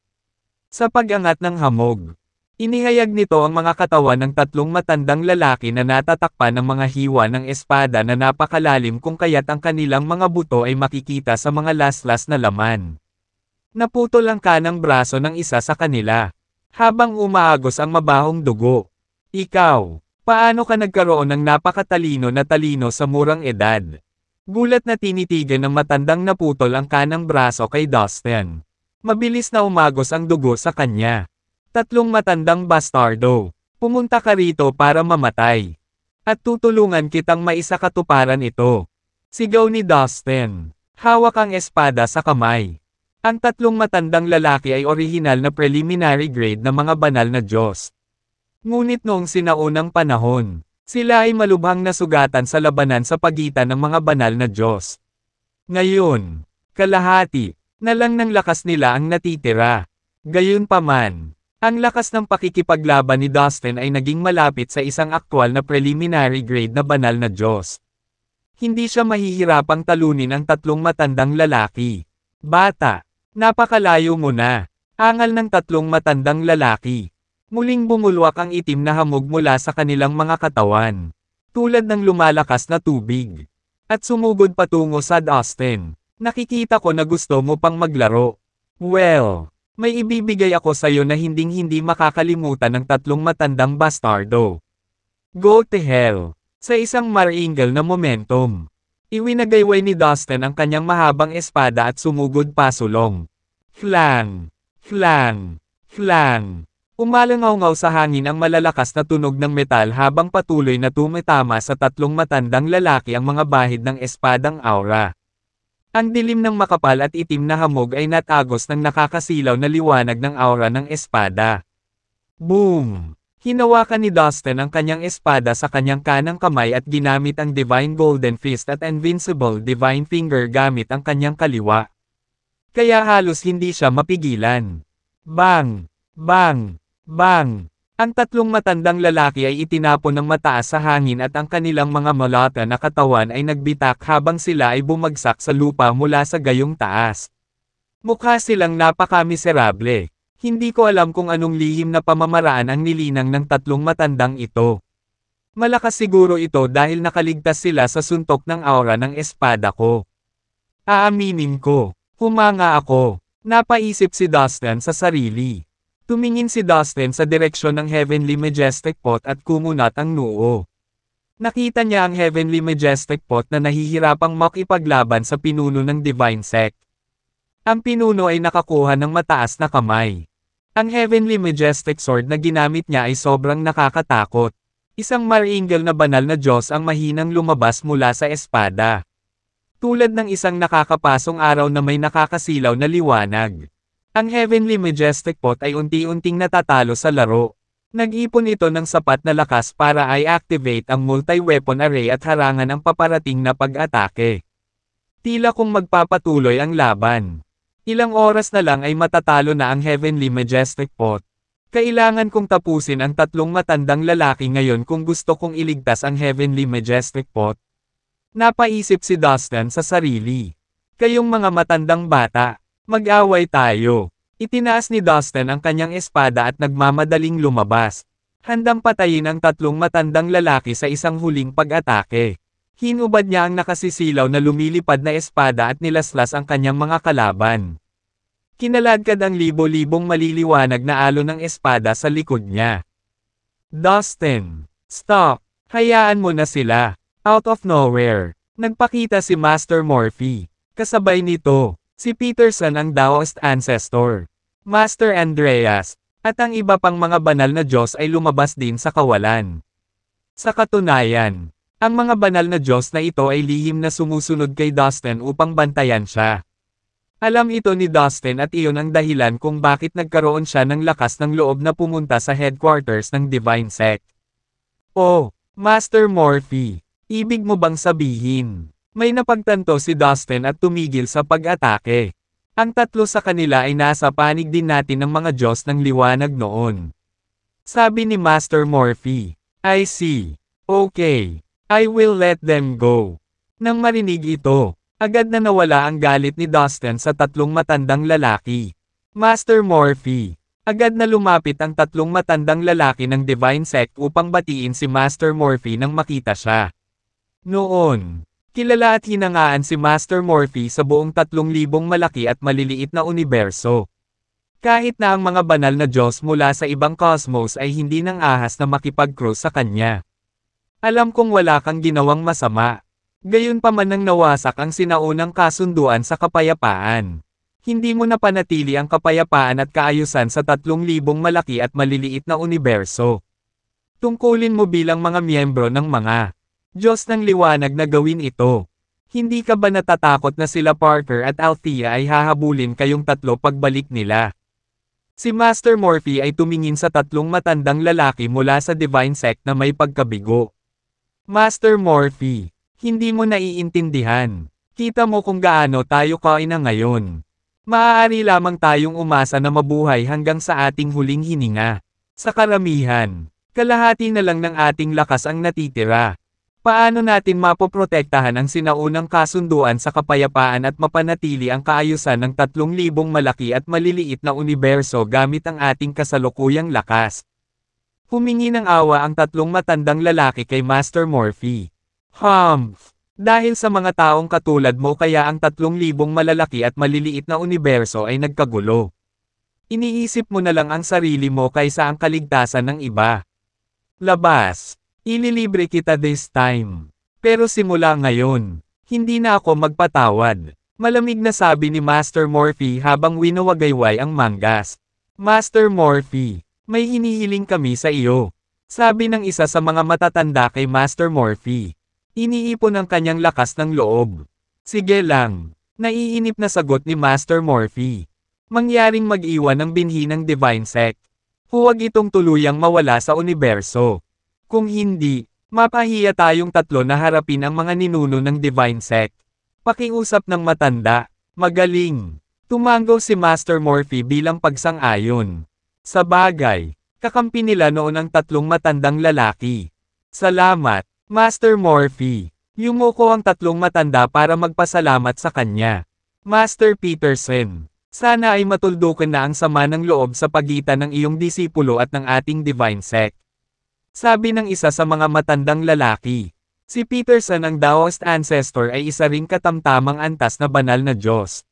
Sa pag-angat ng hamog, inihayag nito ang mga katawan ng tatlong matandang lalaki na natatakpan ng mga hiwa ng espada na napakalalim kung kaya't ang kanilang mga buto ay makikita sa mga laslas na laman. Naputol ang kanang braso ng isa sa kanila. Habang umaagos ang mabahong dugo. Ikaw, Paano ka nagkaroon ng napakatalino na talino sa murang edad? Gulat na tinitigan ng matandang naputol ang kanang braso kay Dustin. Mabilis na umagos ang dugo sa kanya. Tatlong matandang bastardo. Pumunta ka rito para mamatay. At tutulungan kitang maisakatuparan ito. Sigaw ni Dustin. Hawak ang espada sa kamay. Ang tatlong matandang lalaki ay orihinal na preliminary grade na mga banal na Diyos. Ngunit noong sinaunang panahon, sila ay malubhang nasugatan sa labanan sa pagitan ng mga banal na Diyos. Ngayon, kalahati na lang ng lakas nila ang natitira. Gayunpaman, ang lakas ng pakikipaglaban ni Dustin ay naging malapit sa isang aktwal na preliminary grade na banal na Diyos. Hindi siya mahihirapang talunin ang tatlong matandang lalaki. Bata, napakalayo mo na. Angal ng tatlong matandang lalaki. Muling bumulwak ang itim na hamog mula sa kanilang mga katawan. Tulad ng lumalakas na tubig. At sumugod patungo sa Dustin. Nakikita ko na gusto mo pang maglaro. Well, may ibibigay ako sa'yo na hinding-hindi makakalimutan ng tatlong matandang bastardo. Go to hell. Sa isang maringal na momentum. Iwinagayway ni Dustin ang kanyang mahabang espada at sumugod pasulong. Flang! Flang! Flang! Umalangaw-ngaw sa hangin ang malalakas na tunog ng metal habang patuloy na tumitama sa tatlong matandang lalaki ang mga bahid ng espadang aura. Ang dilim ng makapal at itim na hamog ay natagos ng nakakasilaw na liwanag ng aura ng espada. Boom! Hinawakan ni Dustin ang kanyang espada sa kanyang kanang kamay at ginamit ang Divine Golden Fist at Invincible Divine Finger gamit ang kanyang kaliwa. Kaya halos hindi siya mapigilan. Bang! Bang! Bang! Ang tatlong matandang lalaki ay itinapon ng mataas sa hangin at ang kanilang mga malata na katawan ay nagbitak habang sila ay bumagsak sa lupa mula sa gayong taas. Mukha silang napaka-miserable. Hindi ko alam kung anong lihim na pamamaraan ang nilinang ng tatlong matandang ito. Malakas siguro ito dahil nakaligtas sila sa suntok ng aura ng espada ko. Aaminin ko, humanga ako. Napaisip si Dustin sa sarili. Tumingin si Dustin sa direksyon ng Heavenly Majestic Pot at kumunat ang noo. Nakita niya ang Heavenly Majestic Pot na nahihirapang makipaglaban sa pinuno ng Divine Sect. Ang pinuno ay nakakuha ng mataas na kamay. Ang Heavenly Majestic Sword na ginamit niya ay sobrang nakakatakot. Isang maringal na banal na Diyos ang mahinang lumabas mula sa espada. Tulad ng isang nakakapasong araw na may nakakasilaw na liwanag. Ang Heavenly Majestic Pot ay unti-unting natatalo sa laro. Nag-ipon ito ng sapat na lakas para i-activate ang multi-weapon array at harangan ang paparating na pag-atake. Tila kung magpapatuloy ang laban. Ilang oras na lang ay matatalo na ang Heavenly Majestic Pot. Kailangan kong tapusin ang tatlong matandang lalaki ngayon kung gusto kong iligtas ang Heavenly Majestic Pot. Napaisip si Dustin sa sarili. Kayong mga matandang bata, mag-away tayo. Itinaas ni Dustin ang kanyang espada at nagmamadaling lumabas. Handang patayin ang tatlong matandang lalaki sa isang huling pag-atake. Hinubad niya ang nakasisilaw na lumilipad na espada at nilaslas ang kanyang mga kalaban. Kinaladkad ang libo-libong maliliwanag na alon ng espada sa likod niya. Dustin, stop! Hayaan mo na sila. Out of nowhere, nagpakita si Master Morphe. Kasabay nito, si Peterson ang Daoist Ancestor, Master Andreas, at ang iba pang mga banal na Diyos ay lumabas din sa kawalan. Sa katunayan, ang mga banal na Diyos na ito ay lihim na sumusunod kay Dustin upang bantayan siya. Alam ito ni Dustin at iyon ang dahilan kung bakit nagkaroon siya ng lakas ng loob na pumunta sa headquarters ng Divine Sect. Oh, Master Morphe, ibig mo bang sabihin? May napagtanto si Dustin at tumigil sa pag-atake. Ang tatlo sa kanila ay nasa panig din natin ng mga Diyos ng liwanag noon. Sabi ni Master Morphe, I see. Okay. I will let them go. Nang marinig ito, agad na nawala ang galit ni Dustin sa tatlong matandang lalaki. Master Morphe, agad na lumapit ang tatlong matandang lalaki ng Divine Sect upang batiin si Master Morphe nang makita siya. Noon, kilala at hinangaan si Master Morphe sa buong 3,000 malaki at maliliit na universo. Kahit na ang mga banal na Diyos mula sa ibang cosmos ay hindi nang ahas na makipag-cross sa kanya. Alam kong wala kang ginawang masama. Gayunpaman nang nawasak ang sinaunang kasunduan sa kapayapaan. Hindi mo napanatili ang kapayapaan at kaayusan sa 3,000 malaki at maliliit na universo. Tungkulin mo bilang mga miyembro ng mga Diyos ng liwanag na gawin ito. Hindi ka ba natatakot na sila Parker at Althea ay hahabulin kayong tatlo pagbalik nila? Si Master Morphe ay tumingin sa 3 matandang lalaki mula sa Divine Sect na may pagkabigo. Master Morphe, hindi mo naiintindihan. Kita mo kung gaano tayo kaina ngayon. Maaari lamang tayong umasa na mabuhay hanggang sa ating huling hininga. Sa karamihan, kalahati na lang ng ating lakas ang natitira. Paano natin mapoprotektahan ang sinaunang kasunduan sa kapayapaan at mapanatili ang kaayusan ng 3,000 malaki at maliliit na universo gamit ang ating kasalukuyang lakas? Humingi ng awa ang 3 matandang lalaki kay Master Morphe. Dahil sa mga taong katulad mo kaya ang 3,000 malalaki at maliliit na universo ay nagkagulo. Iniisip mo na lang ang sarili mo kaysa ang kaligtasan ng iba. Labas. Ililibre kita this time. Pero simula ngayon, hindi na ako magpatawad. Malamig na sabi ni Master Morphe habang winawagayway ang mangas. Master Morphe, may hinihiling kami sa iyo. Sabi ng isa sa mga matatanda kay Master Morphe. Iniipon ang kanyang lakas ng loob. Sige lang. Naiinip na sagot ni Master Morphe. Mangyaring mag-iwan ng binhi ng Divine Sect. Huwag itong tuluyang mawala sa universo. Kung hindi, mapahiya tayong 3 na harapin ang mga ninuno ng Divine Sect. Pakiusap ng matanda, magaling. Tumango si Master Morphe bilang pagsang-ayon. Sa bagay, kakampi nila noon ang 3 matandang lalaki. Salamat, Master Morphe. Yumuko ang 3 matanda para magpasalamat sa kanya. Master Peterson, sana ay matuldukan na ang sama ng loob sa pagitan ng iyong disipulo at ng ating Divine Sect. Sabi ng isa sa mga matandang lalaki. Si Peterson ang Daoist Ancestor ay isa ring katamtamang antas na banal na Diyos.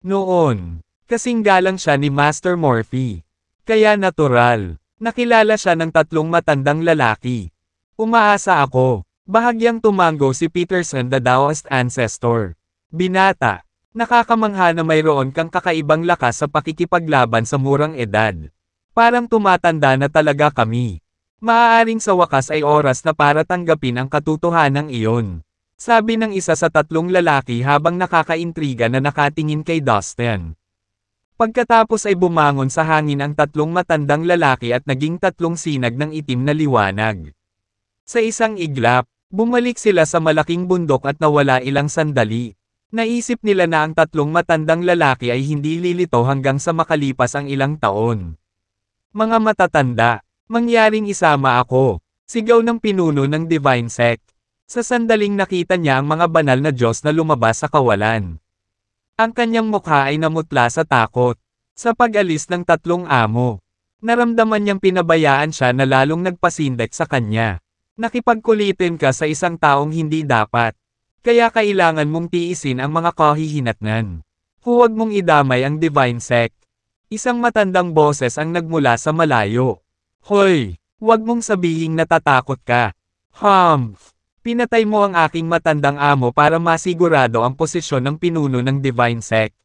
Noon, kasing galang siya ni Master Morphe. Kaya natural, nakilala siya ng 3 matandang lalaki. Umaasa ako, bahagyang tumango si Peterson the Daoist Ancestor. Binata, nakakamangha na mayroon kang kakaibang lakas sa pakikipaglaban sa murang edad. Parang tumatanda na talaga kami. Maaaring sa wakas ay oras na para tanggapin ang katotohanang iyon. Sabi ng isa sa 3 lalaki habang nakakaintriga na nakatingin kay Dustin. Pagkatapos ay bumangon sa hangin ang 3 matandang lalaki at naging 3 sinag ng itim na liwanag. Sa isang iglap, bumalik sila sa malaking bundok at nawala ilang sandali. Naisip nila na ang 3 matandang lalaki ay hindi lilito hanggang sa makalipas ang ilang taon. Mga matatanda, mangyaring isama ako, sigaw ng pinuno ng Divine Sect. Sa sandaling nakita niya ang mga banal na Diyos na lumabas sa kawalan. Ang kanyang mukha ay namutla sa takot. Sa pag-alis ng 3 amo, naramdaman niyang pinabayaan siya na lalong nagpasindek sa kanya. Nakipagkulitin ka sa isang taong hindi dapat. Kaya kailangan mong tiisin ang mga kahihinatnan. Huwag mong idamay ang Divine Sect. Isang matandang boses ang nagmula sa malayo. Hoy, wag mong sabihing natatakot ka. Pinatay mo ang aking matandang amo para masigurado ang posisyon ng pinuno ng Divine Sect.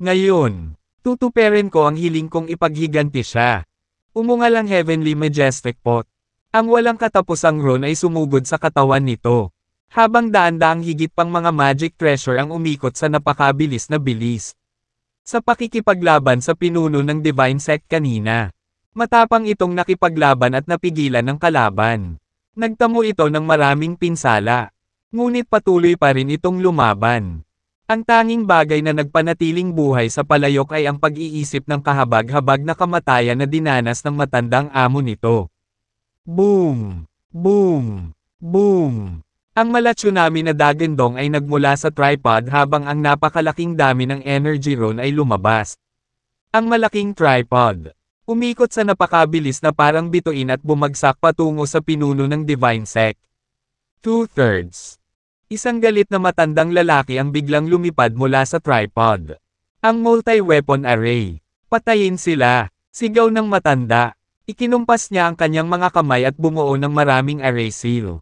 Ngayon, tutuperin ko ang hiling kong ipaghiganti siya. Umungal ang Heavenly Majestic Pot. Ang walang katapusang ron ay sumugod sa katawan nito. Habang daan-daang higit pang mga magic treasure ang umikot sa napakabilis na bilis. Sa pakikipaglaban sa pinuno ng Divine Sect kanina. Matapang itong nakipaglaban at napigilan ng kalaban. Nagtamo ito ng maraming pinsala. Ngunit patuloy pa rin itong lumaban. Ang tanging bagay na nagpanatiling buhay sa palayok ay ang pag-iisip ng kahabag-habag na kamatayan na dinanas ng matandang amo nito. Boom! Boom! Boom! Ang mala tsunami na dagandong ay nagmula sa tripod habang ang napakalaking dami ng energy ron ay lumabas. Ang malaking tripod. Umikot sa napakabilis na parang bituin at bumagsak patungo sa pinuno ng Divine Sect. 2/3. Isang galit na matandang lalaki ang biglang lumipad mula sa tripod. Ang multi-weapon array. Patayin sila, sigaw ng matanda. Ikinumpas niya ang kanyang mga kamay at bumuo ng maraming array seal.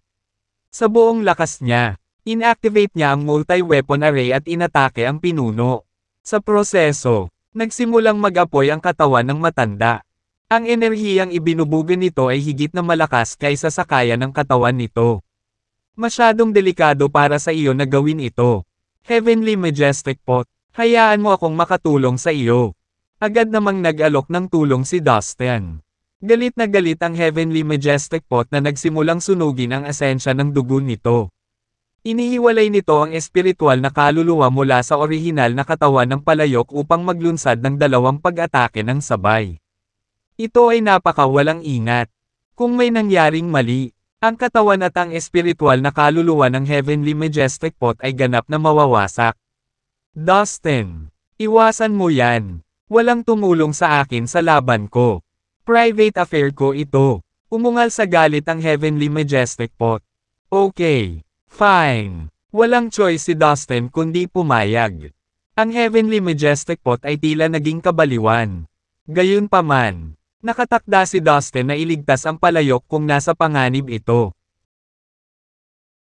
Sa buong lakas niya, inactivate niya ang multi-weapon array at inatake ang pinuno. Sa proseso, nagsimulang mag-apoy ang katawan ng matanda. Ang enerhiyang ibinubuga nito ay higit na malakas kaysa sa kaya ng katawan nito. Masyadong delikado para sa iyo na gawin ito. Heavenly Majestic Pot, hayaan mo akong makatulong sa iyo. Agad namang nag-alok ng tulong si Dustin. Galit na galit ang Heavenly Majestic Pot na nagsimulang sunugin ang esensya ng dugo nito. Inihiwalay nito ang espiritual na kaluluwa mula sa orihinal na katawan ng palayok upang maglunsad ng dalawang pag-atake ng sabay. Ito ay napakawalang ingat. Kung may nangyaring mali, ang katawan at ang espiritual na kaluluwa ng Heavenly Majestic Pot ay ganap na mawawasak. Dustin, iwasan mo yan. Walang tumulong sa akin sa laban ko. Private affair ko ito. Umungal sa galit ang Heavenly Majestic Pot. Okay, fine. Walang choice si Dustin kundi pumayag. Ang Heavenly Majestic Pot ay tila naging kabaliwan. Gayunpaman, nakatakda si Dustin na iligtas ang palayok kung nasa panganib ito.